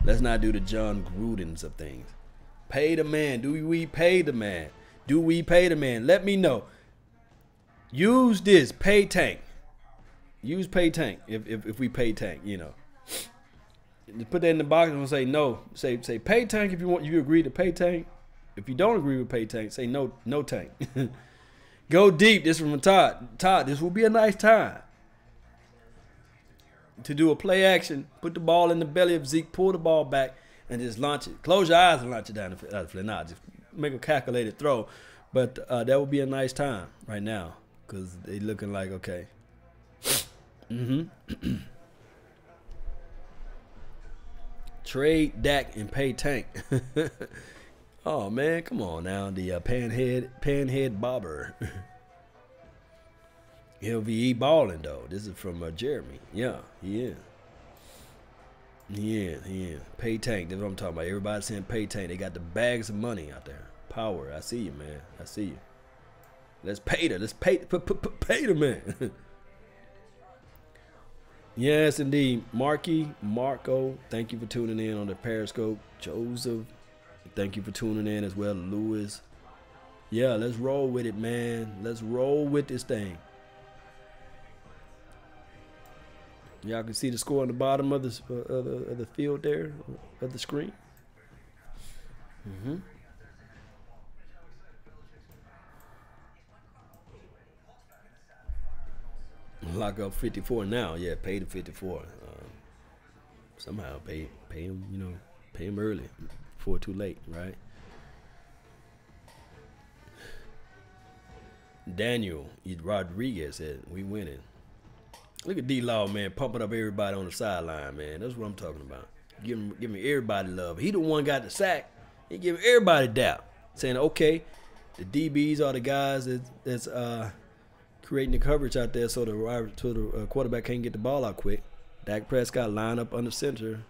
let's not do the John Grudens of things. Pay the man. Do we pay the man? Do we pay the man? Let me know. Use this pay tank. Use pay tank if we pay tank. You know, put that in the box and say no. Say pay tank if you want. You agree to pay tank. If you don't agree with pay tank, say no tank. Go deep. This is from Todd. Todd, this will be a nice time to do a play action. Put the ball in the belly of Zeke. Pull the ball back and just launch it. Close your eyes and launch it down the field. Nah, just make a calculated throw. But that would be a nice time right now because they looking like okay. Trade Dak and pay tank. Oh man, come on now. The panhead bobber. LVE balling though. This is from Jeremy. Yeah, he is. He is. Pay tank. That's what I'm talking about. Everybody saying pay tank. They got the bags of money out there. Power. I see you, man. I see you. Let's pay the. Let's pay the man. Yes, indeed. Marco, thank you for tuning in on the Periscope. Joseph, thank you for tuning in as well. Lewis. Yeah, let's roll with it, man. Let's roll with this thing. Y'all can see the score on the bottom of the field there, of the screen. Lock up 54 now. Yeah, pay the 54. Somehow pay him, you know, pay him early before too late, right? Daniel Rodriguez said, we winning. Look at D-Law, man, pumping up everybody on the sideline, man. That's what I'm talking about. Giving everybody love. He the one got the sack. He giving everybody doubt. Saying, okay, the DBs are the guys that's creating the coverage out there so the quarterback can't get the ball out quick. Dak Prescott line up under center.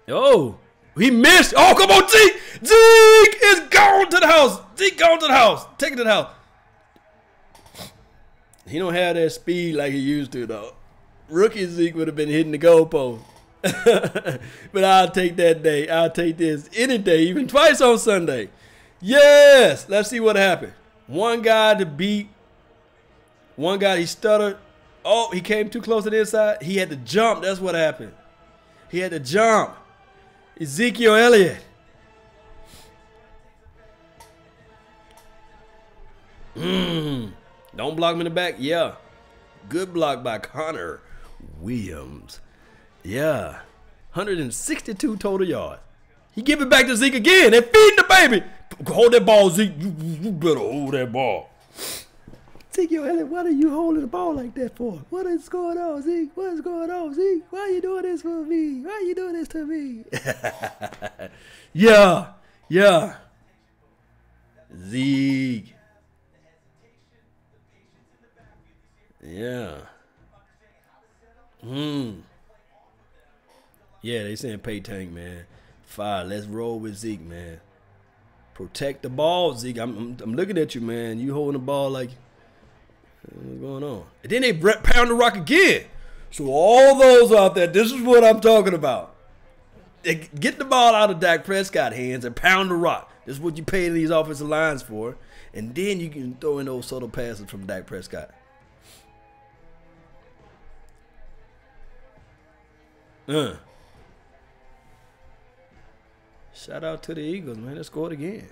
Oh, he missed. Oh, come on, Zeke. Zeke is gone to the house. Zeke gone to the house. Take it to the house. He don't have that speed like he used to, though. Rookie Zeke would have been hitting the goalpost. But I'll take that day. I'll take this any day, even twice on Sunday. Yes. Let's see what happened. One guy to beat. One guy, he stuttered. Oh, he came too close to the inside. He had to jump. That's what happened. He had to jump. Ezekiel Elliott. Don't block him in the back. Yeah. Good block by Connor Williams. Yeah. 162 total yards. He give it back to Zeke again. They're feeding the baby. Hold that ball, Zeke. You better hold that ball. Ezekiel Elliott, what are you holding the ball like that for? What is going on, Zeke? What is going on, Zeke? Why are you doing this for me? Why are you doing this to me? Yeah. Zeke. Yeah. Yeah, they saying pay tank, man. Fire. Let's roll with Zeke, man. Protect the ball, Zeke. I'm looking at you, man. You holding the ball like, what's going on? And then they pound the rock again. So all those out there, this is what I'm talking about. They get the ball out of Dak Prescott's hands and pound the rock. This is what you pay these offensive lines for. And then you can throw in those subtle passes from Dak Prescott. Shout out to the Eagles, man. They scored again.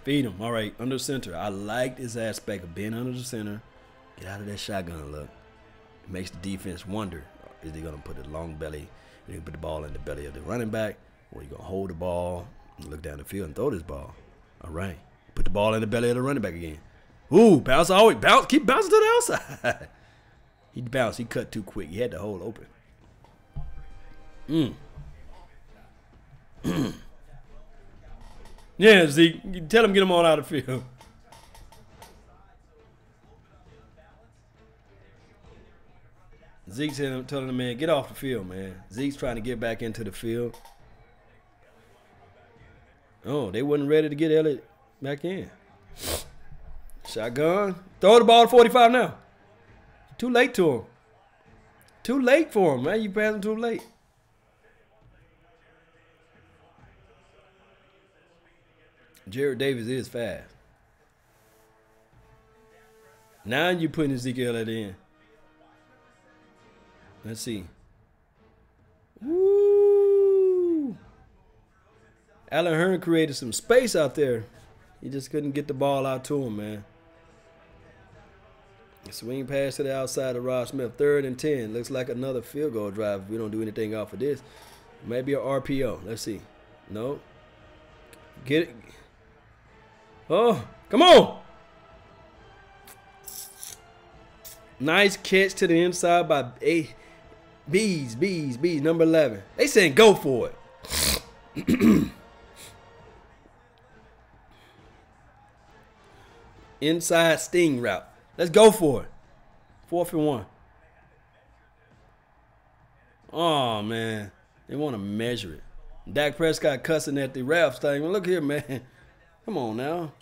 Feed him. All right, under center. I like this aspect of being under the center. Get out of that shotgun look. It makes the defense wonder. Is they going to put a long belly? Are they put the ball in the belly of the running back? Or are you going to hold the ball and look down the field and throw this ball? All right. Put the ball in the belly of the running back again. Ooh, bounce always. Bounce. Keep bouncing to the outside. He bounced. He cut too quick. He had the hole open. Yeah, Zeke. You tell him get him on out of the field. Zeke's telling the man, get off the field, man. Zeke's trying to get back into the field. Oh, they wasn't ready to get Elliott back in. Shotgun. Throw the ball to 45 now. Too late to him. Too late for him, man. You passed him too late. Jared Davis is fast. Now you're putting Ezekiel Elliott in. Let's see. Woo! Allen Hearn created some space out there. He just couldn't get the ball out to him, man. Swing pass to the outside of Ross Smith. 3rd and 10. Looks like another field goal drive if we don't do anything off of this. Maybe a RPO. Let's see. No. Get it. Oh, come on. Nice catch to the inside by Bees, number 11. They saying go for it. Inside sting route. Let's go for it. 4th and 1. Oh, man. They want to measure it. Dak Prescott cussing at the refs thing. Well, look here, man. Come on now.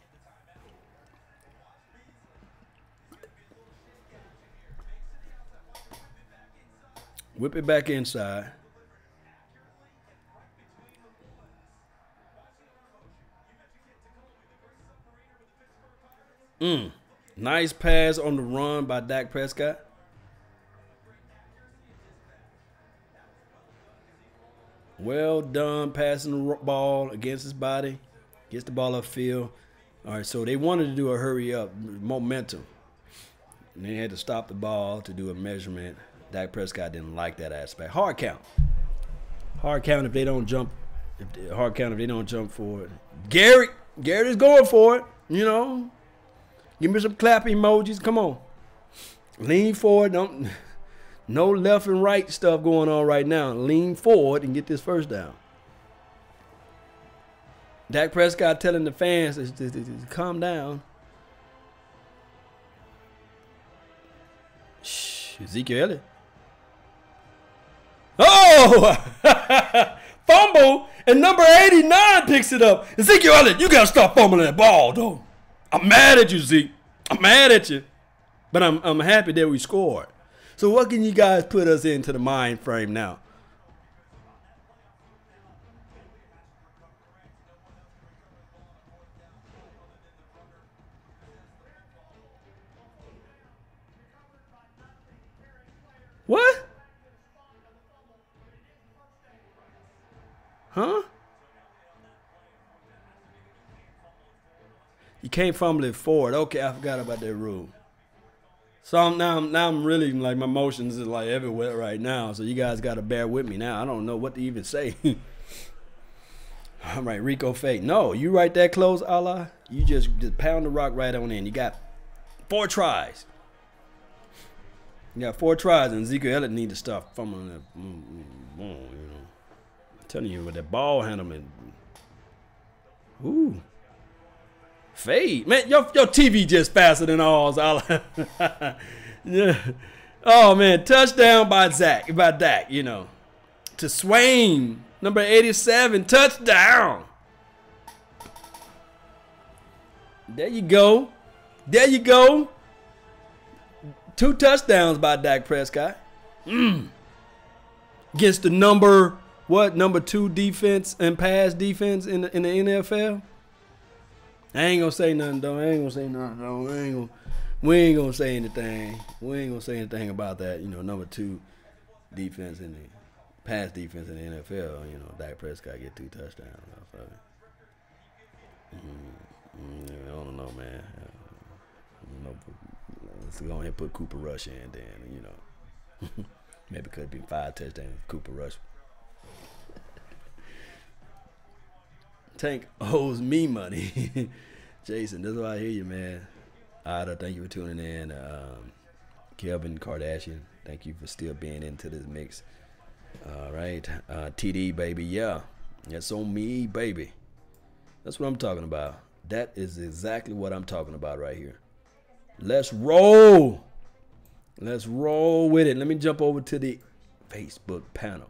Whip it back inside. Nice pass on the run by Dak Prescott. Well done passing the ball against his body. Gets the ball upfield. All right, so they wanted to do a hurry up, momentum. And they had to stop the ball to do a measurement. Dak Prescott didn't like that aspect. Hard count. Hard count if they don't jump. Hard count if they don't jump for it. Garrett is going for it. You know. Give me some clap emojis. Come on. Lean forward. No left and right stuff going on right now. Lean forward and get this first down. Dak Prescott telling the fans to calm down. Shh, Ezekiel Elliott. Oh! Fumble, and number 89 picks it up. Ezekiel Elliott, you got to stop fumbling that ball, though. I'm mad at you, Zeke. I'm mad at you. But I'm happy that we scored. So what can you guys put us into the mind frame now? What? Huh? You can't fumble it forward. Okay, I forgot about that rule. So I'm really like my emotions is like everywhere right now. So you guys got to bear with me now. I don't know what to even say. All right, Rico Fake. No, you right that close, Allah. You just pound the rock right on in. You got 4 tries. You got 4 tries, and Ezekiel Elliott need to stop fumbling that. You know, I'm telling you with that ball handling. Ooh. Fade, man, your TV just faster than ours. Yeah. Oh man, touchdown by Dak, you know. To Swain, number 87, touchdown. There you go. There you go. 2 touchdowns by Dak Prescott. Against the number 2 defense and pass defense in the NFL. I ain't gonna say nothing though. We ain't gonna say anything. We ain't gonna say anything about that. You know, number 2 defense in the pass defense in the NFL. You know, Dak Prescott get 2 touchdowns. I don't know, man. I don't know. Let's go ahead and put Cooper Rush in then. You know, maybe could be 5 touchdowns. Cooper Rush. Tank owes me money. Jason, that's why I hear you, man. Ida, thank you for tuning in. Kelvin Kardashian, thank you for still being into this mix. All right. TD, baby, yeah. That's on me, baby. That's what I'm talking about. That is exactly what I'm talking about right here. Let's roll. Let's roll with it. Let me jump over to the Facebook panel.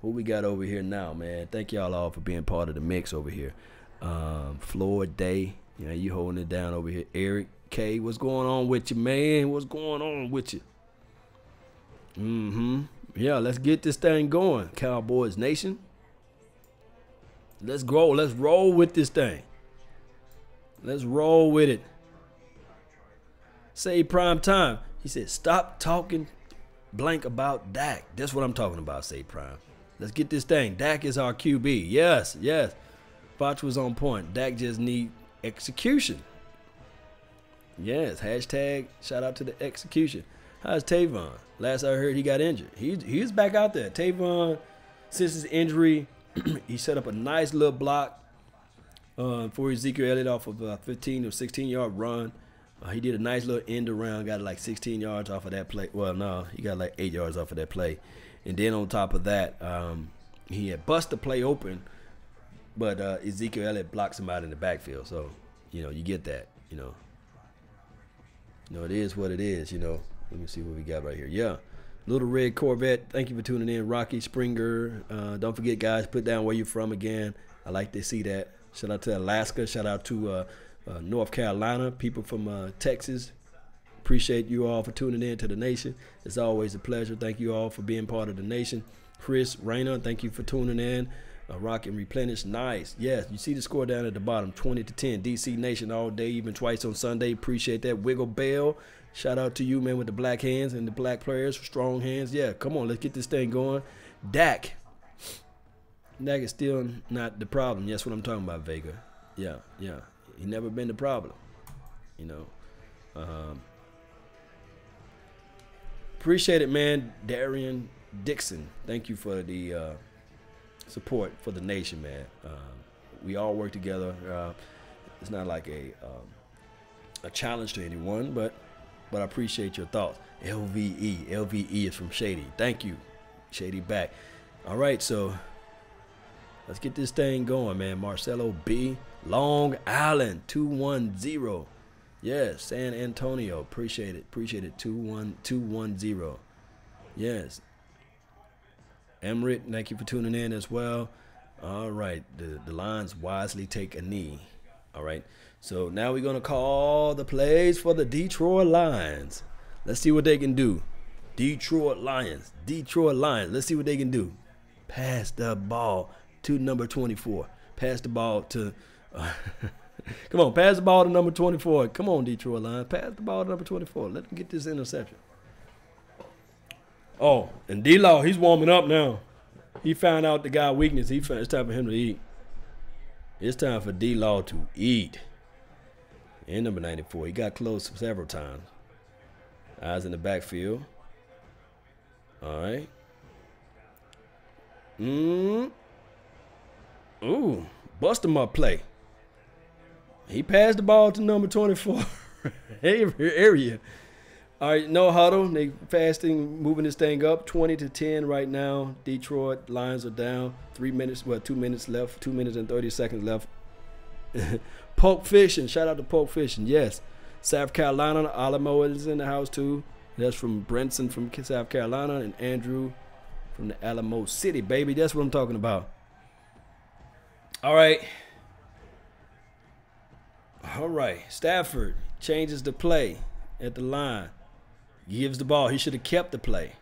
Who we got over here now, man? Thank y'all all for being part of the mix over here. Floyd Day, you know, you holding it down over here. Eric K, what's going on with you, man? What's going on with you? Yeah, let's get this thing going, Cowboys Nation. Let's go. Let's roll with this thing. Let's roll with it. Say prime time. He said, stop talking blank about Dak. That's what I'm talking about, say prime. Let's get this thing. Dak is our QB. Yes, yes. Fox was on point. Dak just need execution. Yes, hashtag shout out to the execution. How's Tavon? Last I heard, he got injured. He's back out there. Tavon, since his injury, he set up a nice little block for Ezekiel Elliott off of a 15 or 16-yard run. He did a nice little end around, got like 16 yards off of that play. Well, no, he got like 8 yards off of that play. And then on top of that, he had bust the play open, but Ezekiel Elliott blocks him out in the backfield. So, you know, you get that, you know. You know, it is what it is, you know. Let me see what we got right here. Yeah. Little Red Corvette, thank you for tuning in. Rocky Springer. Don't forget, guys, put down where you're from again. I like to see that. Shout out to Alaska. Shout out to North Carolina, people from Texas. Appreciate you all for tuning in to the nation. It's always a pleasure. Thank you all for being part of the nation. Chris Rayner, thank you for tuning in. Rock and Replenish, nice. Yes, you see the score down at the bottom, 20-10. DC Nation all day, even twice on Sunday. Appreciate that. Wiggle Bell, shout out to you, man, with the black hands and the black players, strong hands. Yeah, come on, let's get this thing going. Dak is still not the problem. That's what I'm talking about, Vega. Yeah, yeah. He never been the problem, you know. Appreciate it, man. Darian Dixon, thank you for the support for the nation, man. We all work together. It's not like a challenge to anyone, but I appreciate your thoughts. LVE is from Shady. Thank you, Shady back. All right, so let's get this thing going, man. Marcelo B, Long Island 210. Yes, San Antonio. Appreciate it. 21210. Yes. Emrit, thank you for tuning in as well. All right. The Lions wisely take a knee. All right. So now we're going to call the plays for the Detroit Lions. Let's see what they can do. Detroit Lions. Let's see what they can do. Pass the ball to number 24. Pass the ball to... Come on, pass the ball to number 24. Come on, Detroit Lions. Pass the ball to number 24. Let them get this interception. Oh, and D-Law, he's warming up now. He found out the guy weakness. It's time for him to eat. It's time for D-Law to eat. And number 94, he got close several times. Eyes in the backfield. All right. Ooh, bust him up play. He passed the ball to number 24. Area. All right, no huddle. They fasting, moving this thing up 20-10 right now. Detroit Lions are down. 3 minutes, 2 minutes left. 2 minutes and 30 seconds left. Poke Fishing. Shout out to Poke Fishing. Yes. South Carolina. Alamo is in the house too. That's from Brenson from South Carolina and Andrew from the Alamo City, baby. That's what I'm talking about. All right. All right. Stafford changes the play at the line. Gives the ball. He should have kept the play.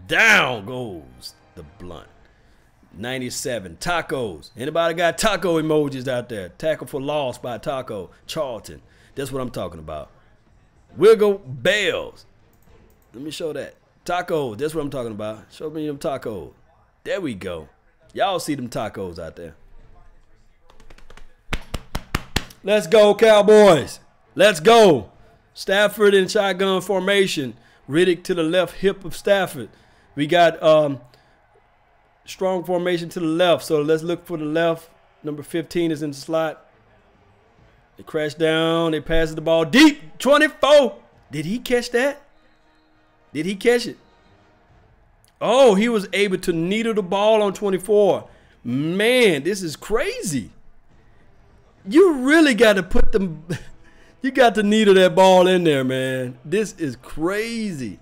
Down goes the blunt. 97. Tacos. Anybody got taco emojis out there? Tackle for loss by Taco. Charlton. That's what I'm talking about. Wiggle Bells. Let me show that. Tacos. That's what I'm talking about. Show me them tacos. There we go. Y'all see them tacos out there. Let's go, Cowboys. Let's go. Stafford in shotgun formation. Riddick to the left hip of Stafford. We got strong formation to the left. So let's look for the left. Number 15 is in the slot. They crash down. They pass the ball deep. 24. Did he catch that? Did he catch it? Oh, he was able to needle the ball on 24. Man, this is crazy. You really got to put them... You got to needle that ball in there, man. This is crazy.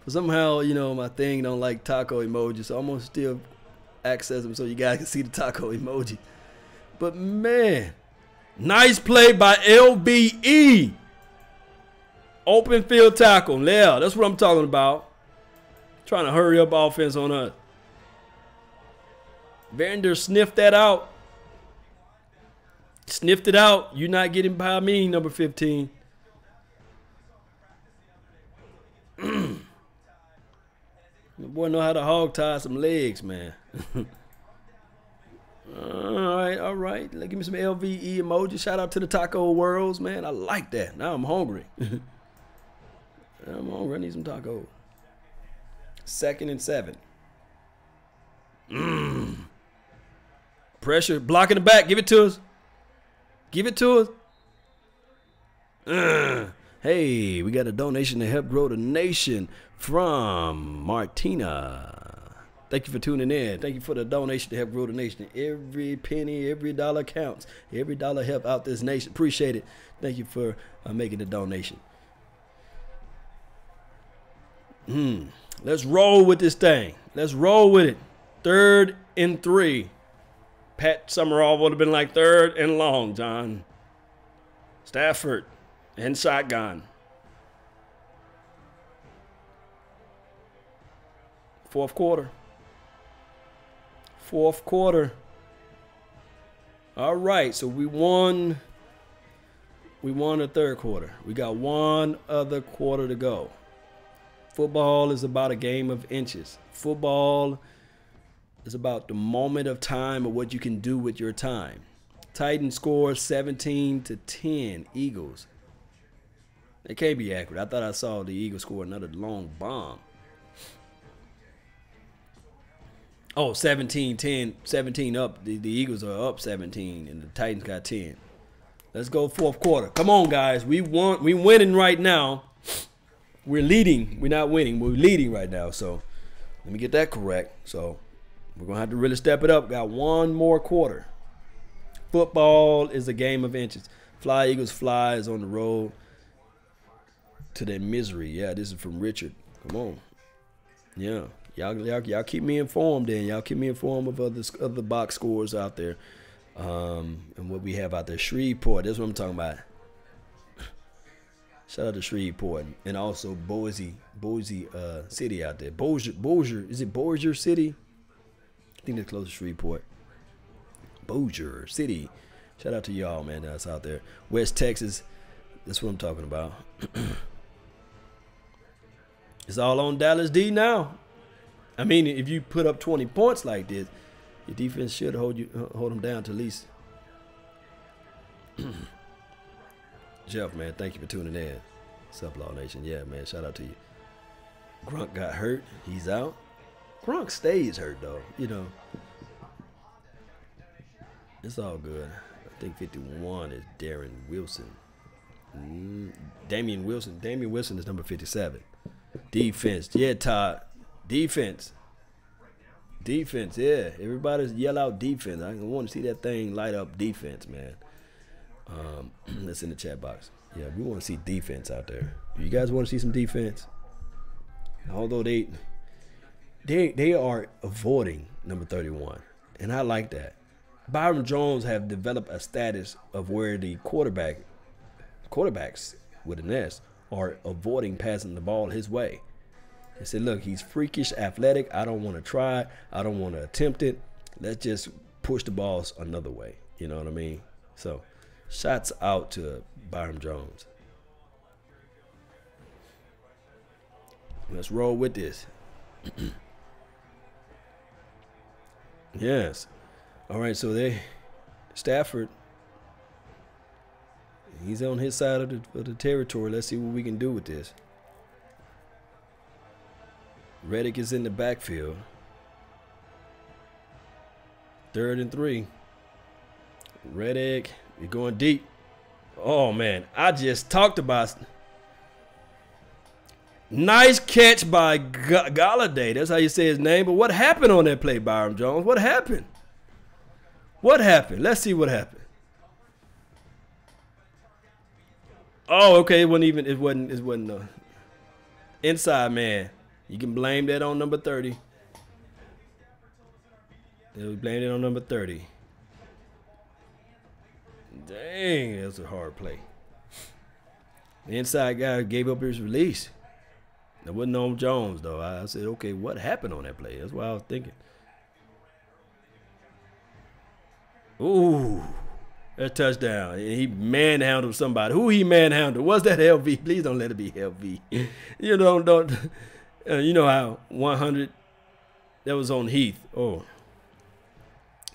Somehow, you know, my thing don't like taco emojis, so I'm going to still access them so you guys can see the taco emoji. But, man, nice play by LBE. Open field tackle. Yeah, that's what I'm talking about. Trying to hurry up offense on us. Vander sniffed that out. Sniffed it out. You're not getting by me, number 15. The boy know how to hog tie some legs, man. All right. Give me some LVE emoji. Shout out to the Taco Worlds, man. I like that. Now I'm hungry. I'm hungry. I need some tacos. 2nd and 7. Pressure. Blocking the back. Give it to us. Give it to us. Hey, we got a donation to help grow the nation from Martina. Thank you for tuning in. Thank you for the donation to help grow the nation. Every penny, every dollar counts. Every dollar help out this nation. Appreciate it. Thank you for making the donation. Let's roll with this thing. Let's roll with it. 3rd and 3. Pat Summerall would have been like 3rd and long, John. Stafford and shotgun. 4th quarter. 4th quarter. All right, so we won the 3rd quarter. We got one other quarter to go. Football is about a game of inches. Football is about the moment of time of what you can do with your time. Titans score 17-10. Eagles. It can't be accurate. I thought I saw the Eagles score another long bomb. Oh, 17-10. 17 up. The Eagles are up 17, and the Titans got 10. Let's go 4th quarter. Come on, guys. We winning right now. We're leading. We're not winning. We're leading right now. So let me get that correct. So we're going to have to really step it up. Got one more quarter. Football is a game of inches. Fly, Eagles, fly is on the road to their misery. Yeah, this is from Richard. Come on. Yeah. Y'all keep me informed then. Y'all keep me informed of other box scores out there. And what we have out there. Shreveport. That's what I'm talking about. Shout out to Shreveport. And also Boise City out there. Bossier. Is it Bossier City? I think they're close to Shreveport. Bossier City. Shout out to y'all, man, that's out there. West Texas. That's what I'm talking about. It's all on Dallas D now. I mean, if you put up 20 points like this, your defense should hold them down to at least. Jeff, man, thank you for tuning in. What's up, Law Nation? Yeah, man, shout out to you. Gronk got hurt. He's out. Gronk stays hurt, though. You know, it's all good. I think 51 is Darren Wilson. Damian Wilson. Damian Wilson is number 57. Defense. Yeah, Todd. Defense. Defense, yeah. Everybody's yell out defense. I want to see that thing light up defense, man. That's in the chat box. Yeah, we want to see defense out there. You guys want to see some defense? Although they are avoiding number 31, and I like that. Byron Jones have developed a status of where the quarterbacks with an S are avoiding passing the ball his way. They said, look, he's freakish athletic. I don't want to try. I don't want to attempt it. Let's just push the balls another way. You know what I mean? So, shots out to Byron Jones. Let's roll with this. Yes. All right, so Stafford, he's on his side of the territory. Let's see what we can do with this. Reddick is in the backfield. 3rd and 3. Reddick, you're going deep. Oh, man, I just talked about. Nice catch by Galladay. That's how you say his name. But what happened on that play, Byron Jones? What happened? What happened? Let's see what happened. Oh, okay. It wasn't the inside man. You can blame that on number 30. We blamed it on number 30. Dang, that was a hard play. The inside guy gave up his release. That wasn't on Jones, though. I said, okay, what happened on that play? That's what I was thinking. Ooh, that touchdown. He manhandled somebody. Who he manhandled? Was that LV? Please don't let it be LV. You know, you know how 100, that was on Heath. Oh,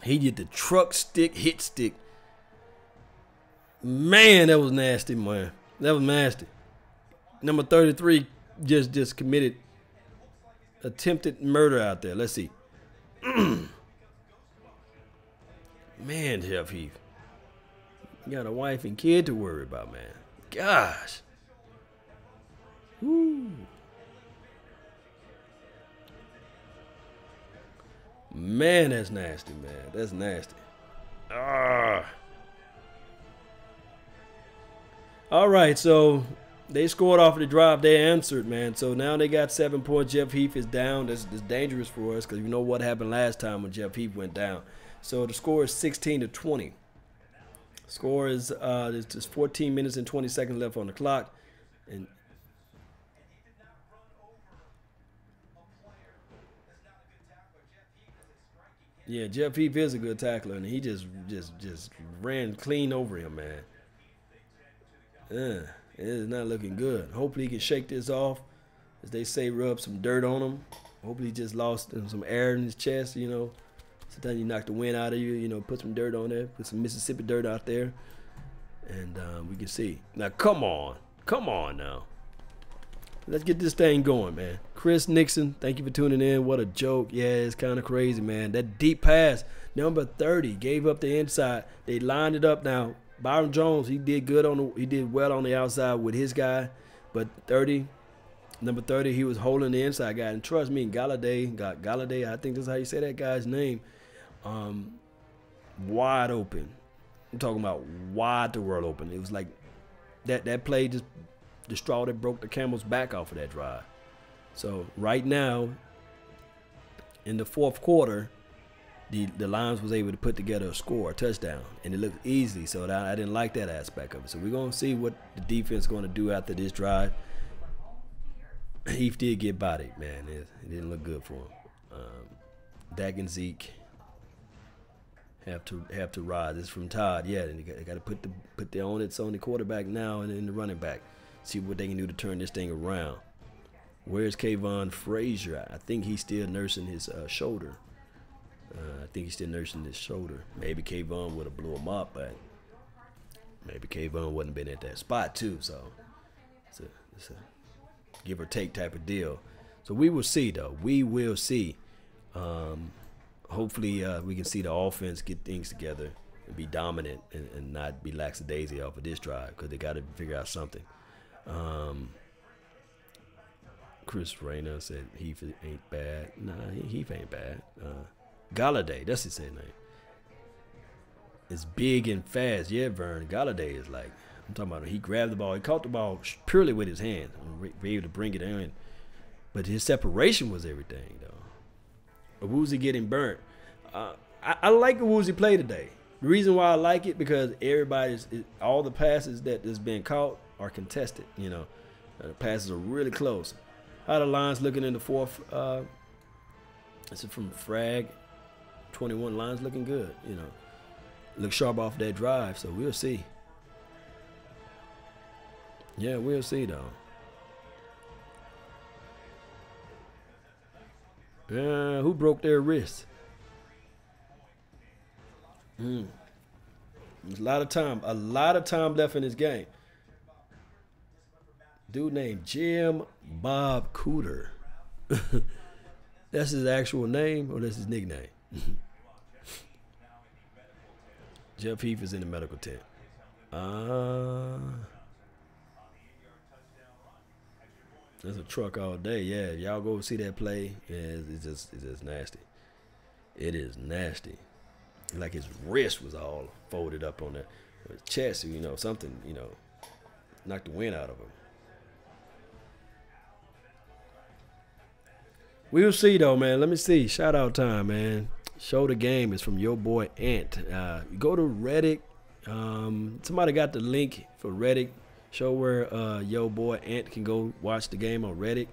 he did the truck stick, hit stick. Man, that was nasty, man. That was nasty. Number 33 just committed attempted murder out there. Let's see. Man, Jeff Heath. You got a wife and kid to worry about, man. Gosh. Woo. Man, that's nasty, man. That's nasty. All right, so they scored off of the drive. They answered, man. So now they got 7 points. Jeff Heath is down. That's dangerous for us because you know what happened last time when Jeff Heath went down. So the score is 16-20. Score is there's just 14 minutes and 20 seconds left on the clock. And yeah, Jeff Heath is a good tackler, and he just ran clean over him, man. It is not looking good. Hopefully he can shake this off. As they say, rub some dirt on him. Hopefully he just lost some air in his chest, you know. Sometimes you knock the wind out of you, you know, put some dirt on there. Put some Mississippi dirt out there. And we can see. Now, come on. Come on now. Let's get this thing going, man. Chris Nixon, thank you for tuning in. What a joke. Yeah, it's kind of crazy, man. That deep pass, number 30, gave up the inside. They lined it up now. Byron Jones, he did well on the outside with his guy, but number 30, he was holding the inside guy. And trust me, Galladay, I think that's how you say that guy's name, wide open. I'm talking about wide the world open. It was like that play just the straw that broke the camel's back off of that drive. So right now, in the fourth quarter, the Lions was able to put together a score, a touchdown, and it looked easy. So I didn't like that aspect of it. So we're going to see what the defense is going to do after this drive. Heath did get bodied, man. It didn't look good for him. Dak and Zeke have to rise. It's from Todd. Yeah, they got to put their onus on the quarterback now and then the running back. See what they can do to turn this thing around. Where's Kayvon Frazier? I think he's still nursing his shoulder. Maybe Kayvon would have blew him up, but maybe Kayvon wouldn't have been at that spot too. So it's a give or take type of deal. So we will see, though. We will see. Hopefully we can see the offense get things together and be dominant and not be lackadaisy off of this drive, because they got to figure out something. Chris Rayner said Heath ain't bad. Nah, Heath ain't bad. Galladay, that's his name. It's big and fast. Yeah, Vern. Galladay is like, I'm talking about, he grabbed the ball. He caught the ball purely with his hands and be able to bring it in. But his separation was everything, though. Awuzie getting burnt. I like Awuzie play today. The reason why I like it, because all the passes that has been caught are contested. You know, the passes are really close. How the Lions looking in the fourth? This is from Frag 21. Lions looking good. You know, look sharp off that drive. So we'll see. Yeah, we'll see though. Who broke their wrist? There's a lot of time left in this game. Dude named Jim Bob Cooter. That's his actual name, or that's his nickname? Jeff Heath is in the medical tent. There's a truck all day. Yeah, y'all go see that play. Yeah, it's just nasty. It is nasty. Like his wrist was all folded up on his chest. You know, something, you know, knocked the wind out of him. We'll see, though, man. Let me see. Shout out time, man. Show the game is from your boy Ant. You go to Reddit. Somebody got the link for Reddit. Show where your boy Ant can go watch the game on Reddit.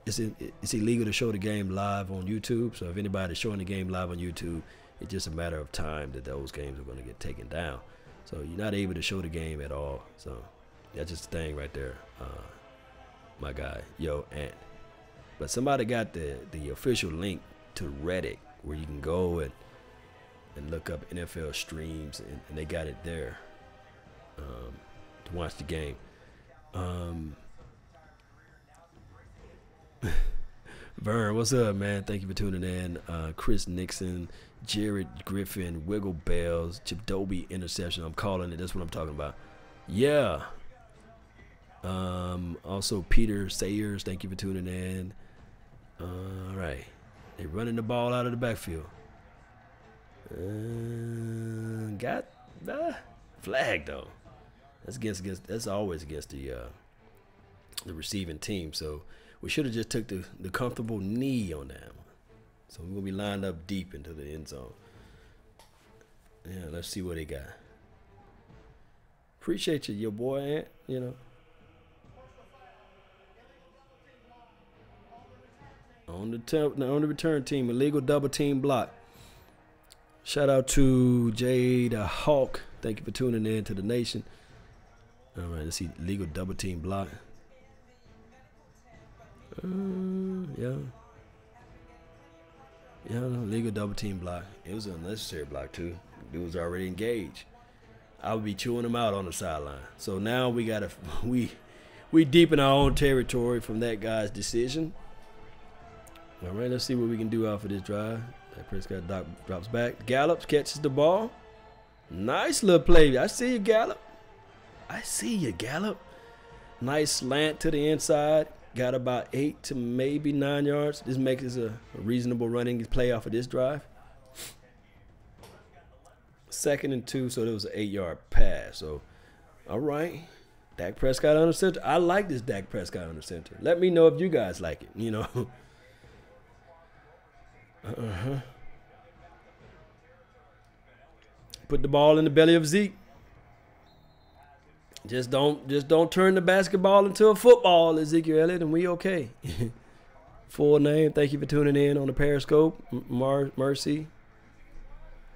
It's illegal to show the game live on YouTube. So if anybody's showing the game live on YouTube, it's just a matter of time that those games are going to get taken down. So you're not able to show the game at all. So that's just the thing right there, my guy, yo Ant. But somebody got the official link to Reddit where you can go and look up NFL streams, and they got it there to watch the game. Vern, what's up, man? Thank you for tuning in. Chris Nixon, Jared Griffin, Wiggle Bells, Chip Dobie interception. I'm calling it. That's what I'm talking about. Yeah. Also Peter Sayers, thank you for tuning in. All right, they're running the ball out of the backfield. Got flag though. That's always against the receiving team. So we should have just took the comfortable knee on that one. So we're gonna be lined up deep into the end zone. Yeah, let's see what they got. Appreciate you, your boy Ant. You know. On the return team, illegal double team block. Shout out to Jade Hawk. Thank you for tuning in to the nation. All right, let's see. Legal double team block. Yeah, legal double team block. It was an unnecessary block too. It was already engaged. I would be chewing him out on the sideline. So now we gotta we deep in our own territory from that guy's decision. All right, let's see what we can do off of this drive. That Prescott drops back. Gallup catches the ball. Nice little play. I see you, Gallup. Nice slant to the inside. Got about 8 to maybe 9 yards. This makes it a reasonable running play off of this drive. 2nd and 2, so there was an 8-yard pass. So, all right. Dak Prescott under center. I like this Dak Prescott under center. Let me know if you guys like it, you know. Put the ball in the belly of Zeke. Just don't turn the basketball into a football, Ezekiel Elliott, and we okay. Full name. Thank you for tuning in on the Periscope. Mercy.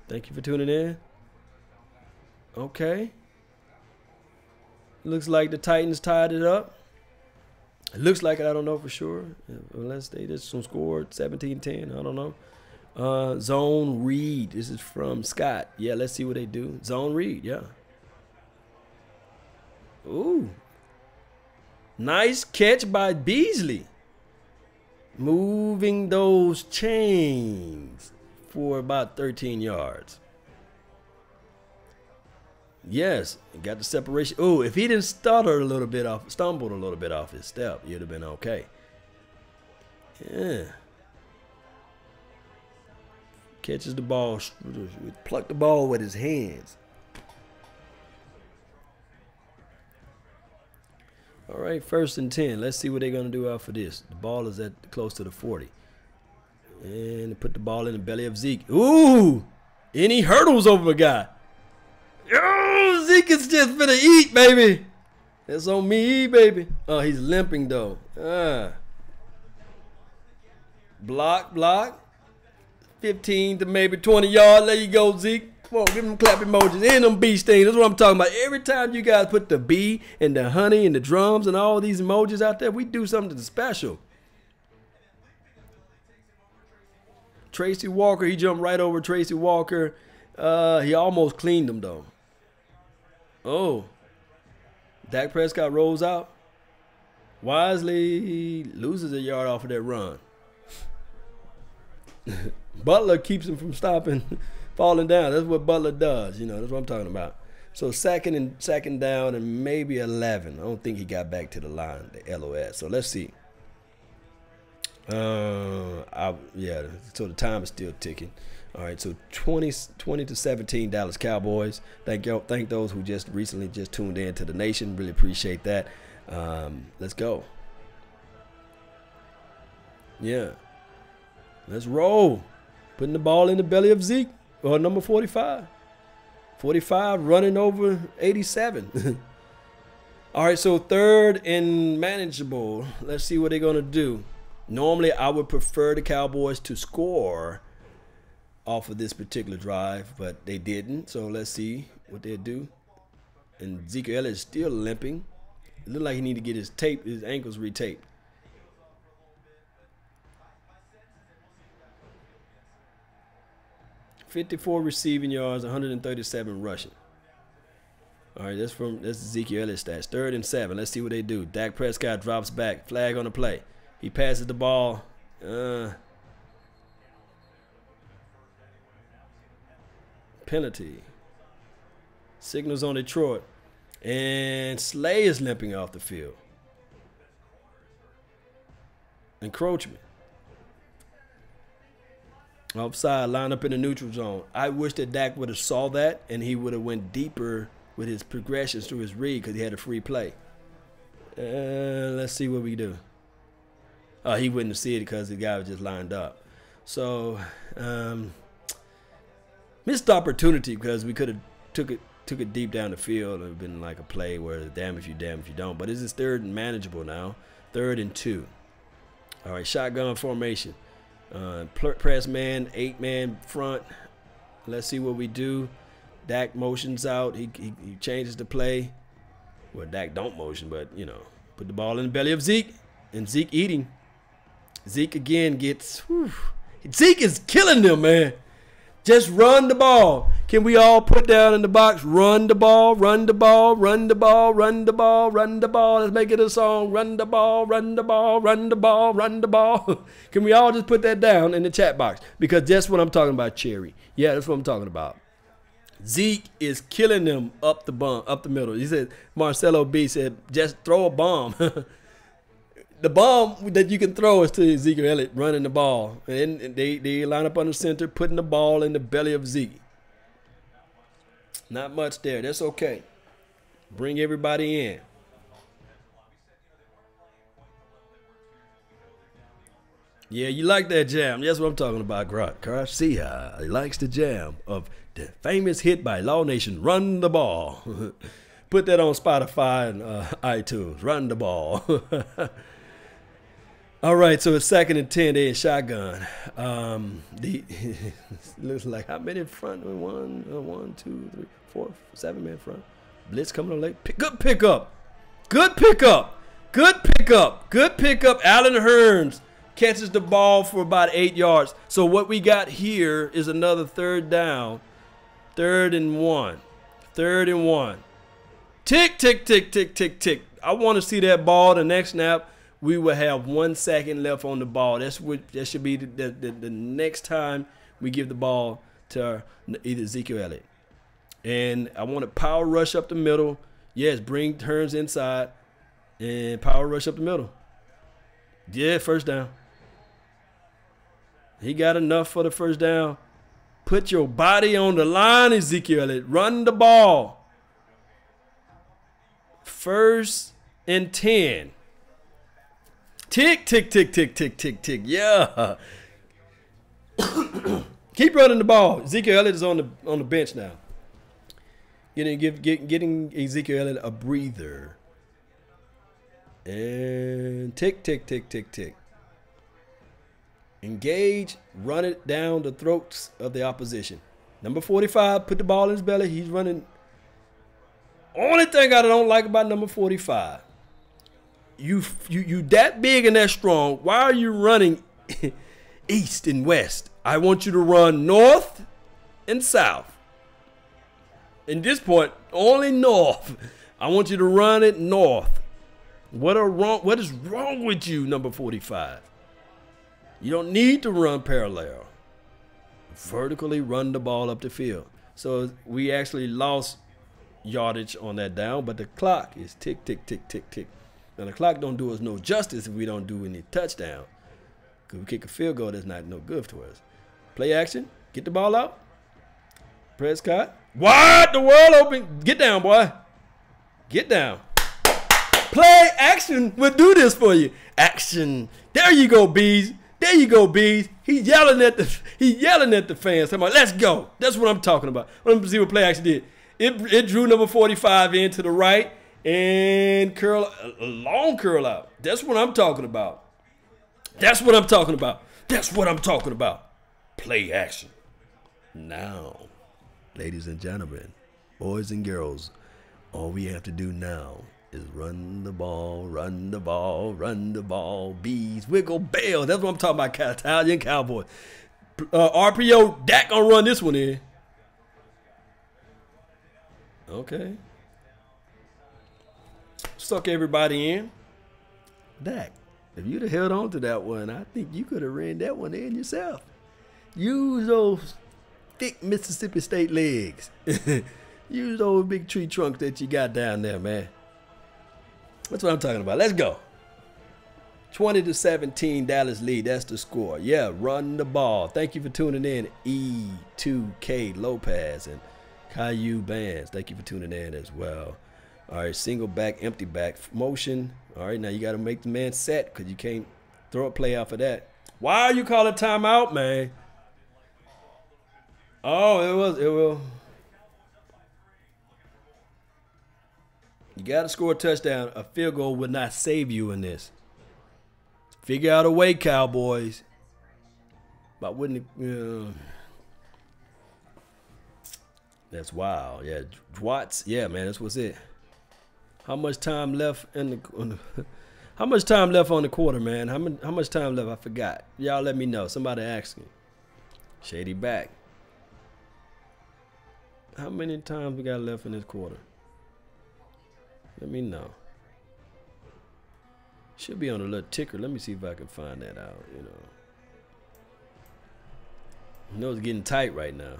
Thank you for tuning in. Okay. Looks like the Titans tied it up. It looks like it. I don't know for sure. Unless they just scored 17-10. I don't know. Zone read. This is from Scott. Yeah, let's see what they do. Zone read. Yeah. Ooh. Nice catch by Beasley. Moving those chains for about 13 yards. Yes, got the separation. Oh, if he didn't stumbled a little bit off his step, you'd have been okay. Yeah. Catches the ball, pluck the ball with his hands. All right, 1st and 10. Let's see what they're going to do after this. The ball is at close to the 40. And put the ball in the belly of Zeke. Ooh! And he hurdles over a guy. Oh, Zeke is just finna eat, baby. That's on me, baby. Oh, he's limping, though. Block. 15 to maybe 20 yards. There you go, Zeke. Come on, give them clap emojis and them bee stings. That's what I'm talking about. Every time you guys put the bee and the honey and the drums and all these emojis out there, we do something special. Tracy Walker, he jumped right over Tracy Walker. He almost cleaned him, though. Oh. Dak Prescott rolls out. Wisely loses a yard off of that run. Butler keeps him from falling down. That's what Butler does. You know, that's what I'm talking about. So second down and maybe 11. I don't think he got back to the line, the LOS. So let's see. Yeah, so the time is still ticking. All right, so 20 to 17 Dallas Cowboys. Thank those who just recently tuned in to the nation. Really appreciate that. Let's go. Yeah. Let's roll. Putting the ball in the belly of Zeke, or number 45. 45 running over 87. All right, so 3rd and manageable. Let's see what they're going to do. Normally, I would prefer the Cowboys to score off of this particular drive, but they didn't. So let's see what they do. And Ezekiel is still limping. It looks like he needs to get his ankles retaped. $54 receiving yards, 137 rushing. All right, that's Ezekiel Elliott's stats. 3rd and 7. Let's see what they do. Dak Prescott drops back. Flag on the play. He passes the ball. Penalty. Signals on Detroit. And Slay is limping off the field. Encroachment. Offside, line up in the neutral zone. I wish that Dak would have saw that and he would have went deeper with his progressions through his read because he had a free play. Let's see what we do. Oh, he wouldn't have seen it because the guy was just lined up. So, missed opportunity because we could have took it deep down the field. It would have been like a play where damn if you don't. But this is 3rd and manageable now. 3rd and 2. All right, shotgun formation. Press man, 8-man front. Let's see what we do. Dak motions out. He changes the play. Well, Dak don't motion, but, you know, put the ball in the belly of Zeke. And Zeke eating. Zeke again gets, whew. Zeke is killing them, man. Just run the ball. Can we all put down in the box, run the ball, run the ball, run the ball, run the ball, run the ball. Let's make it a song. Run the ball, run the ball, run the ball, run the ball. Can we all just put that down in the chat box? Because that's what I'm talking about, Cherry. Yeah, that's what I'm talking about. Zeke is killing them up the middle. He said, Marcelo B said, just throw a bomb. The bomb that you can throw is to Ezekiel Elliott running the ball. And they line up on the center, putting the ball in the belly of Zeke. Not much there. That's okay. Bring everybody in. Yeah, you like that jam. That's what I'm talking about, Garcia. He likes the jam of the famous hit by Law Nation, Run the Ball. Put that on Spotify and iTunes. Run the ball. All right, so it's 2nd and 10. They in shotgun. Looks like how many in front? 1, 2, 3, 4, 7 men front. Blitz coming on late. Good pickup. Good pickup. Good pickup. Good pickup. Allen Hurns catches the ball for about 8 yards. So what we got here is another third down. 3rd and 1. 3rd and 1. Tick, tick, tick, tick, tick, tick. I want to see that ball. The next snap, we will have 1 second left on the ball. That should be the next time we give the ball to either Ezekiel Elliott. And I want to power rush up the middle. Yes, bring Hurns inside and power rush up the middle. Yeah, first down. He got enough for the first down. Put your body on the line, Ezekiel Elliott. Run the ball. 1st and 10. Tick, tick, tick, tick, tick, tick, tick. Yeah. Keep running the ball. Ezekiel Elliott is on the bench now. Getting Ezekiel Elliott a breather. And tick, tick, tick, tick, tick. Engage, run it down the throats of the opposition. Number 45, put the ball in his belly. He's running. Only thing I don't like about number 45, you that big and that strong. Why are you running east and west? I want you to run north and south. At this point, only north. I want you to run it north. What is wrong with you, number 45? You don't need to run parallel. Vertically run the ball up the field. So we actually lost yardage on that down, but the clock is tick, tick, tick, tick, tick. Now the clock don't do us no justice if we don't do any touchdown. Because we kick a field goal, that's not no good to us. Play action. Get the ball out. Prescott. Wide the world open. Get down, boy. Get down. Play action will do this for you. Action. There you go, Bees. There you go, Bees. He's yelling at the fans. Come on, let's go. That's what I'm talking about. Let me see what play action did. It drew number 45 in to the right and a long curl out. That's what I'm talking about. That's what I'm talking about. That's what I'm talking about. Play action. Now, ladies and gentlemen, boys and girls, all we have to do now is run the ball, run the ball, run the ball. Bees, wiggle, bail. That's what I'm talking about, Italian Cowboy. RPO, Dak gonna run this one in. Okay. Suck everybody in. Dak, if you'd have held on to that one, I think you could have ran that one in yourself. Use those thick Mississippi State legs. Use those big tree trunks that you got down there, man. That's what I'm talking about. Let's go. 20-17 Dallas lead. That's the score. Yeah, run the ball. Thank you for tuning in. E2K Lopez and Caillou Bands. Thank you for tuning in as well. All right, single back, empty back motion. All right, now you got to make the man set because you can't throw a play off of that. Why are you calling timeout, man? Oh, it will. You got to score a touchdown. A field goal would not save you in this. Figure out a way, Cowboys. But wouldn't it? That's wild. Yeah, Watts. Yeah, man, that's what's it. How much time left how much time left on the quarter, man? How much time left? I forgot. Y'all let me know. Somebody ask me. Shady back. How many times we got left in this quarter? Let me know. Should be on a little ticker. Let me see if I can find that out, you know. I know it's getting tight right now.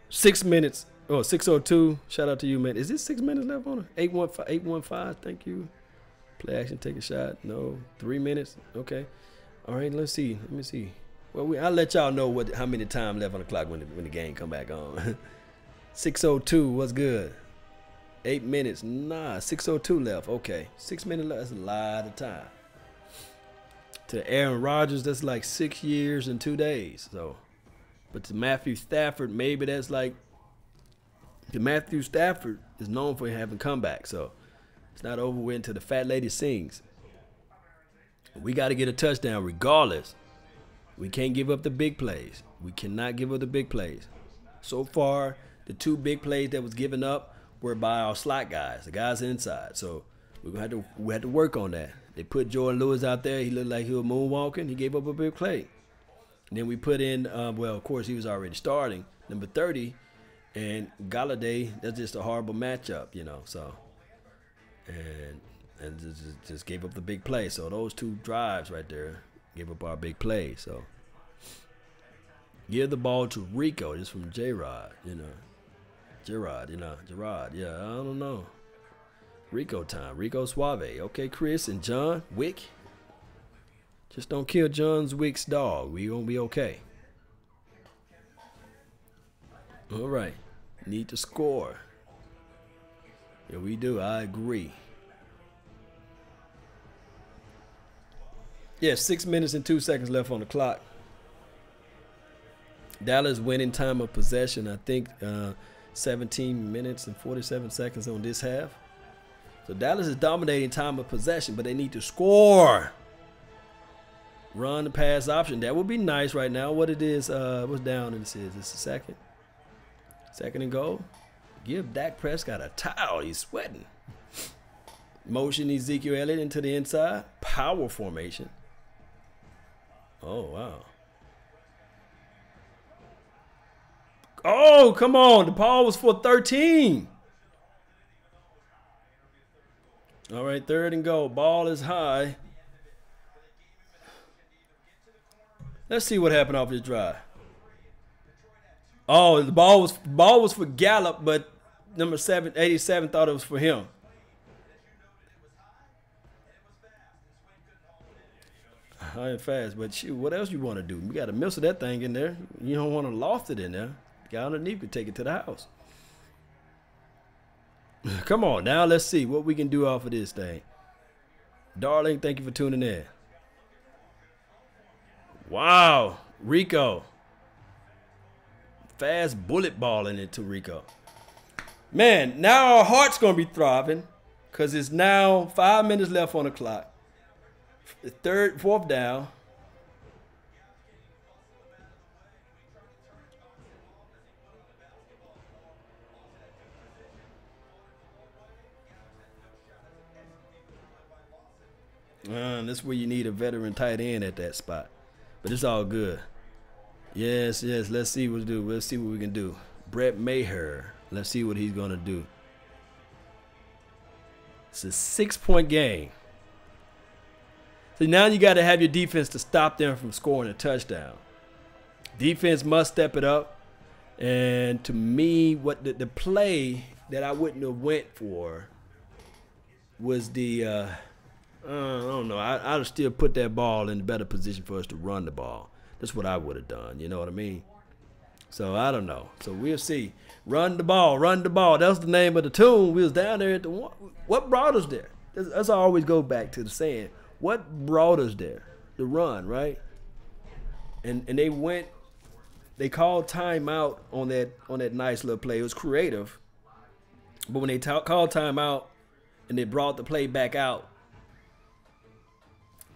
6 minutes. Oh, 6:02. Shout out to you, man. Is this 6 minutes left on it? 815. Thank you. Play action, take a shot. No. 3 minutes. Okay. All right, let's see. Let me see. Well, I'll let y'all know how many time left on the clock when the game come back on. 6:02. What's good? 8 minutes. Nah, 6:02 left. Okay. 6 minutes left. That's a lot of time. To Aaron Rodgers, that's like 6 years and 2 days. So, but to Matthew Stafford, maybe that's like, Matthew Stafford is known for having comebacks. So it's not over with until the fat lady sings. We got to get a touchdown regardless. We can't give up the big plays. We cannot give up the big plays. So far, the 2 big plays that was given up were by our slot guys, the guys inside. So We had to work on that. They put Jordan Lewis out there. He looked like he was moonwalking. He gave up a big play. And then we put in, well, of course, he was already starting, number 30. And Galladay, that's just a horrible matchup, you know. So, and just gave up the big play. So those two drives right there gave up our big play. So give the ball to Rico, just from J-Rod, you know. Gerard, yeah, I don't know. Rico time, Rico Suave. Okay, Chris and John Wick. Just don't kill John's Wick's dog. We gonna be okay. All right, need to score. Yeah, we do. I agree. Yeah, 6 minutes and 2 seconds left on the clock. Dallas winning time of possession, I think 17 minutes and 47 seconds on this half. So Dallas is dominating time of possession, but they need to score. Run the pass option. That would be nice right now. What it is, what's down in this is? This is second. Second and goal. Give Dak Prescott a towel. He's sweating. Motion Ezekiel Elliott into the inside. Power formation. Oh, wow. Oh, come on. The ball was for 13. All right, third and goal. Ball is high. Let's see what happened off this drive. Oh, the ball was for Gallup, but number 87 thought it was for him. High and fast, but shoot, what else you want to do? We got to missile that thing in there. You don't want to loft it in there. The guy underneath could take it to the house. Come on, now let's see what we can do off of this thing. Darling, thank you for tuning in. Wow, Rico. Fast bullet balling into Rico. Man, now our heart's going to be throbbing because it's now 5 minutes left on the clock. Fourth down. This is where you need a veteran tight end at that spot. But it's all good. Yes. Let's see what we do. Let's see what we can do. Brett Maher. Let's see what he's going to do. It's a 6-point game. So now you got to have your defense to stop them from scoring a touchdown. Defense must step it up. And to me, what the play that I wouldn't have went for was the I don't know. I'd have still put that ball in a better position for us to run the ball. That's what I would have done. You know what I mean? So I don't know. So we'll see. Run the ball, run the ball. That's the name of the tune. We was down there at the one. What brought us there? That's I always go back to the saying. What brought us there? The run, right? And they called timeout on that nice little play. It was creative. But when they called timeout and they brought the play back out,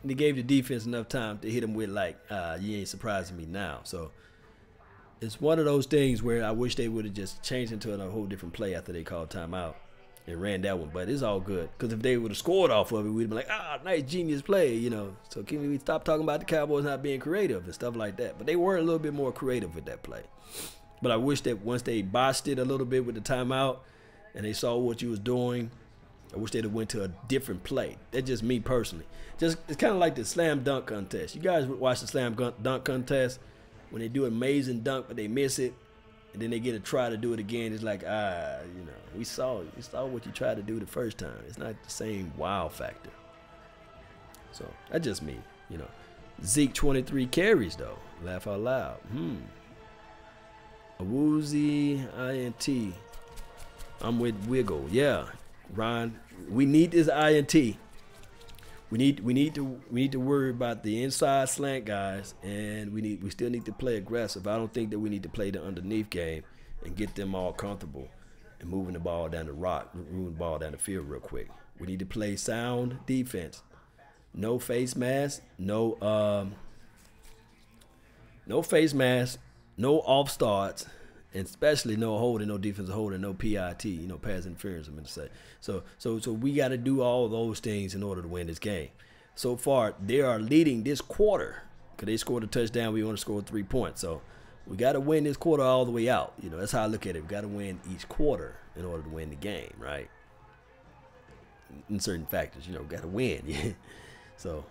they gave the defense enough time to hit them with like, you ain't surprising me now. So it's one of those things where I wish they would have just changed into a whole different play after they called timeout and ran that one. But it's all good because if they would have scored off of it, we'd be like, nice genius play, you know. So can we stop talking about the Cowboys not being creative and stuff like that? But they were a little bit more creative with that play. But I wish that once they botched it a little bit with the timeout and they saw what you was doing, I wish they'd have went to a different play. That's just me personally. It's kind of like the slam dunk contest. You guys watch the slam dunk contest when they do an amazing dunk, but they miss it, and then they get a try to do it again. It's like, we saw what you tried to do the first time. It's not the same wow factor. So that's just me, you know. Zeke 23 carries though. Laugh out loud. A woozy INT. I'm with Wiggle. Yeah. Ron, we need this INT. We need to worry about the inside slant guys, and we still need to play aggressive. I don't think that we need to play the underneath game and get them all comfortable and moving the ball down moving the ball down the field real quick. We need to play sound defense. No face mask, no face mask, no off starts, and especially no holding, no defensive holding, no PIT, you know, pass interference. I'm going to say. So we got to do all those things in order to win this game. So far, they are leading this quarter because they scored a touchdown. We want to score 3 points. So we got to win this quarter all the way out. You know, that's how I look at it. We got to win each quarter in order to win the game, right? In certain factors, you know, got to win. So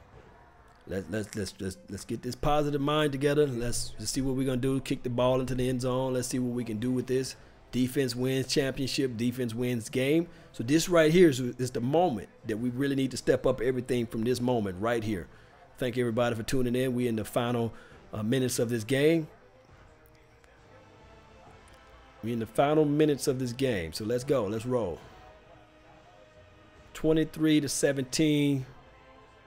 let's get this positive mind together. Let's see what we're gonna do. Kick the ball into the end zone. Let's see what we can do with this. Defense wins championship. Defense wins game. So this right here is the moment that we really need to step up everything from this moment right here. Thank everybody for tuning in. We're in the final minutes of this game. We're in the final minutes of this game. So let's go. Let's roll. 23-17.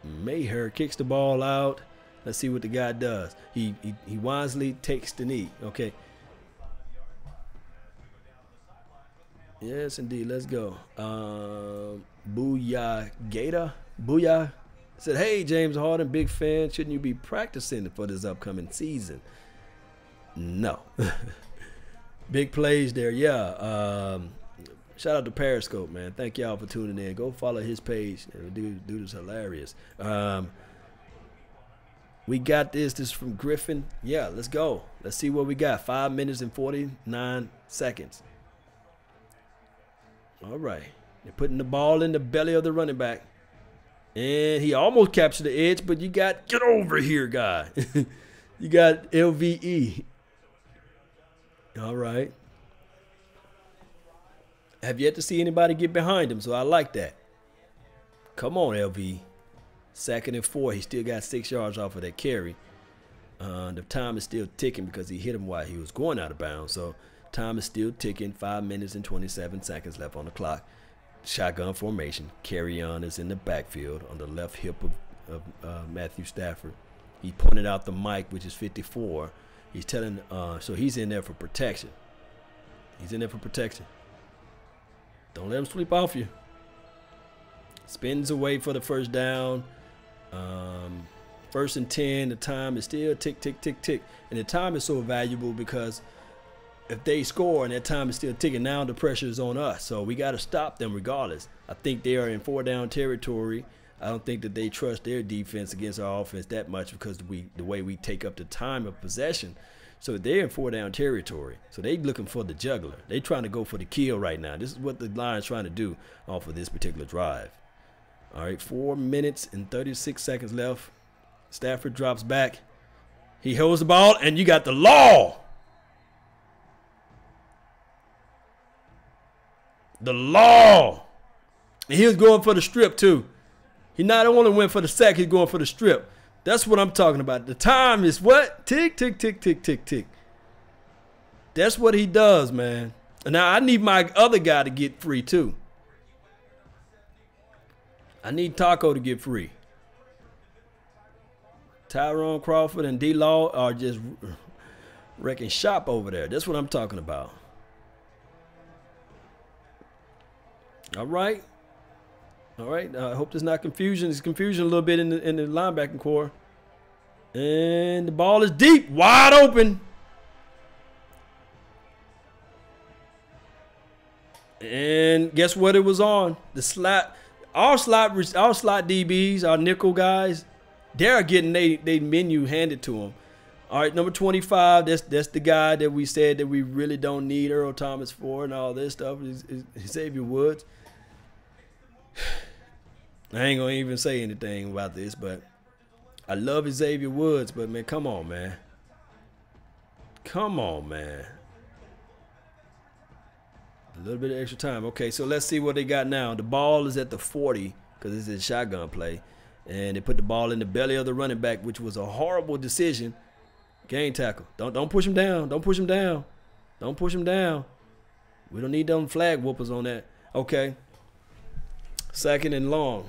Maher kicks the ball out. Let's see what the guy does. He wisely takes the knee. Okay. Yes, indeed. Let's go. Booyah Gator. Booyah said, "Hey, James Harden, big fan. Shouldn't you be practicing for this upcoming season?" No. Big plays there. Yeah. Shout out to Periscope, man. Thank y'all for tuning in. Go follow his page. Dude is hilarious. We got this. This is from Griffin. Yeah, let's go. Let's see what we got. 5 minutes and 49 seconds. All right. They're putting the ball in the belly of the running back. And he almost captured the edge, but you got, get over here, guy. You got LVE. All right. Have yet to see anybody get behind him, so I like that. Come on, LV. 2nd and 4. He still got 6 yards off of that carry. The time is still ticking because he hit him while he was going out of bounds. So time is still ticking. 5 minutes and 27 seconds left on the clock. Shotgun formation. Carry on is in the backfield on the left hip of Matthew Stafford. He pointed out the mic, which is 54. He's telling, so he's in there for protection. He's in there for protection. Don't let him sweep off you. Spins away for the first down. 1st and 10. The time is still tick, tick, tick, tick. And the time is so valuable because if they score and that time is still ticking, now the pressure is on us. So we got to stop them regardless. I think they are in 4-down territory. I don't think that they trust their defense against our offense that much because the way we take up the time of possession. So they're in 4-down territory. So they looking for the juggler. They trying to go for the kill right now. This is what the Lions trying to do off of this particular drive. All right, 4 minutes and 36 seconds left. Stafford drops back. He holds the ball, and you got the law. The law. And he was going for the strip, too. He not only went for the sack, he's going for the strip. That's what I'm talking about. The time is what? Tick, tick, tick, tick, tick, tick. That's what he does, man. And now I need my other guy to get free, too. I need Taco to get free. Tyrone Crawford and D-Law are just wrecking shop over there. That's what I'm talking about. All right. All right. I hope there's not confusion. There's confusion a little bit in the linebacking core. And the ball is deep, wide open. And guess what it was on? The slot. Our slot DBs, our nickel guys, they're getting they menu handed to them. All right, number 25, that's the guy that we said that we really don't need Earl Thomas for and all this stuff. Is Xavier Woods. I ain't gonna even say anything about this, but I love Xavier Woods, but man, come on, man. Come on, man. A little bit of extra time. Okay, so let's see what they got now. The ball is at the 40 because this is a shotgun play. And they put the ball in the belly of the running back, which was a horrible decision. Game tackle. Don't push him down. Don't push him down. Don't push him down. We don't need them flag whoopers on that. Okay. 2nd and long.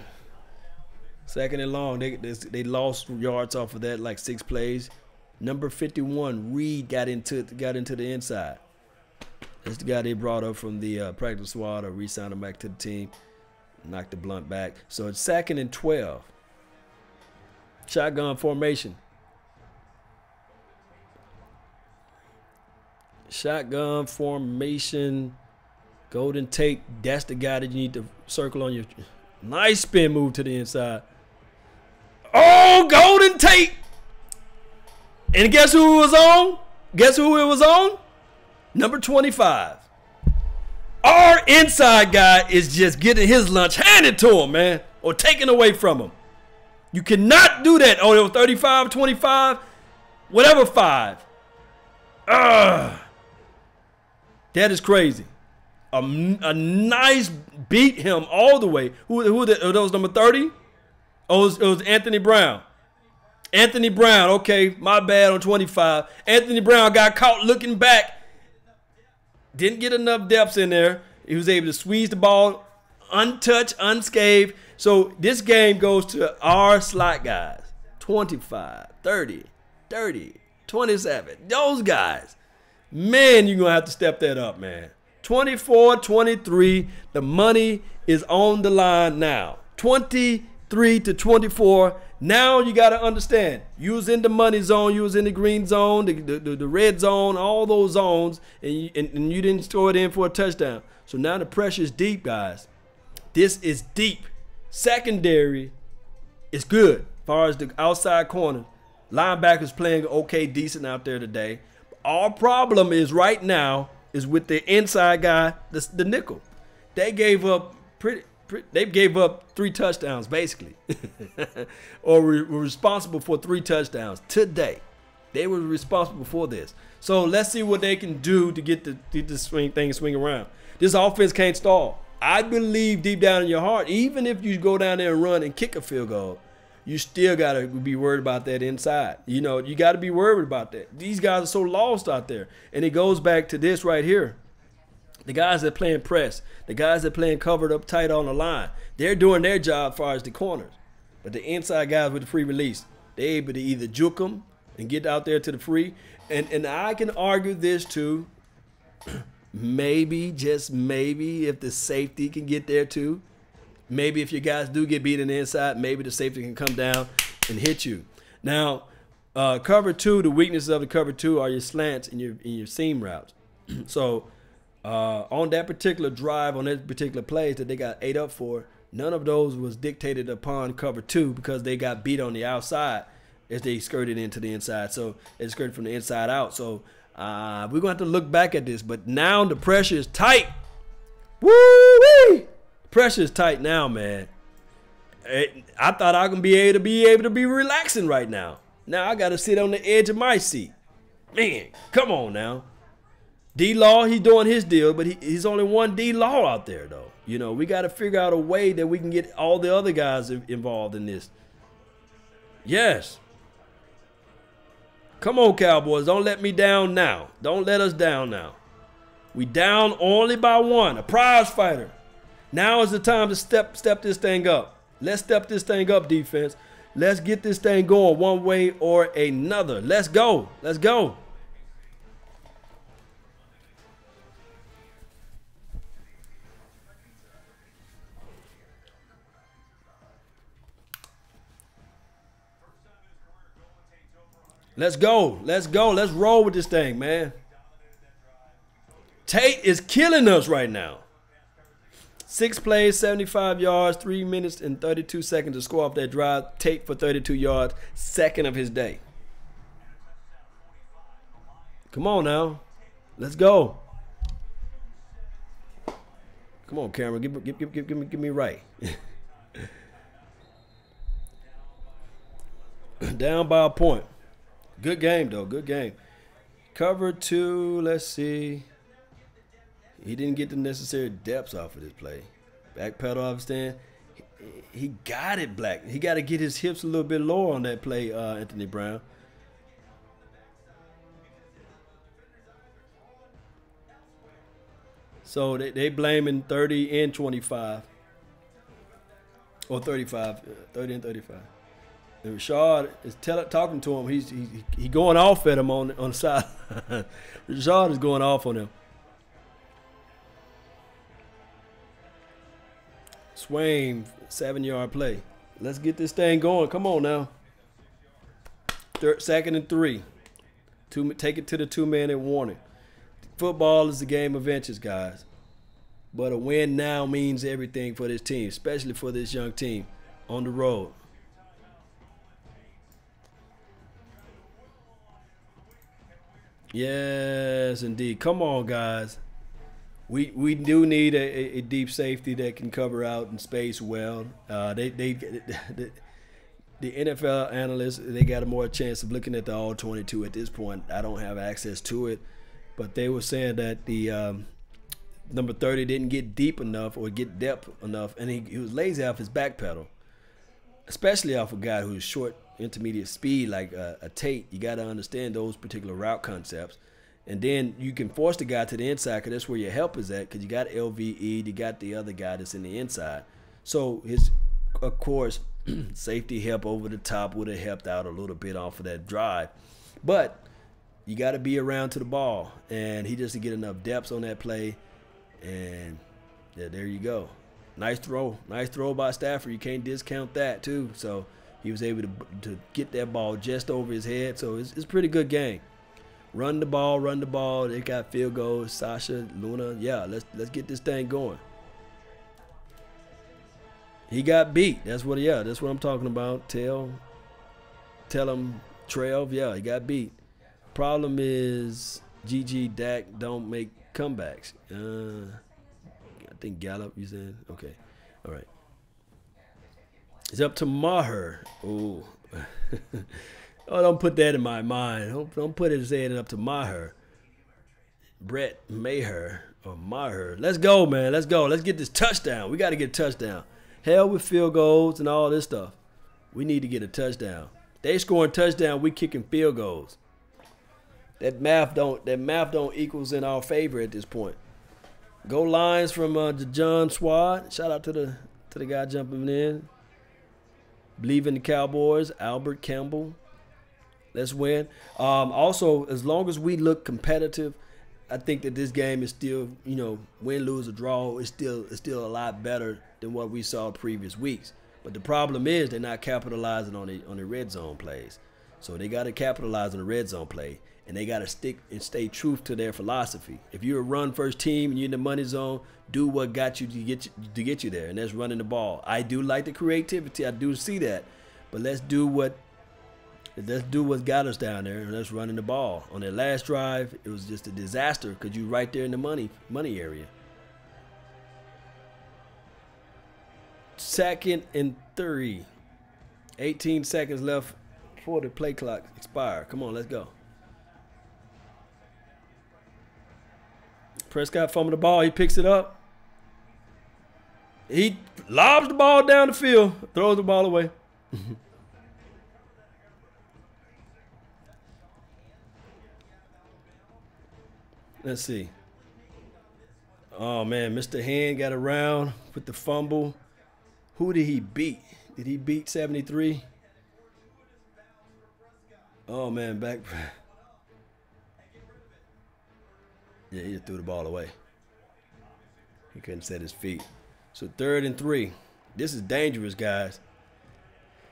2nd and long. They lost yards off of that, like 6 plays. Number 51, Reed got into the inside. That's the guy they brought up from the practice squad or re-signed him back to the team. Knocked the blunt back. So it's 2nd and 12. Shotgun formation. Shotgun formation. Golden Tate. That's the guy that you need to circle on your. Nice spin move to the inside. Oh, Golden Tate. And guess who it was on? Guess who it was on? Number 25. Our inside guy is just getting his lunch handed to him, man. Or taken away from him. You cannot do that. Oh, it was 35, 25, whatever 5. That is crazy. A nice beat him all the way. Who those number 30? Oh, it was Anthony Brown. Anthony Brown, okay, my bad on 25. Anthony Brown got caught looking back. Didn't get enough depths in there. He was able to squeeze the ball untouched, unscathed. So this game goes to our slot guys. 25, 30, 30, 27. Those guys. Man, you're going to have to step that up, man. 24, 23. The money is on the line now. 23 to 24. Now you got to understand, you was in the money zone, you was in the green zone, the red zone, all those zones, and you didn't score it in for a touchdown. So now the pressure is deep, guys. This is deep. Secondary is good as far as the outside corner. Linebackers playing okay, decent out there today. Our problem is right now is with the inside guy, the nickel. They gave up they gave up 3 touchdowns basically, or were responsible for 3 touchdowns today. They were responsible for this. So let's see what they can do to get the swing around. This offense can't stall. I believe deep down in your heart, even if you go down there and run and kick a field goal, you still got to be worried about that inside. You know, you got to be worried about that. These guys are so lost out there. And it goes back to this right here. The guys that playing press, the guys that playing covered up tight on the line, they're doing their job as far as the corners. But the inside guys with the free release, they're able to either juke them and get out there to the free. And I can argue this too. Maybe, just maybe, if the safety can get there too. Maybe if your guys do get beat in the inside, maybe the safety can come down and hit you. Now, cover 2, the weaknesses of the cover 2 are your slants and your seam routes. So on that particular drive, on that particular plays that they got 8 up for, none of those was dictated upon cover 2 because they got beat on the outside as they skirted into the inside. So they skirted from the inside out. So we're going to have to look back at this. But now the pressure is tight. Woo-wee! Pressure is tight now, man. I thought I can be able to be relaxing right now. Now I got to sit on the edge of my seat. Man, come on now. D-Law, he's doing his deal, but he's only one D-Law out there, though. You know, we got to figure out a way that we can get all the other guys involved in this. Yes. Come on, Cowboys. Don't let me down now. Don't let us down now. We down only by 1. A prize fighter. Now is the time to step this thing up. Let's step this thing up, defense. Let's get this thing going one way or another. Let's go. Let's go. Let's go. Let's go. Let's roll with this thing, man. Tate is killing us right now. 6 plays, 75 yards, 3 minutes and 32 seconds to score off that drive. Tate for 32 yards, second of his day. Come on now. Let's go. Come on, Cameron. Give me right. Down by a point. Good game, though. Good game. Cover 2, let's see. He didn't get the necessary depths off of this play. Backpedal off stand. He got it, Black. He got to get his hips a little bit lower on that play, Anthony Brown. So they blaming 30 and 25. Or 35. 30 and 35. And Rashad is talking to him. He's going off at him on the side. Rashad is going off on him. Swain, 7-yard play. Let's get this thing going. Come on now. 2nd and 3. Take it to the 2-man and warning. Football is a game of inches, guys. But a win now means everything for this team, especially for this young team on the road. Yes, indeed. Come on, guys. We do need a deep safety that can cover out in space well. The NFL analysts, they got a more chance of looking at the all 22 at this point. I don't have access to it, but they were saying that the number 30 didn't get deep enough or get depth enough, and he was lazy off his back pedal, especially off a guy who's short, intermediate speed like a Tate. You got to understand those particular route concepts. And then you can force the guy to the inside because that's where your help is at, because you got LVE, you got the other guy that's in the inside. So his, of course, safety help over the top would have helped out a little bit off of that drive. But you got to be around to the ball, and he just to get enough depth on that play. And yeah, there you go. Nice throw by Stafford. You can't discount that too. So he was able to get that ball just over his head. So it's a pretty good game. Run the ball. They got field goals. Sasha, Luna, yeah, let's get this thing going. He got beat. That's what I'm talking about. Tell him, Trev, yeah, he got beat. Problem is GG Dak don't make comebacks. I think Gallup, you said? Okay. All right. It's up to Maher. Oh. Oh, don't put that in my mind. Don't put it saying it up to Maher. Brett Maher or Maher. Let's go, man. Let's go. Let's get this touchdown. We got to get a touchdown. Hell with field goals and all this stuff. We need to get a touchdown. They scoring touchdown. We kicking field goals. That math don't equals in our favor at this point. Go Lions from John Swad. Shout out to the guy jumping in. Believe in the Cowboys. Albert Campbell. Let's win. Also, as long as we look competitive, I think that this game is still, win, lose, or draw, it's still a lot better than what we saw previous weeks. But the problem is they're not capitalizing on the red zone plays. So they got to capitalize on the red zone play, and they got to stick and stay true to their philosophy. If you're a run-first team and you're in the money zone, do what got you to get you there, and that's running the ball. I do like the creativity. I do see that, but let's do what got us down there, and let's running the ball. On their last drive, it was just a disaster because you're right there in the money area. 2nd and 3. 18 seconds left before the play clock expire. Come on, let's go. Prescott fumbled the ball. He picks it up. He lobs the ball down the field, throws the ball away. Let's see. Oh, man, Mr. Hand got around with the fumble. Who did he beat? Did he beat 73? Oh, man, back. Yeah, he just threw the ball away. He couldn't set his feet. So 3rd and 3. This is dangerous, guys.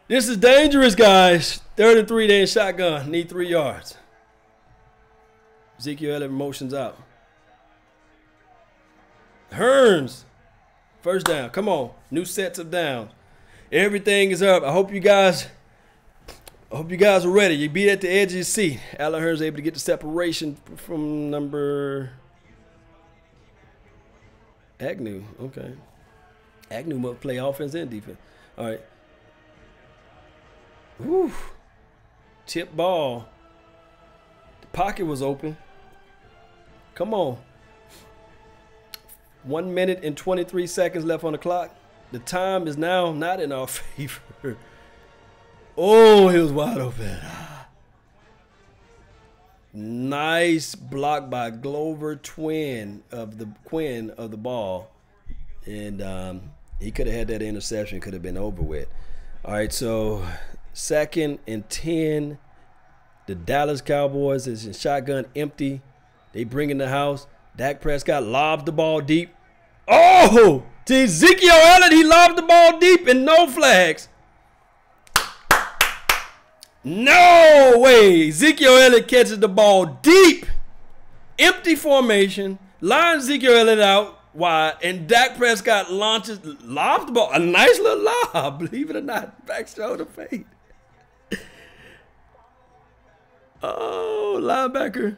This is dangerous, guys. 3rd and 3, they in shotgun. Need 3 yards. Ezekiel Elliott motions out. Hearns. First down. Come on. New sets of downs. Everything is up. I hope you guys are ready. You be at the edge of your seat. Allen Hearns able to get the separation from number Agnew. Okay. Agnew must play offense and defense. All right. Whew. Tip ball. The pocket was open. Come on. 1 minute and 23 seconds left on the clock. The time is now not in our favor. Oh, he was wide open. Nice block by Glover Quinn of the ball. And he could have had that interception, could have been over with. All right, so 2nd and 10. The Dallas Cowboys is in shotgun empty. They bring in the house. Dak Prescott lobs the ball deep. Oh, to Ezekiel Elliott, he lobbed the ball deep and no flags. No way. Ezekiel Elliott catches the ball deep. Empty formation. Line Ezekiel Elliott out wide. And Dak Prescott lobs the ball. A nice little lob, believe it or not. Back shoulder fade. Oh, linebacker.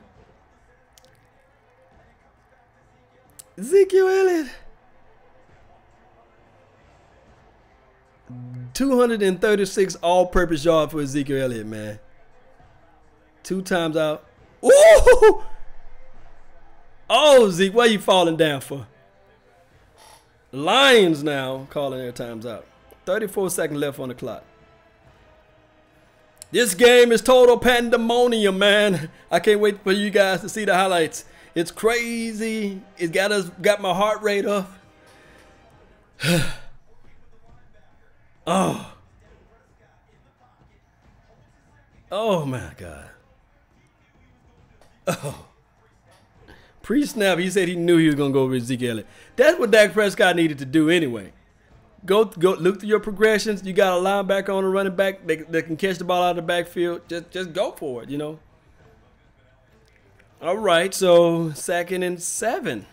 Ezekiel Elliott. 236 all-purpose yards for Ezekiel Elliott, man. 2 times out. Ooh! Oh, Zeke, what are you falling down for? Lions now calling their times out. 34 seconds left on the clock. This game is total pandemonium, man. I can't wait for you guys to see the highlights. It's crazy. It got my heart rate up. Oh. Oh my God. Oh. Pre-snap, he said he knew he was gonna go with Ezekiel Elliott. That's what Dak Prescott needed to do anyway. Go look through your progressions. You got a linebacker on a running back that can catch the ball out of the backfield. Just go for it, you know. All right, so 2nd and 7.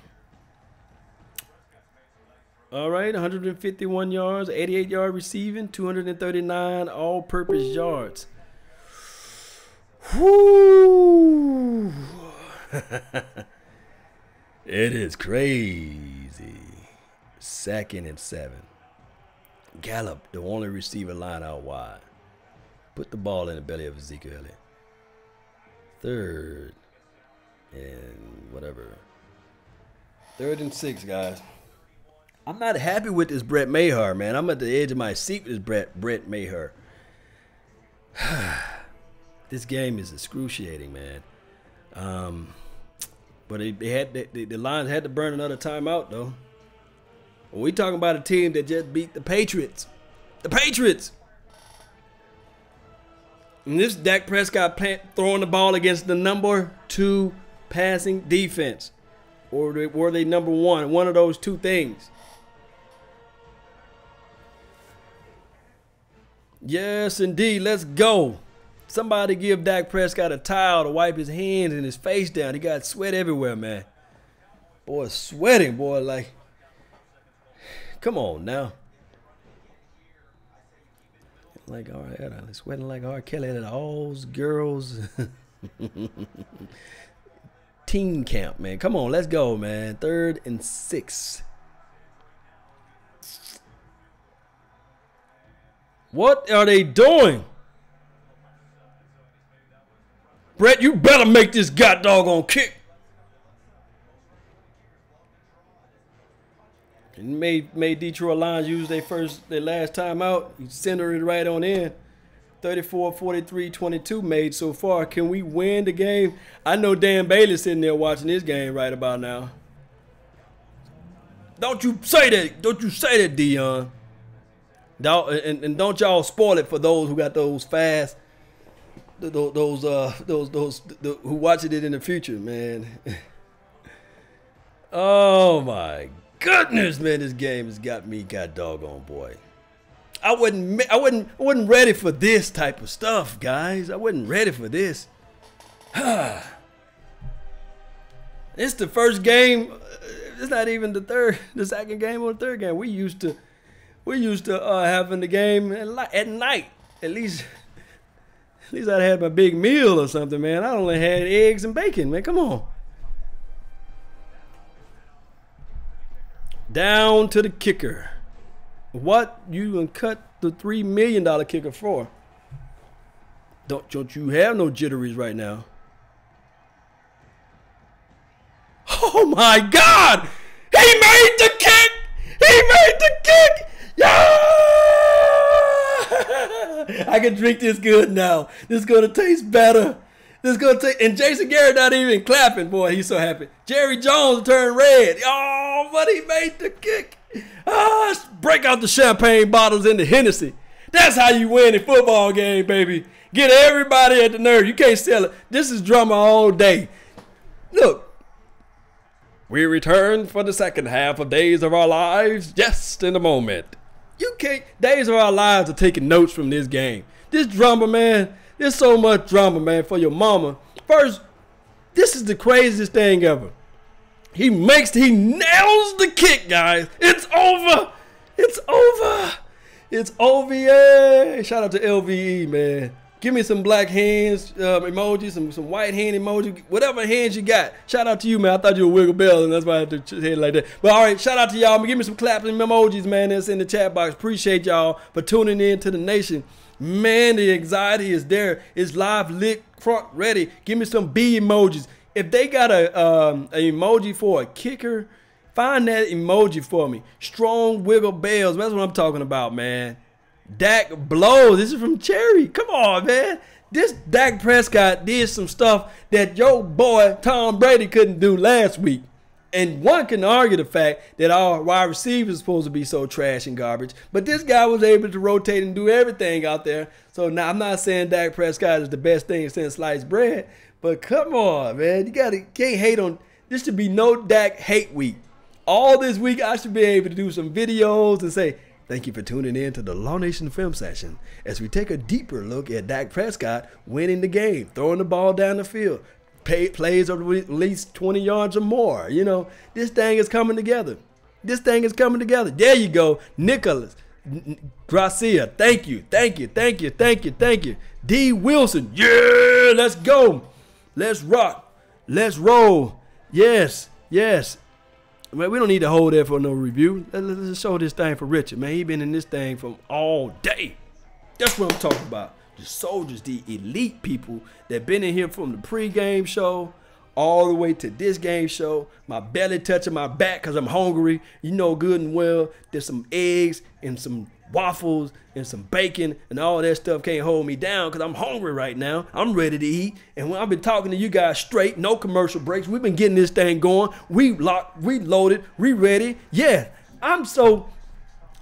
All right, 151 yards, 88-yard receiving, 239 all-purpose yards. Whoo! It is crazy. 2nd and 7. Gallup, the only receiver, line out wide. Put the ball in the belly of Ezekiel Elliott. 3rd and whatever. 3rd and 6, guys. I'm not happy with this Brett Maher, man. I'm at the edge of my seat with this Brett Maher. This game is excruciating, man. But the Lions had to burn another timeout, though. When we talking about a team that just beat the Patriots. The Patriots! And this Dak Prescott throwing the ball against the number 2 passing defense. Or were they number 1? One of those 2 things. Yes, indeed. Let's go. Somebody give Dak Prescott a towel to wipe his hands and his face down. He got sweat everywhere, man. Boy, sweating, boy, like. Come on now. Like, all right, I'm sweating like R. Kelly at all girls. Teen camp, man. Come on, let's go, man. 3rd and 6. What are they doing? Brett, you better make this doggone kick. And made Detroit Lions use their last time out. He centered it right on in. 34, 43, 22 made so far. Can we win the game? I know Dan Bailey's sitting there watching this game right about now. Don't you say that. Don't you say that, Dion. And don't y'all spoil it for those who got those fast, those who watching it in the future, man. Oh my goodness, man, this game has got me doggone, boy. I wasn't ready for this type of stuff, guys. I wasn't ready for this. It's the first game. It's not even the second game or the third game. We used to having the game at night. At least I'd had my big meal or something, man. I only had eggs and bacon, man. Come on. Down to the kicker. What you gonna cut the $3 million kicker for? Don't you have no jitteries right now? Oh my God! He made the kick! He made the kick! Yeah! I can drink this good now. This is gonna taste better. This is gonna take. And Jason Garrett not even clapping, boy. He's so happy. Jerry Jones turned red. Oh, but he made the kick. Ah, break out the champagne bottles in the Hennessy. That's how you win a football game, baby. Get everybody at the nerve. You can't sell it. This is drama all day. Look. We return for the second half of Days of Our Lives just in a moment. You can't. Days of Our Lives are taking notes from this game. This drama, man. There's so much drama, man, for your mama. First, This is the craziest thing ever. He nails the kick, guys. It's over. It's over. It's OVA. Shout out to LVE, man. Give me some black hands emojis, some white hand emoji, whatever hands you got. Shout out to you, man. I thought you were Wiggle Bell, and that's why I had to say it like that. But all right, shout out to y'all. Give me some claps and emojis, man. That's in the chat box. Appreciate y'all for tuning in to the nation. Man, the anxiety is there. It's live, lit, front, ready. Give me some B emojis. If they got a emoji for a kicker, find that emoji for me. Strong Wiggle Bells. That's what I'm talking about, man. Dak blows. This is from Cherry. Come on, man. This Dak Prescott did some stuff that your boy Tom Brady couldn't do last week. And one can argue the fact that our wide receivers are supposed to be so trash and garbage. But this guy was able to rotate and do everything out there. So now I'm not saying Dak Prescott is the best thing since sliced bread. But come on, man. You can't hate on. This should be no Dak hate week. All this week I should be able to do some videos and say, thank you for tuning in to the Law Nation Film Session as we take a deeper look at Dak Prescott winning the game, throwing the ball down the field, plays of at least 20 yards or more. You know, this thing is coming together. This thing is coming together. There you go. Nicholas Gracia, thank you, thank you, thank you, thank you, thank you. D. Wilson, yeah, let's go. Let's rock. Let's roll. Yes, yes. Man, we don't need to hold there for no review. Let's show this thing for Richard, man. He been in this thing from all day. That's what I'm talking about. The soldiers, the elite people that been in here from the pregame show all the way to this game show. My belly touching my back because I'm hungry. You know good and well there's some eggs and some waffles and some bacon and all that stuff can't hold me down because I'm hungry right now. I'm ready to eat. And when I've been talking to you guys straight, no commercial breaks. We've been getting this thing going. We locked, we loaded, we ready. Yeah, I'm so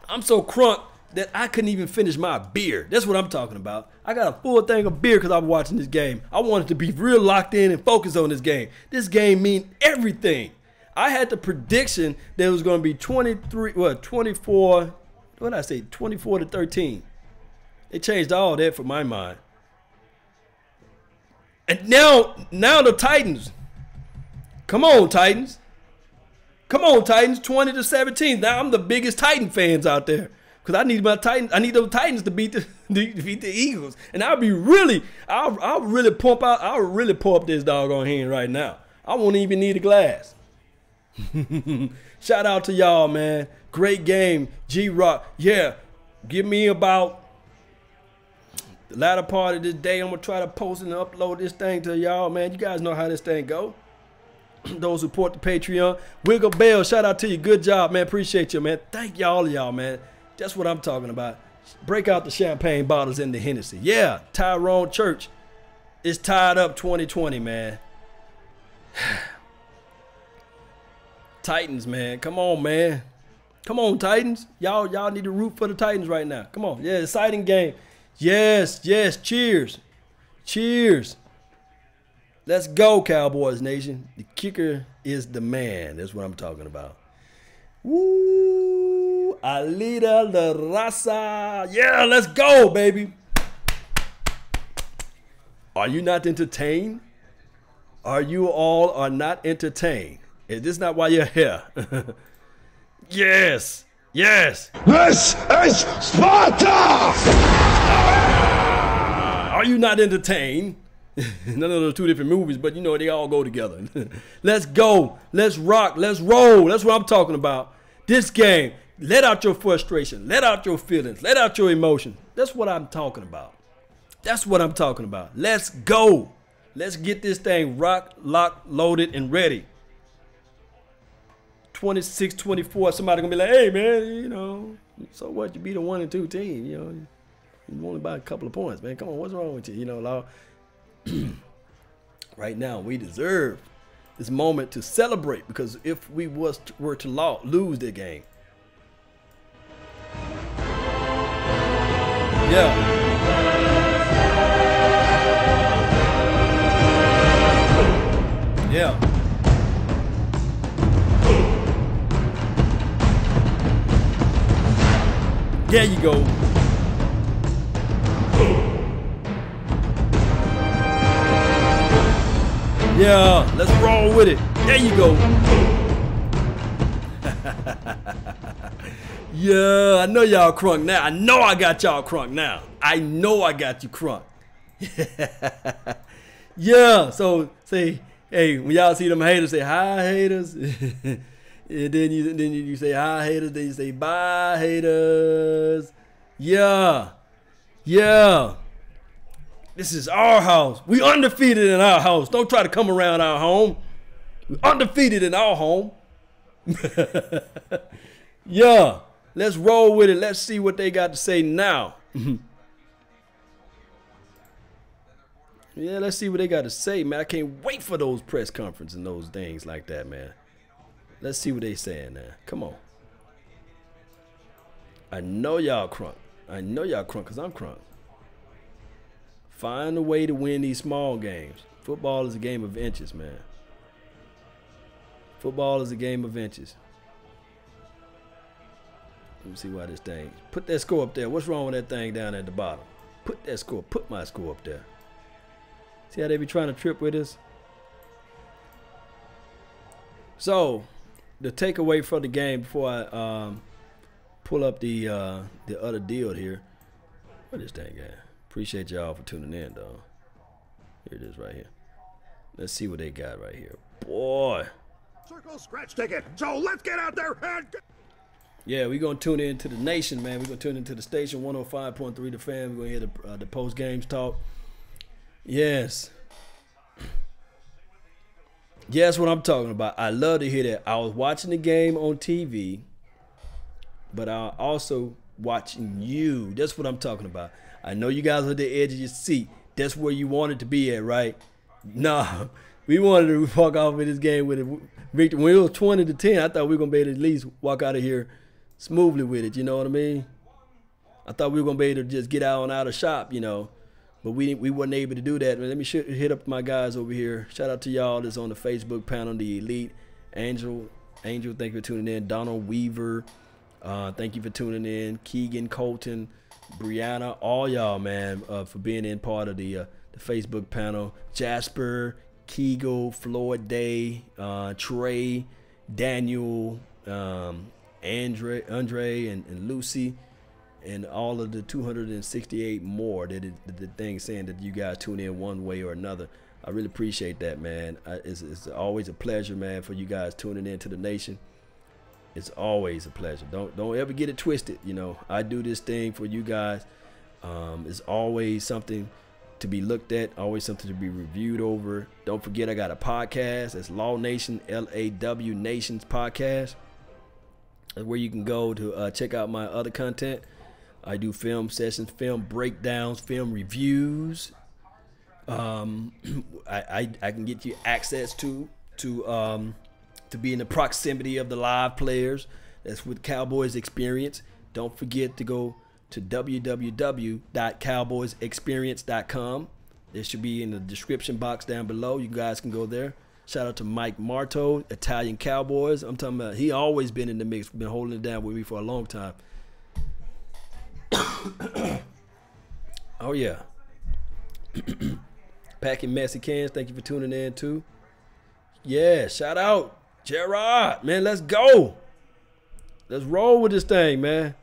crunk that I couldn't even finish my beer. That's what I'm talking about. I got a full thing of beer because I was watching this game. I wanted to be real locked in and focused on this game. This game means everything. I had the prediction that it was going to be 24 to 13. They changed all that for my mind. And now the Titans. Come on, Titans. Come on, Titans. 20 to 17. Now I'm the biggest Titan fans out there. Because I need my Titans. I need those Titans to beat the Eagles. And I'll really pump up this doggone hand right now. I won't even need a glass. Shout out to y'all, man. Great game. G-Rock. Yeah. Give me about the latter part of this day. I'm going to try to post and upload this thing to y'all, man. You guys know how this thing go. Those who support the Patreon. Wiggle Bell, shout out to you. Good job, man. Appreciate you, man. Thank y'all, man. That's what I'm talking about. Break out the champagne bottles in the Hennessy. Yeah, Tyrone Church is tied up 2020, man. Titans, man. Come on, man. Come on, Titans. Y'all need to root for the Titans right now. Come on. Yeah, exciting game. Yes, yes. Cheers. Cheers. Let's go, Cowboys Nation. The kicker is the man. That's what I'm talking about. Woo! Alida La Raza. Yeah, let's go, baby. Are you not entertained? Are you all are not entertained? Is this not why you're here? Yes. Yes. This is Sparta! Are you not entertained? None of those two different movies, but you know they all go together. Let's go. Let's rock. Let's roll. That's what I'm talking about. This game. Let out your frustration. Let out your feelings. Let out your emotions. That's what I'm talking about. That's what I'm talking about. Let's go. Let's get this thing rock, locked, loaded, and ready. 26-24. Somebody gonna be like, hey man, you know, so what? You beat a 1 and 2 team. You know, you only by a couple of points, man. Come on, what's wrong with you? You know, Law. Right now, we deserve this moment to celebrate because if we were to lose the game. Yeah. Yeah. There you go. Yeah, let's roll with it. There you go. Yeah, I know y'all crunk now. I know I got y'all crunk now. I know I got you crunk. Yeah, so say, hey, when y'all see them haters, say hi haters. And then you say hi haters, then you say bye haters. Yeah. Yeah. This is our house. We undefeated in our house. Don't try to come around our home. We undefeated in our home. Yeah. Let's roll with it. Let's see what they got to say now. Yeah, let's see what they got to say, man. I can't wait for those press conferences and those things like that, man. Let's see what they saying now. Come on. I know y'all crunk. I know y'all crunk because I'm crunk. Find a way to win these small games. Football is a game of inches, man. Football is a game of inches. Let me see why this thing. Put that score up there. What's wrong with that thing down at the bottom? Put that score. Put my score up there. See how they be trying to trip with us? So, the takeaway from the game before I pull up the other deal here. What is that guy? Appreciate y'all for tuning in, though. Here it is right here. Let's see what they got right here. Boy. Circle scratch ticket. So let's get out there and... Yeah, we're going to tune in to the nation, man. We're going to tune into the station, 105.3 The Fan. We're going to hear the post-games talk. Yes. Yes, what I'm talking about. I love to hear that. I was watching the game on TV, but I also watching you. That's what I'm talking about. I know you guys are at the edge of your seat. That's where you wanted to be at, right? Nah, we wanted to walk off with this game with a victory. When it was 20-10, I thought we were going to be able to at least walk out of here smoothly with it, you know what I mean? I thought we were going to be able to just get out of shop, you know. But we weren't able to do that. Let me hit up my guys over here. Shout out to y'all that's on the Facebook panel, the Elite. Angel, thank you for tuning in. Donald Weaver, thank you for tuning in. Keegan Colton, Brianna, all y'all, man, for being in part of the Facebook panel. Jasper, Kegel, Floyd Day, Trey, Daniel, Andre and Lucy. And all of the 268 more that the thing saying that you guys tune in one way or another. I really appreciate that, man. It's always a pleasure, man, for you guys tuning in to the nation. It's always a pleasure. Don't ever get it twisted. You know, I do this thing for you guys. It's always something to be looked at, always something to be reviewed over. Don't forget, I got a podcast. It's Law Nation, LAW Nations podcast. That's where you can go to check out my other content. I do film sessions, film breakdowns, film reviews. I can get you access to be in the proximity of the live players. That's with Cowboys Experience. Don't forget to go to www.cowboysexperience.com. It should be in the description box down below. You guys can go there. Shout out to Mike Marto, Italian Cowboys. I'm talking about, he always been in the mix, been holding it down with me for a long time. Oh yeah. Packing messy cans, thank you for tuning in too. Yeah, shout out Gerard, man. Let's go. Let's roll with this thing, man.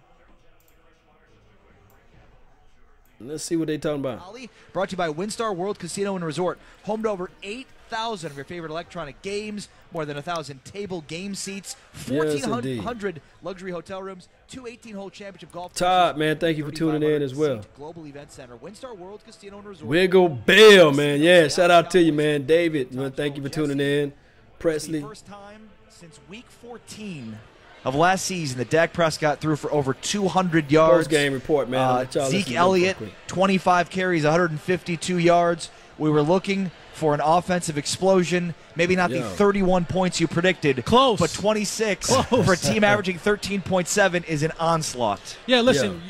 Let's see what they talking about. Brought to you by WinStar World Casino and Resort, home to over 8,000 of your favorite electronic games, more than 1,000 table game seats, 1,400 luxury hotel rooms, 2 18-hole championship golf. Todd, man, thank you for tuning in as well. Global Event Center, WinStar World Casino and Resort. Wiggle Bell, man. Yeah, shout out to you, man. David, man, thank you for tuning in. Presley. First time since week 14 of last season that Dak Prescott threw for over 200 yards. Post-game report, man. Zeke Elliott, 25 carries, 152 yards. We were looking for an offensive explosion. Maybe not the 31 points you predicted. Close. But 26 for a team averaging 13.7 is an onslaught. Yeah, listen,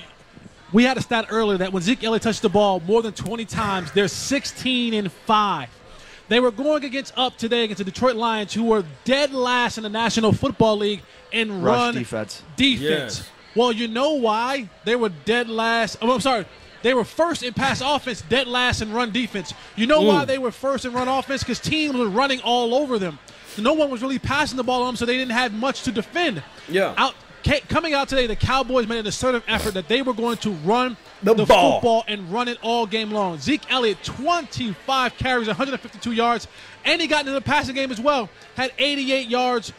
we had a stat earlier that when Zeke Elliott touched the ball more than 20 times, they're 16-5. They were going up today against the Detroit Lions, who were dead last in the National Football League in Rush run defense. Yes. Well, you know why they were dead last? Oh, I'm sorry. They were first in pass offense, dead last in run defense. You know why they were first in run offense? Because teams were running all over them. No one was really passing the ball on them, so they didn't have much to defend. Yeah. Coming out today, the Cowboys made an assertive effort that they were going to run the ball. Football and run it all game long. Zeke Elliott, 25 carries, 152 yards, and he got into the passing game as well. Had 88 yards,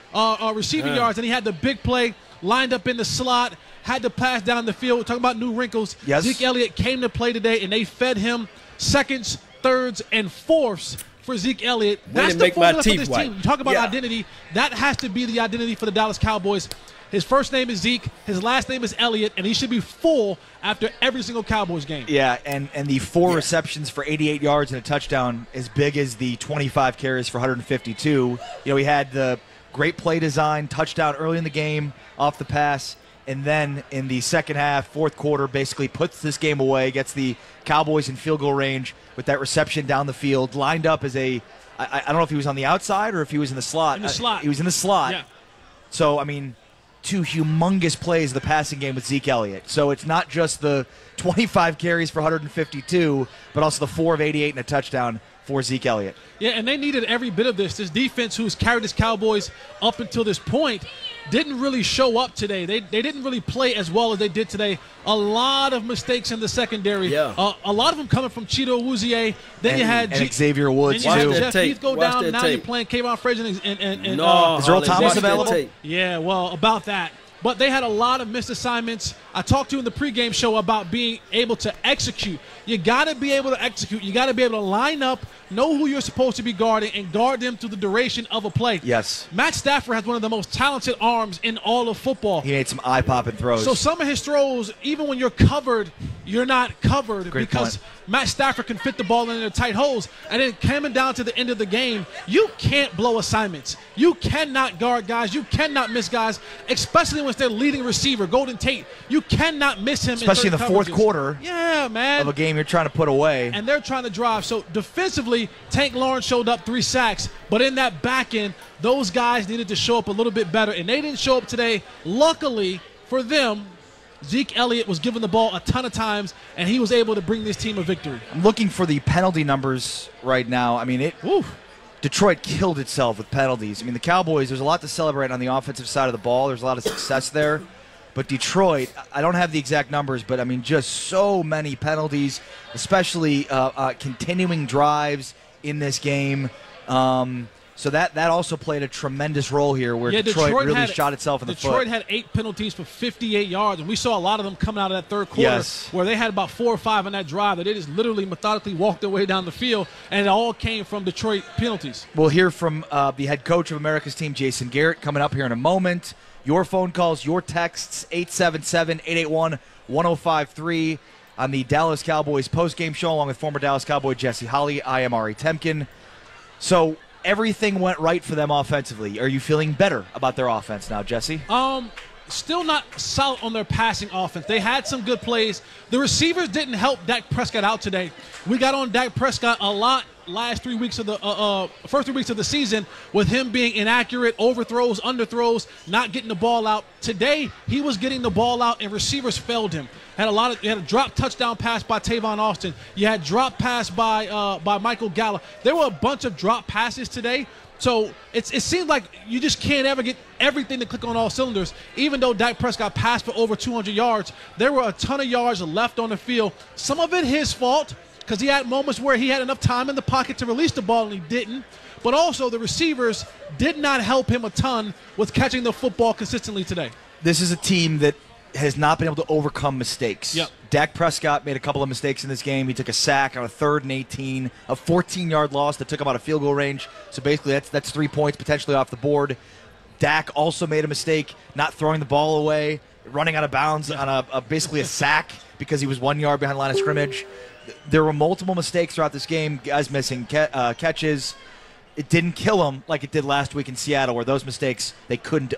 receiving yards, and he had the big play lined up in the slot, had to pass down the field. We're talking about new wrinkles. Yes. Zeke Elliott came to play today, and they fed him seconds, thirds, and fourths for Zeke Elliott. That's the formula for this team. You talk about identity. That has to be the identity for the Dallas Cowboys. His first name is Zeke. His last name is Elliott, and he should be full after every single Cowboys game. Yeah, and the 4 receptions for 88 yards and a touchdown, as big as the 25 carries for 152. You know, he had the great play design, touchdown early in the game off the pass, and then in the second half, fourth quarter, basically puts this game away, gets the Cowboys in field goal range with that reception down the field, lined up as I don't know if he was on the outside or if he was in the slot. In the slot. He was in the slot. Yeah. So, I mean, 2 humongous plays in the passing game with Zeke Elliott. So it's not just the 25 carries for 152, but also the 4 of 88 and a touchdown for Zeke Elliott. Yeah, and they needed every bit of this. This defense, who's carried this Cowboys up until this point, didn't really show up today. They didn't really play as well as they did today. A lot of mistakes in the secondary. Yeah. A lot of them coming from Cheeto Awuzie. Then you had Xavier Woods, then you too. had Jeff Heath go down. Now you're playing Kayvon Frazier and Is Earl Thomas available? Yeah, well, about that. But they had a lot of missed assignments. I talked to you in the pregame show about being able to execute. You got to be able to execute. You got to be able to line up, know who you're supposed to be guarding, and guard them through the duration of a play. Yes. Matt Stafford has one of the most talented arms in all of football. He made some eye-popping throws. So some of his throws, even when you're covered, you're not covered. Great because point. Matt Stafford can fit the ball in the tight holes. And then coming down to the end of the game, you can't blow assignments. You cannot guard guys. You cannot miss guys, especially when it's their leading receiver, Golden Tate. You cannot miss him. Especially in the fourth quarter of a game you're trying to put away. And they're trying to drive. So defensively, Tank Lawrence showed up 3 sacks. But in that back end, those guys needed to show up a little bit better. And they didn't show up today. Luckily for them, Zeke Elliott was given the ball a ton of times, and he was able to bring this team a victory. I'm looking for the penalty numbers right now. I mean, Detroit killed itself with penalties. I mean, the Cowboys, there's a lot to celebrate on the offensive side of the ball. There's a lot of success there. But Detroit, I don't have the exact numbers, but, I mean, just so many penalties, especially continuing drives in this game. So that also played a tremendous role here where Detroit really shot itself in the foot. Detroit had 8 penalties for 58 yards, and we saw a lot of them coming out of that third quarter where they had about 4 or 5 on that drive that they just literally methodically walked their way down the field, and it all came from Detroit penalties. We'll hear from the head coach of America's team, Jason Garrett, coming up here in a moment. Your phone calls, your texts, 877-881-1053 on the Dallas Cowboys postgame show, along with former Dallas Cowboy Jesse Holley. I am Ari Temkin. So everything went right for them offensively. Are you feeling better about their offense now, Jesse? Still not solid on their passing offense. They had some good plays. The receivers didn't help Dak Prescott out today. We got on Dak Prescott a lot last 3 weeks of the first 3 weeks of the season with him being inaccurate, overthrows, underthrows, not getting the ball out. Today he was getting the ball out and receivers failed him. You had a drop touchdown pass by Tavon Austin. You had drop pass by Michael Gallup. There were a bunch of drop passes today. So it seems like you just can't ever get everything to click on all cylinders. Even though Dak Prescott passed for over 200 yards, there were a ton of yards left on the field. Some of it his fault because he had moments where he had enough time in the pocket to release the ball and he didn't. But also the receivers did not help him a ton with catching the football consistently today. This is a team that has not been able to overcome mistakes. Yep. Dak Prescott made a couple of mistakes in this game. He took a sack on a 3rd and 18, a 14-yard loss that took him out of field goal range. So basically that's 3 points potentially off the board. Dak also made a mistake not throwing the ball away, running out of bounds on basically a sack because he was 1 yard behind the line of scrimmage. There were multiple mistakes throughout this game, guys missing catches. it didn't kill them like it did last week in Seattle, where those mistakes they couldn't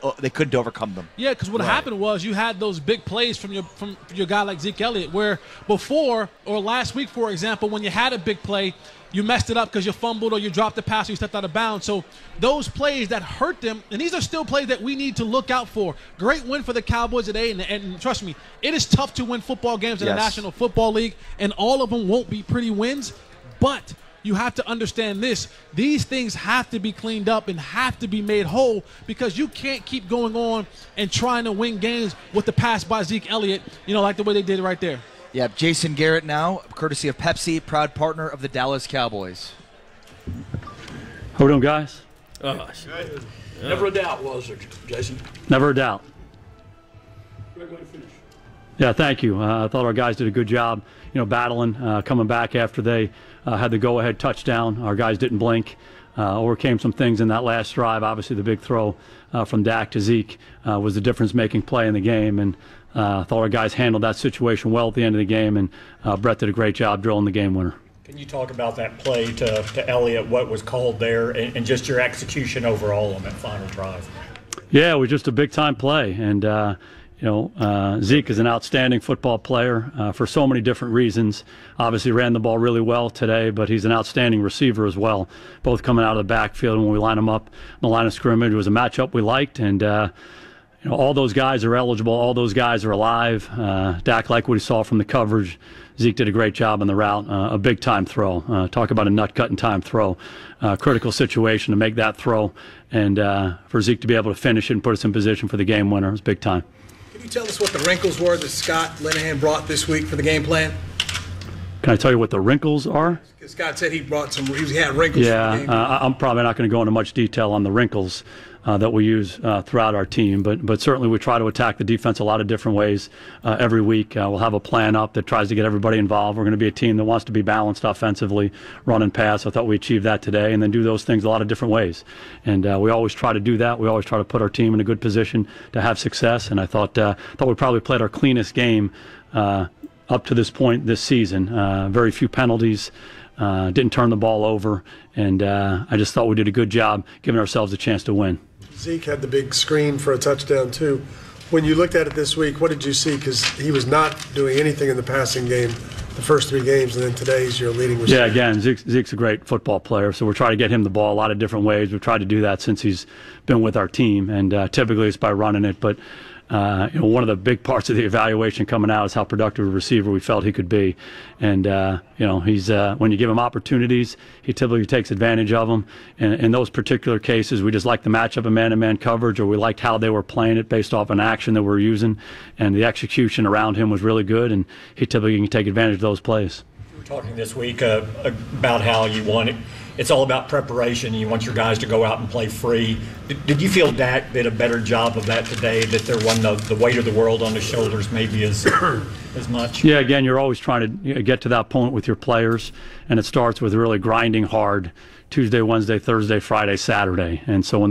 overcome them. Yeah, because what happened was you had those big plays from your guy like Zeke Elliott, where before or last week, for example, when you had a big play, you messed it up because you fumbled or you dropped the pass or you stepped out of bounds. So those plays that hurt them, and these are still plays that we need to look out for. Great win for the Cowboys today, and trust me, it is tough to win football games in the National Football League, and all of them won't be pretty wins, but you have to understand this. These things have to be cleaned up and have to be made whole, because you can't keep going on and trying to win games with the pass by Zeke Elliott, like the way they did right there. Yeah, Jason Garrett now, courtesy of Pepsi, proud partner of the Dallas Cowboys. How we doing, guys? Never a doubt, was there, Jason? Never a doubt. Great way to finish. Yeah, thank you. I thought our guys did a good job, battling, coming back after they had the go-ahead touchdown. Our guys didn't blink, overcame some things in that last drive. Obviously, the big throw from Dak to Zeke was the difference-making play in the game, and I thought our guys handled that situation well at the end of the game, and Brett did a great job drilling the game winner. Can you talk about that play to Elliott, what was called there, and just your execution overall on that final drive? Yeah, it was just a big-time play, and Zeke is an outstanding football player for so many different reasons. Obviously ran the ball really well today, but he's an outstanding receiver as well, both coming out of the backfield. When we line him up in the line of scrimmage, it was a matchup we liked, and all those guys are eligible. All those guys are alive. Dak liked what he saw from the coverage. Zeke did a great job on the route. A big-time throw. Talk about a nut-cut-in-time throw. Critical situation to make that throw, and for Zeke to be able to finish it and put us in position for the game winner. It was big time. Can you tell us what the wrinkles were that Scott Linehan brought this week for the game plan? Can I tell you what the wrinkles are? Scott said he brought he had wrinkles. Yeah, for the game. I'm probably not going to go into much detail on the wrinkles that we use throughout our team, but certainly we try to attack the defense a lot of different ways every week. We'll have a plan up that tries to get everybody involved. We're going to be a team that wants to be balanced offensively, run and pass. I thought we achieved that today, and then do those things a lot of different ways. And we always try to do that. We always try to put our team in a good position to have success, and I thought we probably played our cleanest game up to this point this season. Very few penalties. Didn't turn the ball over, and I just thought we did a good job giving ourselves a chance to win. Zeke had the big screen for a touchdown, too. When you looked at it this week, what did you see? Because he was not doing anything in the passing game the first 3 games, and then today's your leading receiver. Yeah, again, Zeke's a great football player, so we're trying to get him the ball a lot of different ways. We've tried to do that since he's been with our team, and typically it's by running it, but one of the big parts of the evaluation coming out is how productive a receiver we felt he could be. And, he's when you give him opportunities, he typically takes advantage of them. And in those particular cases, we just liked the matchup of man-to-man coverage, or we liked how they were playing it based off an action that we were using. And the execution around him was really good, and he typically can take advantage of those plays. We were talking this week about how you want it. It's all about preparation. You want your guys to go out and play free. Did you feel Dak did a better job of that today, that there wasn't the weight of the world on his shoulders maybe as much? Yeah, again, you're always trying to get to that point with your players, and it starts with really grinding hard Tuesday, Wednesday, Thursday, Friday, Saturday. And so when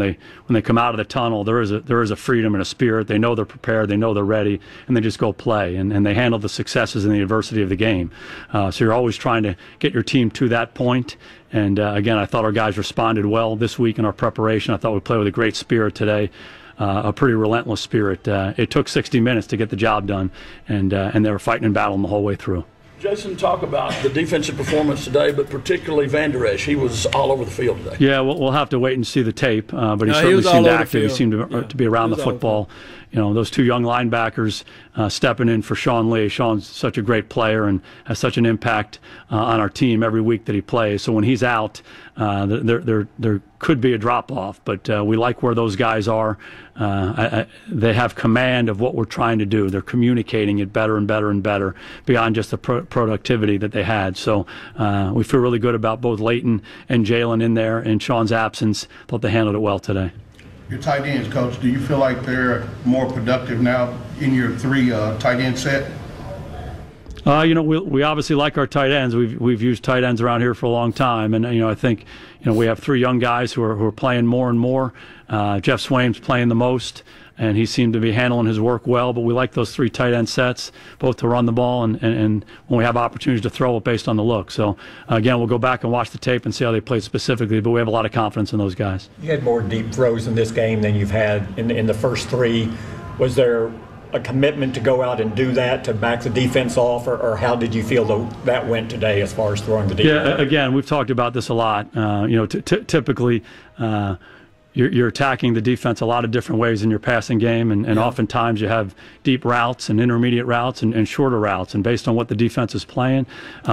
they come out of the tunnel, there is a freedom and a spirit. They know they're prepared, they know they're ready, and they just go play. And they handle the successes and the adversity of the game. So you're always trying to get your team to that point. And again, I thought our guys responded well this week in our preparation. I thought we played with a great spirit today. A pretty relentless spirit. It took 60 minutes to get the job done, and they were fighting and battling the whole way through. Jason, talk about the defensive performance today, but particularly Van Der Esch. He was all over the field today. Yeah, we'll have to wait and see the tape, but he certainly seemed active. He seemed to be around the football. Those 2 young linebackers stepping in for Sean Lee. Sean's such a great player and has such an impact on our team every week that he plays. So when he's out, there could be a drop-off, but we like where those guys are. They have command of what we're trying to do. They're communicating it better and better and better beyond just the productivity that they had. So we feel really good about both Leighton and Jalen in there. In Sean's absence, thought they handled it well today. Your tight ends, Coach, do you feel like they're more productive now in your 3 tight end set? We obviously like our tight ends. We've used tight ends around here for a long time, and I think we have 3 young guys who are playing more and more. Jeff Swaim's playing the most, and he seemed to be handling his work well. But we like those 3 tight end sets, both to run the ball and when we have opportunities to throw it based on the look. So again, we'll go back and watch the tape and see how they played specifically. But we have a lot of confidence in those guys. You had more deep throws in this game than you've had in the first 3. Was there a commitment to go out and do that to back the defense off, or how did you feel that went today as far as throwing the defense? Yeah, again, we've talked about this a lot. Typically, you're attacking the defense a lot of different ways in your passing game, and oftentimes you have deep routes and intermediate routes and shorter routes, and based on what the defense is playing,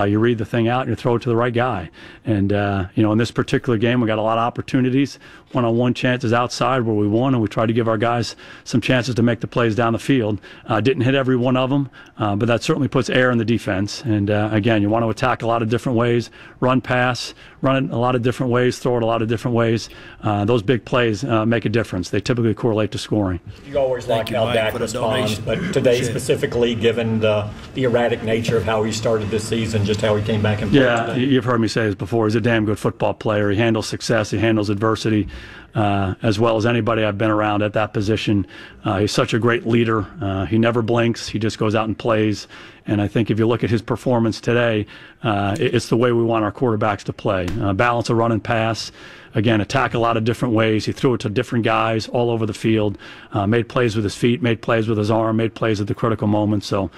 you read the thing out and you throw it to the right guy. And in this particular game, we got a lot of opportunities, one-on-one chances outside where we won, and we tried to give our guys some chances to make the plays down the field. Didn't hit every one of them, but that certainly puts air in the defense. And again, you want to attack a lot of different ways, run, pass, run it a lot of different ways, throw it a lot of different ways. Those big plays make a difference. They typically correlate to scoring. You always like how Dak responds, but today specifically, given the erratic nature of how he started this season, just how he came back and played today. You've heard me say this before. He's a damn good football player. He handles success. He handles adversity as well as anybody I've been around at that position. He's such a great leader. He never blinks. He just goes out and plays. And I think if you look at his performance today, it's the way we want our quarterbacks to play. Balance a run and pass. Again, attack a lot of different ways. He threw it to different guys all over the field, made plays with his feet, made plays with his arm, made plays at the critical moments. So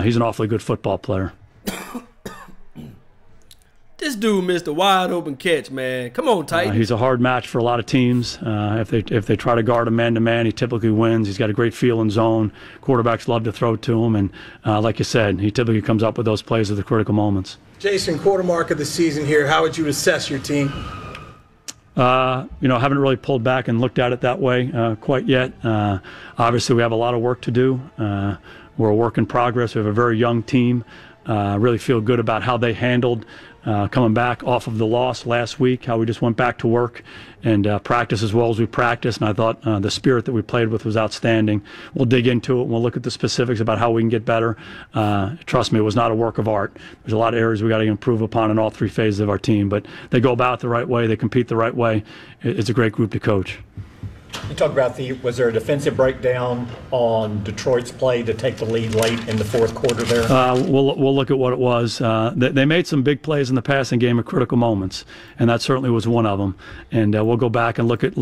he's an awfully good football player. This dude missed a wide open catch, man. Come on, Titan. He's a hard match for a lot of teams. If they try to guard him man-to-man, he typically wins. He's got a great feel in zone. Quarterbacks love to throw to him. And like you said, he typically comes up with those plays at the critical moments. Jason, quarter mark of the season here. How would you assess your team? Haven't really pulled back and looked at it that way quite yet. Obviously, we have a lot of work to do. We're a work in progress. We have a very young team. Really feel good about how they handled coming back off of the loss last week, how we just went back to work and practice as well as we practiced. And I thought the spirit that we played with was outstanding. We'll dig into it and we'll look at the specifics about how we can get better. Trust me, it was not a work of art. There's a lot of areas we got to improve upon in all 3 phases of our team, but they go about it the right way. They compete the right way. It's a great group to coach. You talk about was there a defensive breakdown on Detroit's play to take the lead late in the fourth quarter there? We'll look at what it was. They made some big plays in the passing game at critical moments, and that certainly was one of them. And we'll go back and look at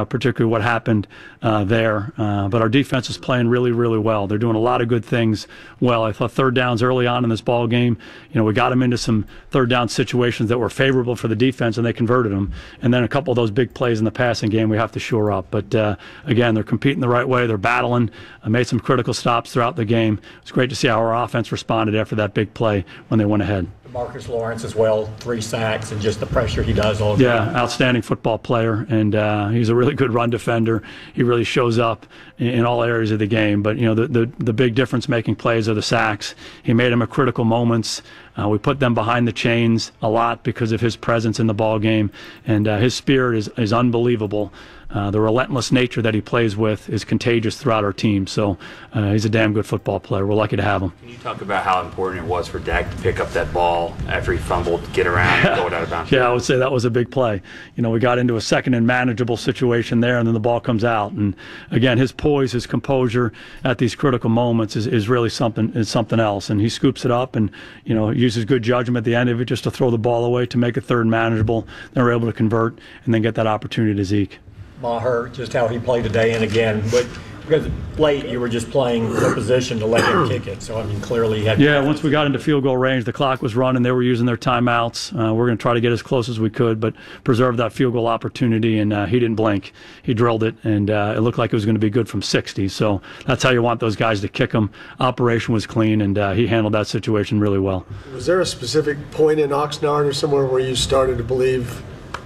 particularly what happened there. But our defense is playing really, really well. They're doing a lot of good things well. I thought third downs early on in this ball game, we got them into some third down situations that were favorable for the defense, and they converted them. And then a couple of those big plays in the passing game we have to shore up. But again, they're competing the right way. They're battling. Made some critical stops throughout the game. It's great to see how our offense responded after that big play when they went ahead. Marcus Lawrence as well, 3 sacks, and just the pressure he does all the time. Yeah, outstanding football player, and he's a really good run defender. He really shows up in all areas of the game. But the big difference making plays are the sacks. He made them at critical moments. We put them behind the chains a lot because of his presence in the ball game, and his spirit is unbelievable. The relentless nature that he plays with is contagious throughout our team. So he's a damn good football player. We're lucky to have him. Can you talk about how important it was for Dak to pick up that ball after he fumbled, get around, and throw it out of bounds? Yeah, I would say that was a big play. We got into a second and manageable situation there, and then the ball comes out. And again, his poise, his composure at these critical moments is really something else. And he scoops it up and uses good judgment at the end of it just to throw the ball away to make it third and manageable. Then we're able to convert and then get that opportunity to Zeke. Maher, just how he played today, and again, but because late you were just playing the position to let him kick it. So clearly he had. Yeah, once we got into field goal range, the clock was running. They were using their timeouts. We're going to try to get as close as we could, but preserve that field goal opportunity. And he didn't blink. He drilled it, and it looked like it was going to be good from 60. So that's how you want those guys to kick them. Operation was clean, and he handled that situation really well. Was there a specific point in Oxnard or somewhere where you started to believe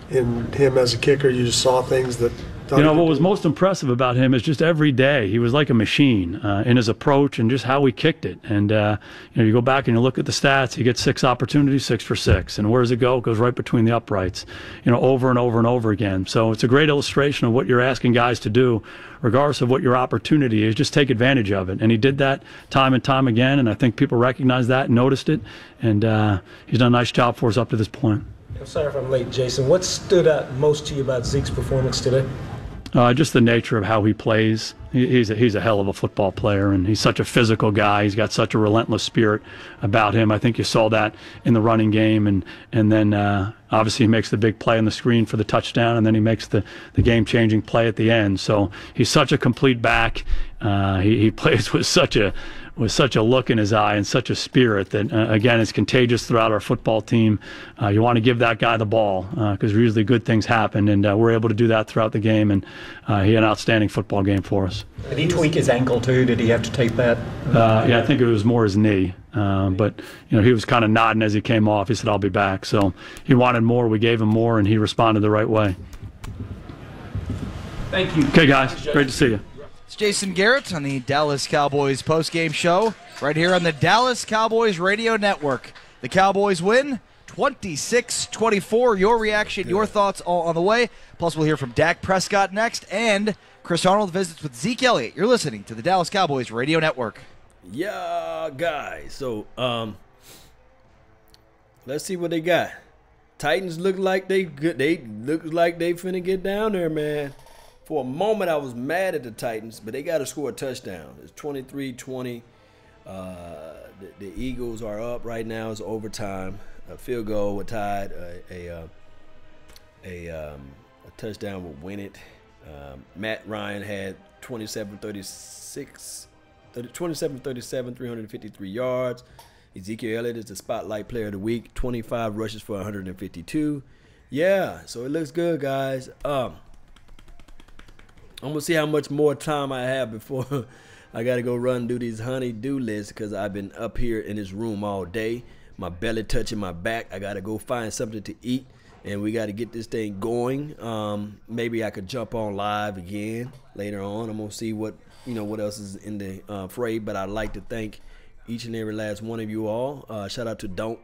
in him as a kicker? You just saw things that You know, what was most impressive about him is just every day he was like a machine in his approach and just how he kicked it. And, you know, you go back and you look at the stats, he gets 6 opportunities, 6 for 6. And where does it go? It goes right between the uprights, you know, over and over and over again. So it's a great illustration of what you're asking guys to do, regardless of what your opportunity is. Just take advantage of it. And he did that time and time again. And I think people recognized that and noticed it. And he's done a nice job for us up to this point. I'm sorry if I'm late, Jason. What stood out most to you about Zeke's performance today? Just the nature of how he plays. He's a hell of a football player, and he's such a physical guy. He's got such a relentless spirit about him. I think you saw that in the running game, and then obviously he makes the big play on the screen for the touchdown, and then he makes the game-changing play at the end. So he's such a complete back. He plays with such a look in his eye and such a spirit that, again, it's contagious throughout our football team. You want to give that guy the ball because usually good things happen, and we're able to do that throughout the game, and he had an outstanding football game for us. Did he tweak his ankle too? Did he have to tape that? Yeah, I think it was more his knee, but you know, he was kind of nodding as he came off. He said, "I'll be back." So he wanted more. We gave him more, and he responded the right way. Thank you. Okay, guys, great to see you. It's Jason Garrett on the Dallas Cowboys postgame show right here on the Dallas Cowboys Radio Network. The Cowboys win 26-24. Your reaction, your thoughts all on the way. Plus, we'll hear from Dak Prescott next, and Chris Arnold visits with Zeke Elliott. You're listening to the Dallas Cowboys Radio Network. Yeah, guys. So, let's see what they got. Titans look like they good. They look like they finna get down there, man. For a moment, I was mad at the Titans, but they got to score a touchdown. It's 23-20. The Eagles are up right now. It's overtime. A field goal would tie it. A touchdown would win it. Matt Ryan had 27-37, 353 yards. Ezekiel Elliott is the spotlight player of the week. 25 rushes for 152. Yeah, so it looks good, guys. I'm going to see how much more time I have before I got to go run and do these honey-do lists because I've been up here in this room all day. My belly touching my back. I got to go find something to eat, and we got to get this thing going. Maybe I could jump on live again later on. I'm going to see what else is in the fray, but I'd like to thank each and every last one of you all. Shout out to Don't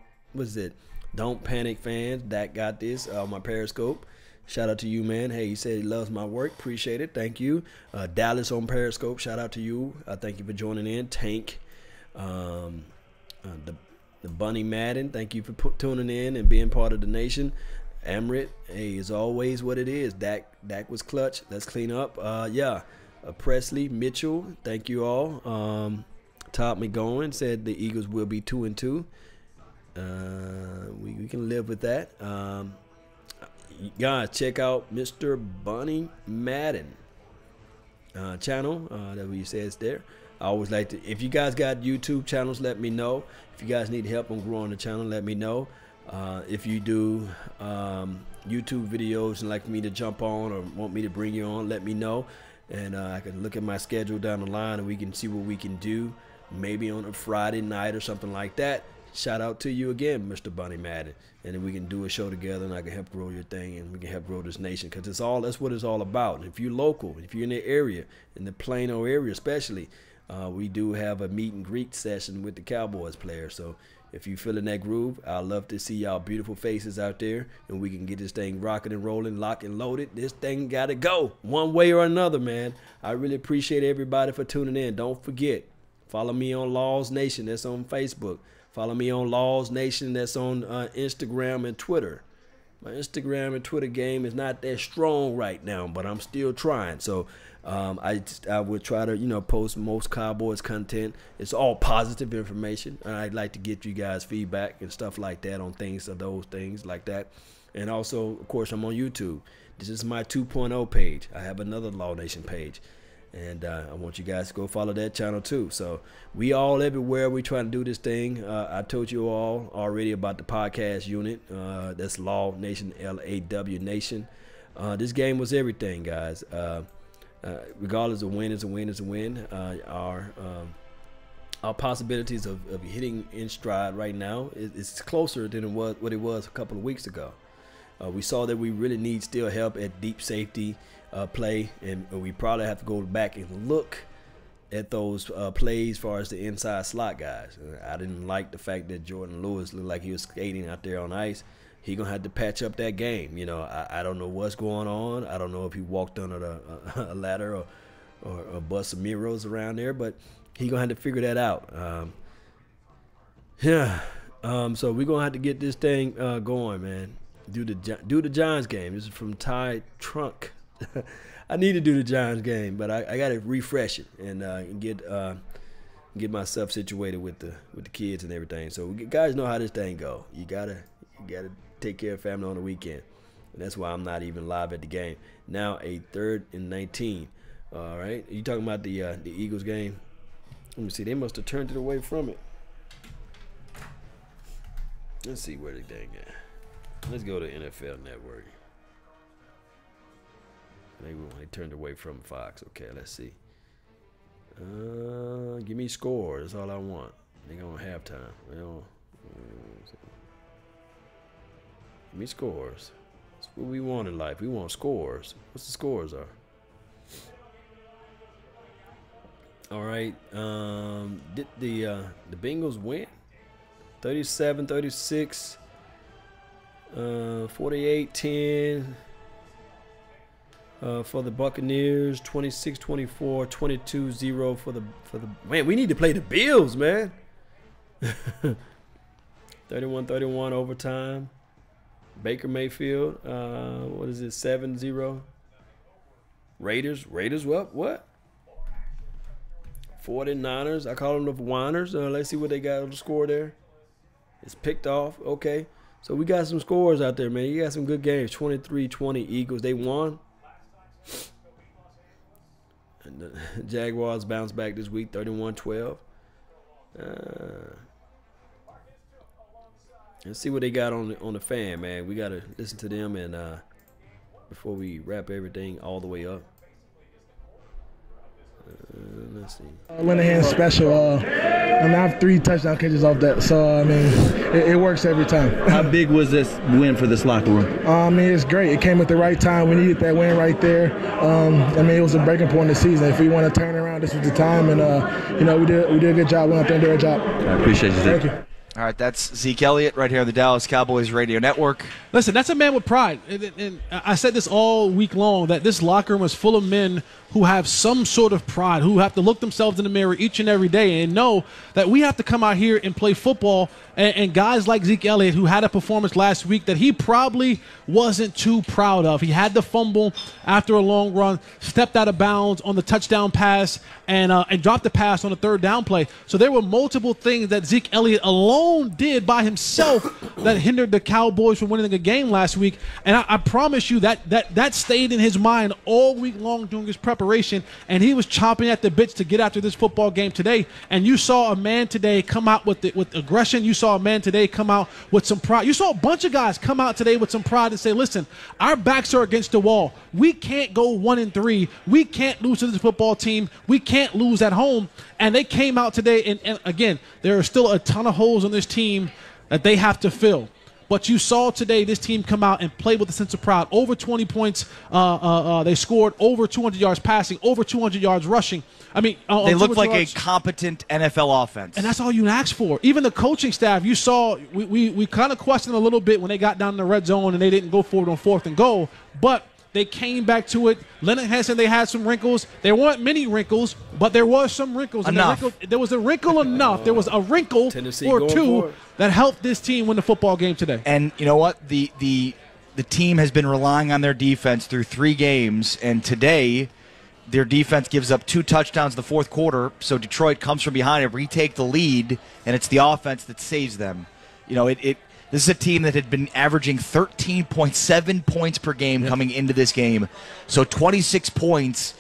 Panic fans. That got this on my Periscope. Shout out to you, man. Hey, he said he loves my work. Appreciate it. Thank you. Dallas on Periscope. Shout out to you. Thank you for joining in. Tank. The Bunny Madden. Thank you for tuning in and being part of the nation. Amrit. Hey, it's always what it is. Dak was clutch. Let's clean up. Presley Mitchell. Thank you all. Todd McGowan said the Eagles will be 2-2. We can live with that. Guys, check out Mr. Bunny Madden channel that we says there. I always like to, if you guys got YouTube channels, let me know. If you guys need help on growing the channel, let me know. If you do YouTube videos and like me to jump on or want me to bring you on, let me know. And I can look at my schedule down the line and we can see what we can do. Maybe on a Friday night or something like that. Shout out to you again, Mr. Bunny Madden. And then we can do a show together and I can help grow your thing and we can help grow this nation because that's what it's all about. If you're local, if you're in the area, in the Plano area especially, we do have a meet and greet session with the Cowboys players. So if you feel in that groove, I'd love to see y'all beautiful faces out there and we can get this thing rocking and rolling, locked and loaded. This thing got to go one way or another, man. I really appreciate everybody for tuning in. Don't forget, follow me on Laws Nation. That's on Facebook. Follow me on Laws Nation. That's on Instagram and Twitter. My Instagram and Twitter game is not that strong right now, but I'm still trying. So I would try to, post most Cowboys content. It's all positive information. I'd like to get you guys feedback and stuff like that on those things like that. And also, of course, I'm on YouTube. This is my 2.0 page. I have another Law Nation page. And I want you guys to go follow that channel too. So we all everywhere. We trying to do this thing. I told you all already about the podcast unit. That's Law Nation, LAW Nation. This game was everything, guys. Regardless of win is a win is a win. Our possibilities of hitting in stride right now is closer than what it was a couple of weeks ago. We saw that we really need still help at deep safety play, and we probably have to go back and look at those plays as far as the inside slot guys. I didn't like the fact that Jordan Lewis looked like he was skating out there on ice. He going to have to patch up that game. I don't know what's going on. I don't know if he walked under a ladder or bust some mirrors around there, but he going to have to figure that out. So we're going to have to get this thing going, man. Do the Giants game. This is from Ty Trunk. I need to do the Giants game, but I got to refresh it and get myself situated with the kids and everything. So guys know how this thing go. You gotta take care of family on the weekend, and that's why I'm not even live at the game. Now a 3rd and 19. All right, you talking about the Eagles game? Let me see. They must have turned it away from it. Let's see where the dang at. Let's go to NFL Network. They turned away from Fox. Okay, let's see. Give me scores. That's all I want. They going halftime. Give me scores. That's what we want in life. We want scores. What's the scores are? All right. Did the Bengals win? 37-36. 48-10. For the Buccaneers, 26-24, 22-0 for the man. We need to play the Bills, man. 31-31 overtime. Baker Mayfield, what is it? 7-0. Raiders, what? 49ers. I call them the whiners. Let's see what they got on the score there. It's picked off. Okay, so we got some scores out there, man. You got some good games. 23-20 Eagles. They won. And the Jaguars bounced back this week, 31-12. Let's see what they got on the fan, man. We got to listen to them and before we wrap everything all the way up. Let's see. Linehan's special. I have 3 touchdown catches off that, so it works every time. How big was this win for this locker room? It's great. It came at the right time. We needed that win right there. It was a breaking point in the season. If we want to turn around, this was the time, and we did a good job. We went out there and did our job. I appreciate you. Thank you. All right, that's Zeke Elliott right here on the Dallas Cowboys Radio Network. Listen, that's a man with pride. And I said this all week long, that this locker room is full of men who have some sort of pride, who have to look themselves in the mirror each and every day and know that we have to come out here and play football. And guys like Zeke Elliott, who had a performance last week that he probably wasn't too proud of. He had the fumble after a long run, stepped out of bounds on the touchdown pass, and dropped the pass on the 3rd down play. So there were multiple things that Zeke Elliott alone did by himself that hindered the Cowboys from winning the game last week. And I promise you that stayed in his mind all week long during his preparation, and he was chomping at the bits to get after this football game today. And you saw a man today come out with aggression. You saw a man today come out with some pride. You saw a bunch of guys come out today with some pride and say, listen, our backs are against the wall. We can't go 1-3. We can't lose to this football team. We can't lose at home. And they came out today, and again, there are still a ton of holes in this team that they have to fill. But you saw today this team come out and play with a sense of pride. Over 20 points. They scored over 200 yards passing, over 200 yards rushing. They looked like a competent NFL offense. And that's all you ask for. Even the coaching staff, you saw, we kind of questioned them a little bit when they got down in the red zone and they didn't go for it on 4th and goal. But they came back to it. Leonard Henson, they had some wrinkles. There weren't many wrinkles, but there was some wrinkles. There was a wrinkle enough. There was a wrinkle or two that helped this team win the football game today. And you know what? The team has been relying on their defense through 3 games, and today their defense gives up 2 touchdowns in the 4th quarter, so Detroit comes from behind and retake the lead, and it's the offense that saves them. This is a team that had been averaging 13.7 points per game coming into this game. So 26 points.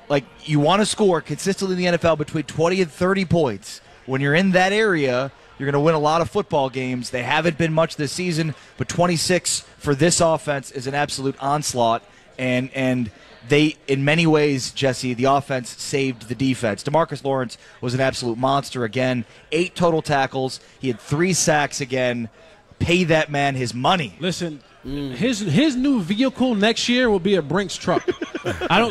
Like, you want to score consistently in the NFL between 20 and 30 points. When you're in that area, you're going to win a lot of football games. They haven't been much this season, but 26 for this offense is an absolute onslaught. And they, in many ways, Jesse, the offense saved the defense. DeMarcus Lawrence was an absolute monster again. 8 total tackles. He had 3 sacks again. Pay that man his money. Listen, His new vehicle next year will be a Brinks truck.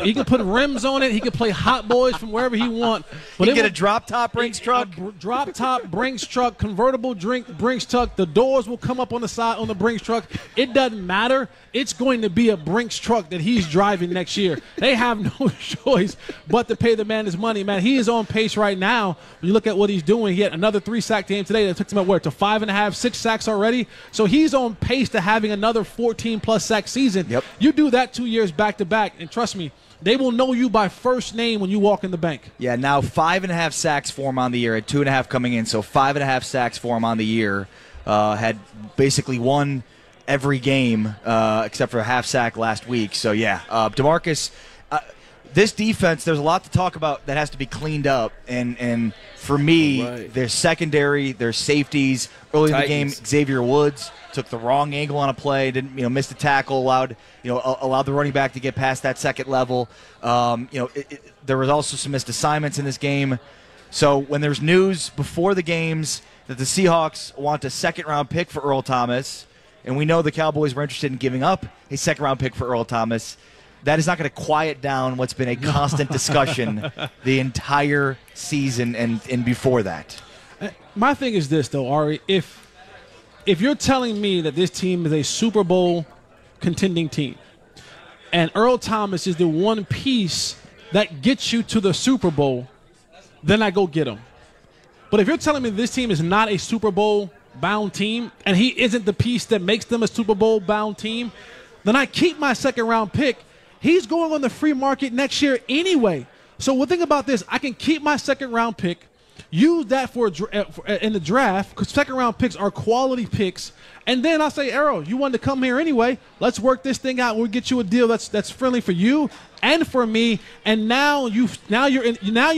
He can put rims on it. He can play Hot Boys from wherever he wants. But he can get a drop top Brinks truck. Drop top Brinks truck, convertible Brinks truck. The doors will come up on the side on the Brinks truck. It doesn't matter. It's going to be a Brinks truck that he's driving next year. They have no choice but to pay the man his money, man. He is on pace right now. When you look at what he's doing, he had another 3-sack game today that took him to 5.5, 6 sacks already. So he's on pace to having another 14+ sack season. Yep. You do that 2 years back to back, and trust me, they will know you by first name when you walk in the bank. Yeah, now 5.5 sacks for him on the year, at 2.5 coming in, so 5.5 sacks for him on the year. Had basically won every game except for a half sack last week. So yeah, DeMarcus. This defense, there's a lot to talk about that has to be cleaned up, and for me, there's secondary, there's safeties. Early in the game, Xavier Woods took the wrong angle on a play, didn't missed a tackle, allowed the running back to get past that second level. There was also some missed assignments in this game. So when there's news before the games that the Seahawks want a second-round pick for Earl Thomas, and we know the Cowboys were interested in giving up a second-round pick for Earl Thomas, that is not going to quiet down what's been a constant discussion the entire season and before that. My thing is this, though, Ari. If you're telling me that this team is a Super Bowl contending team, and Earl Thomas is the one piece that gets you to the Super Bowl, then I go get him. But if you're telling me this team is not a Super Bowl-bound team, and he isn't the piece that makes them a Super Bowl-bound team, then I keep my second-round pick. He's going on the free market next year anyway. So one thing about this, I can keep my second-round pick, use that for in the draft, because second-round picks are quality picks, and then I'll say, Arrow, you wanted to come here anyway. Let's work this thing out. We'll get you a deal that's friendly for you and for me. And now you're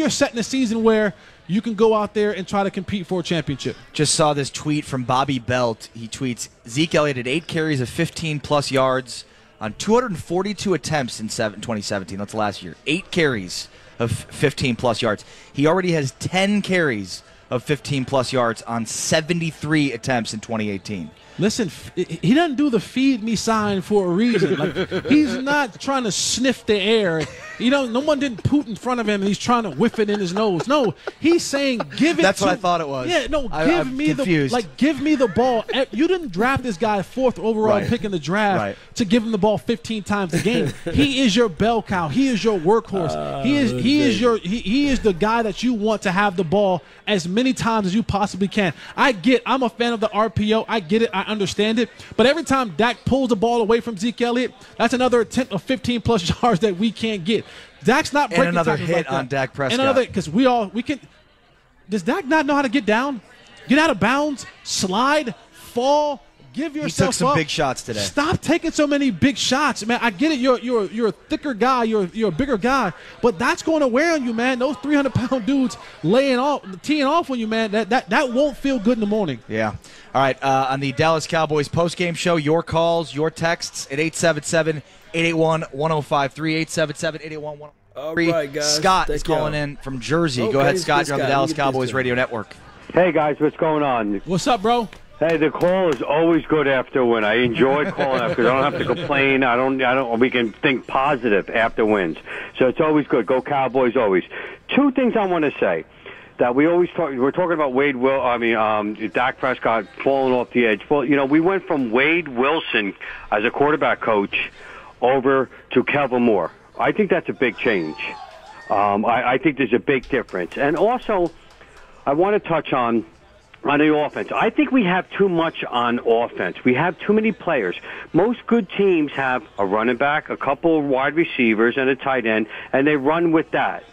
setting a season where you can go out there and try to compete for a championship. Just saw this tweet from Bobby Belt. He tweets, Zeke Elliott had 8 carries of 15+ yards on 242 attempts in 2017. That's last year. 8 carries of 15+ yards. He already has 10 carries of 15+ yards on 73 attempts in 2018. Listen, he doesn't do the feed me sign for a reason. Like, he's not trying to sniff the air. No one didn't poot in front of him and he's trying to whiff it in his nose. No, he's saying give it. That's what I thought it was. Yeah, no, give me the ball. You didn't draft this guy 4th overall pick in the draft to give him the ball 15 times a game. He is your bell cow. He is your workhorse. He is the guy that you want to have the ball as many times as you possibly can. I'm a fan of the RPO. I get it. I understand it. But every time Dak pulls the ball away from Zeke Elliott, that's another attempt of 15+ yards that we can't get. Dak's not breaking another hit like on Dak Prescott. And another, because we can. Does Dak not know how to get down, get out of bounds, slide, fall? Give yourself He took some big shots today. Stop taking so many big shots, man. I get it. You're a thicker guy. You're a bigger guy, but that's going to wear on you, man. Those 300-pound dudes teeing off on you, man. That won't feel good in the morning. Yeah. All right. On the Dallas Cowboys postgame show, your calls, your texts at 877-881-1053, 877-881-1053. All right, guys. Scott is calling in from Jersey. Okay, go ahead, Scott. You're on the Dallas Scott. Cowboys Radio Network. Hey, guys. What's going on? What's up, bro? Hey, the call is always good after a win. I enjoy calling because I don't have to complain. I don't. We can think positive after wins, so it's always good. Go Cowboys, always. 2 things I want to say that we always talk. We're talking about Dak Prescott falling off the edge. Well, we went from Wade Wilson as a quarterback coach over to Kevin Moore. I think that's a big change. I think there's a big difference, and also I want to touch on the offense. I think we have too much on offense. We have too many players. Most good teams have a running back, a couple of wide receivers, and a tight end, and they run with that.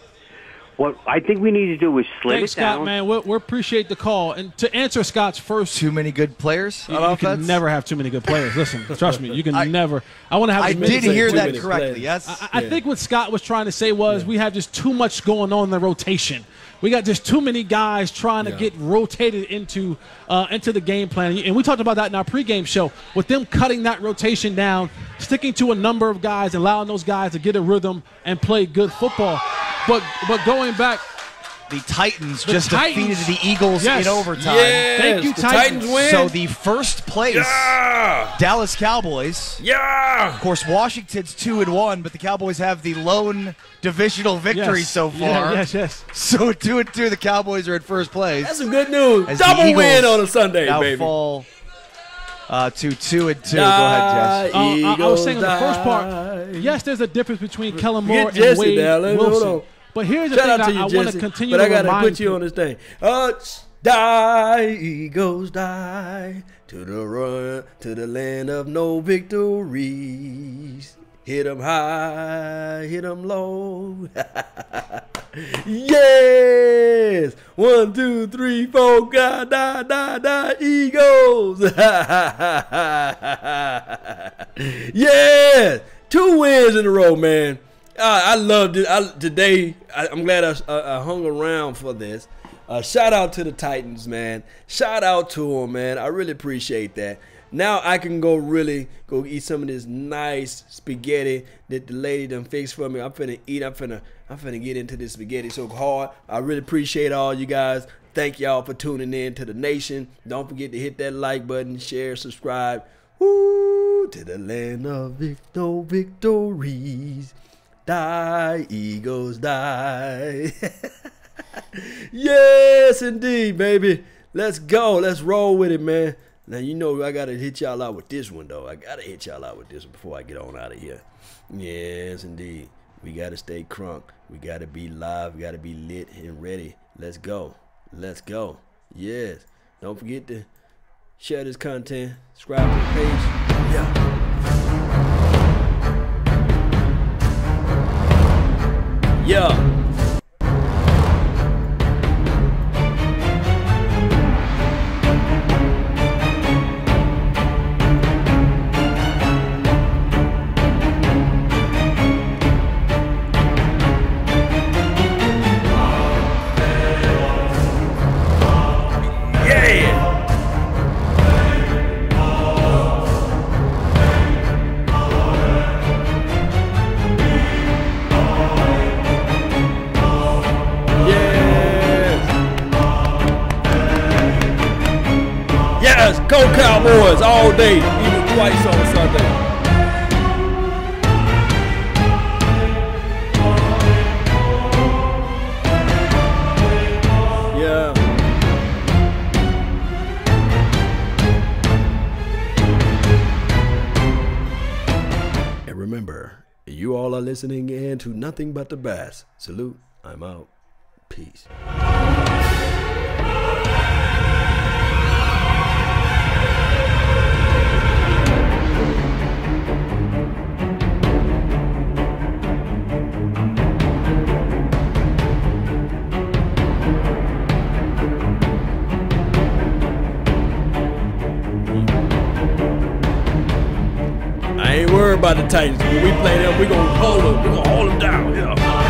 What I think we need to do is slim it down. Scott, man. We appreciate the call. And to answer Scott's first... Too many good players on offense? You can never have too many good players. Listen, trust me, you can never... I want to have... I did hear that correctly, yes. I think what Scott was trying to say was we have just too much going on in the rotation. We got just too many guys trying to get rotated into the game plan. And we talked about that in our pregame show, with them cutting that rotation down, sticking to a number of guys, allowing those guys to get a rhythm and play good football. But going back The Titans defeated the Eagles in overtime. Yes. Thank you, the Titans win. So the first place Dallas Cowboys. Yeah. Of course, Washington's 2-1, but the Cowboys have the lone divisional victory so far. Yes. So 2-2, the Cowboys are in first place. That's some good news. As Double win on a Sunday, now baby. Fall to 2-2. Go ahead, Jess. I was saying in the first part, yes, there's a difference between Kellen Moore and Wade Wilson. But here's the thing I want to continue to remind you. But I got to put you on this thing. Die, Eagles, die, to the land of no victories. Hit 'em high, hit 'em low. Yes! 1, 2, 3, 4, God, die, Eagles. Yes! 2 wins in a row, man. I loved it. Today, I'm glad I hung around for this. Shout out to the Titans, man. Shout out to them, man. I really appreciate that. Now I can go eat some of this nice spaghetti that the lady done fixed for me. I'm finna eat. I'm finna get into this spaghetti so hard. I really appreciate all you guys. Thank y'all for tuning in to the nation. Don't forget to hit that like button, share, subscribe. Woo, to the land of no victories. Die, Eagles, die. Yes, indeed, baby. Let's go. Let's roll with it, man. Now, you know I got to hit y'all out with this one, though. I got to hit y'all out with this one before I get on out of here. Yes, indeed. We got to stay crunk. We got to be live. We got to be lit and ready. Let's go. Let's go. Yes. Don't forget to share this content. Subscribe to the page. Yeah. Yeah. Go Cowboys all day, even twice on Sunday. Yeah. And remember, you all are listening in to nothing but the best. Salute. I'm out. Peace. I ain't worried about the Titans. When we play them, we're going to hold them. We're going to hold them down. Yeah.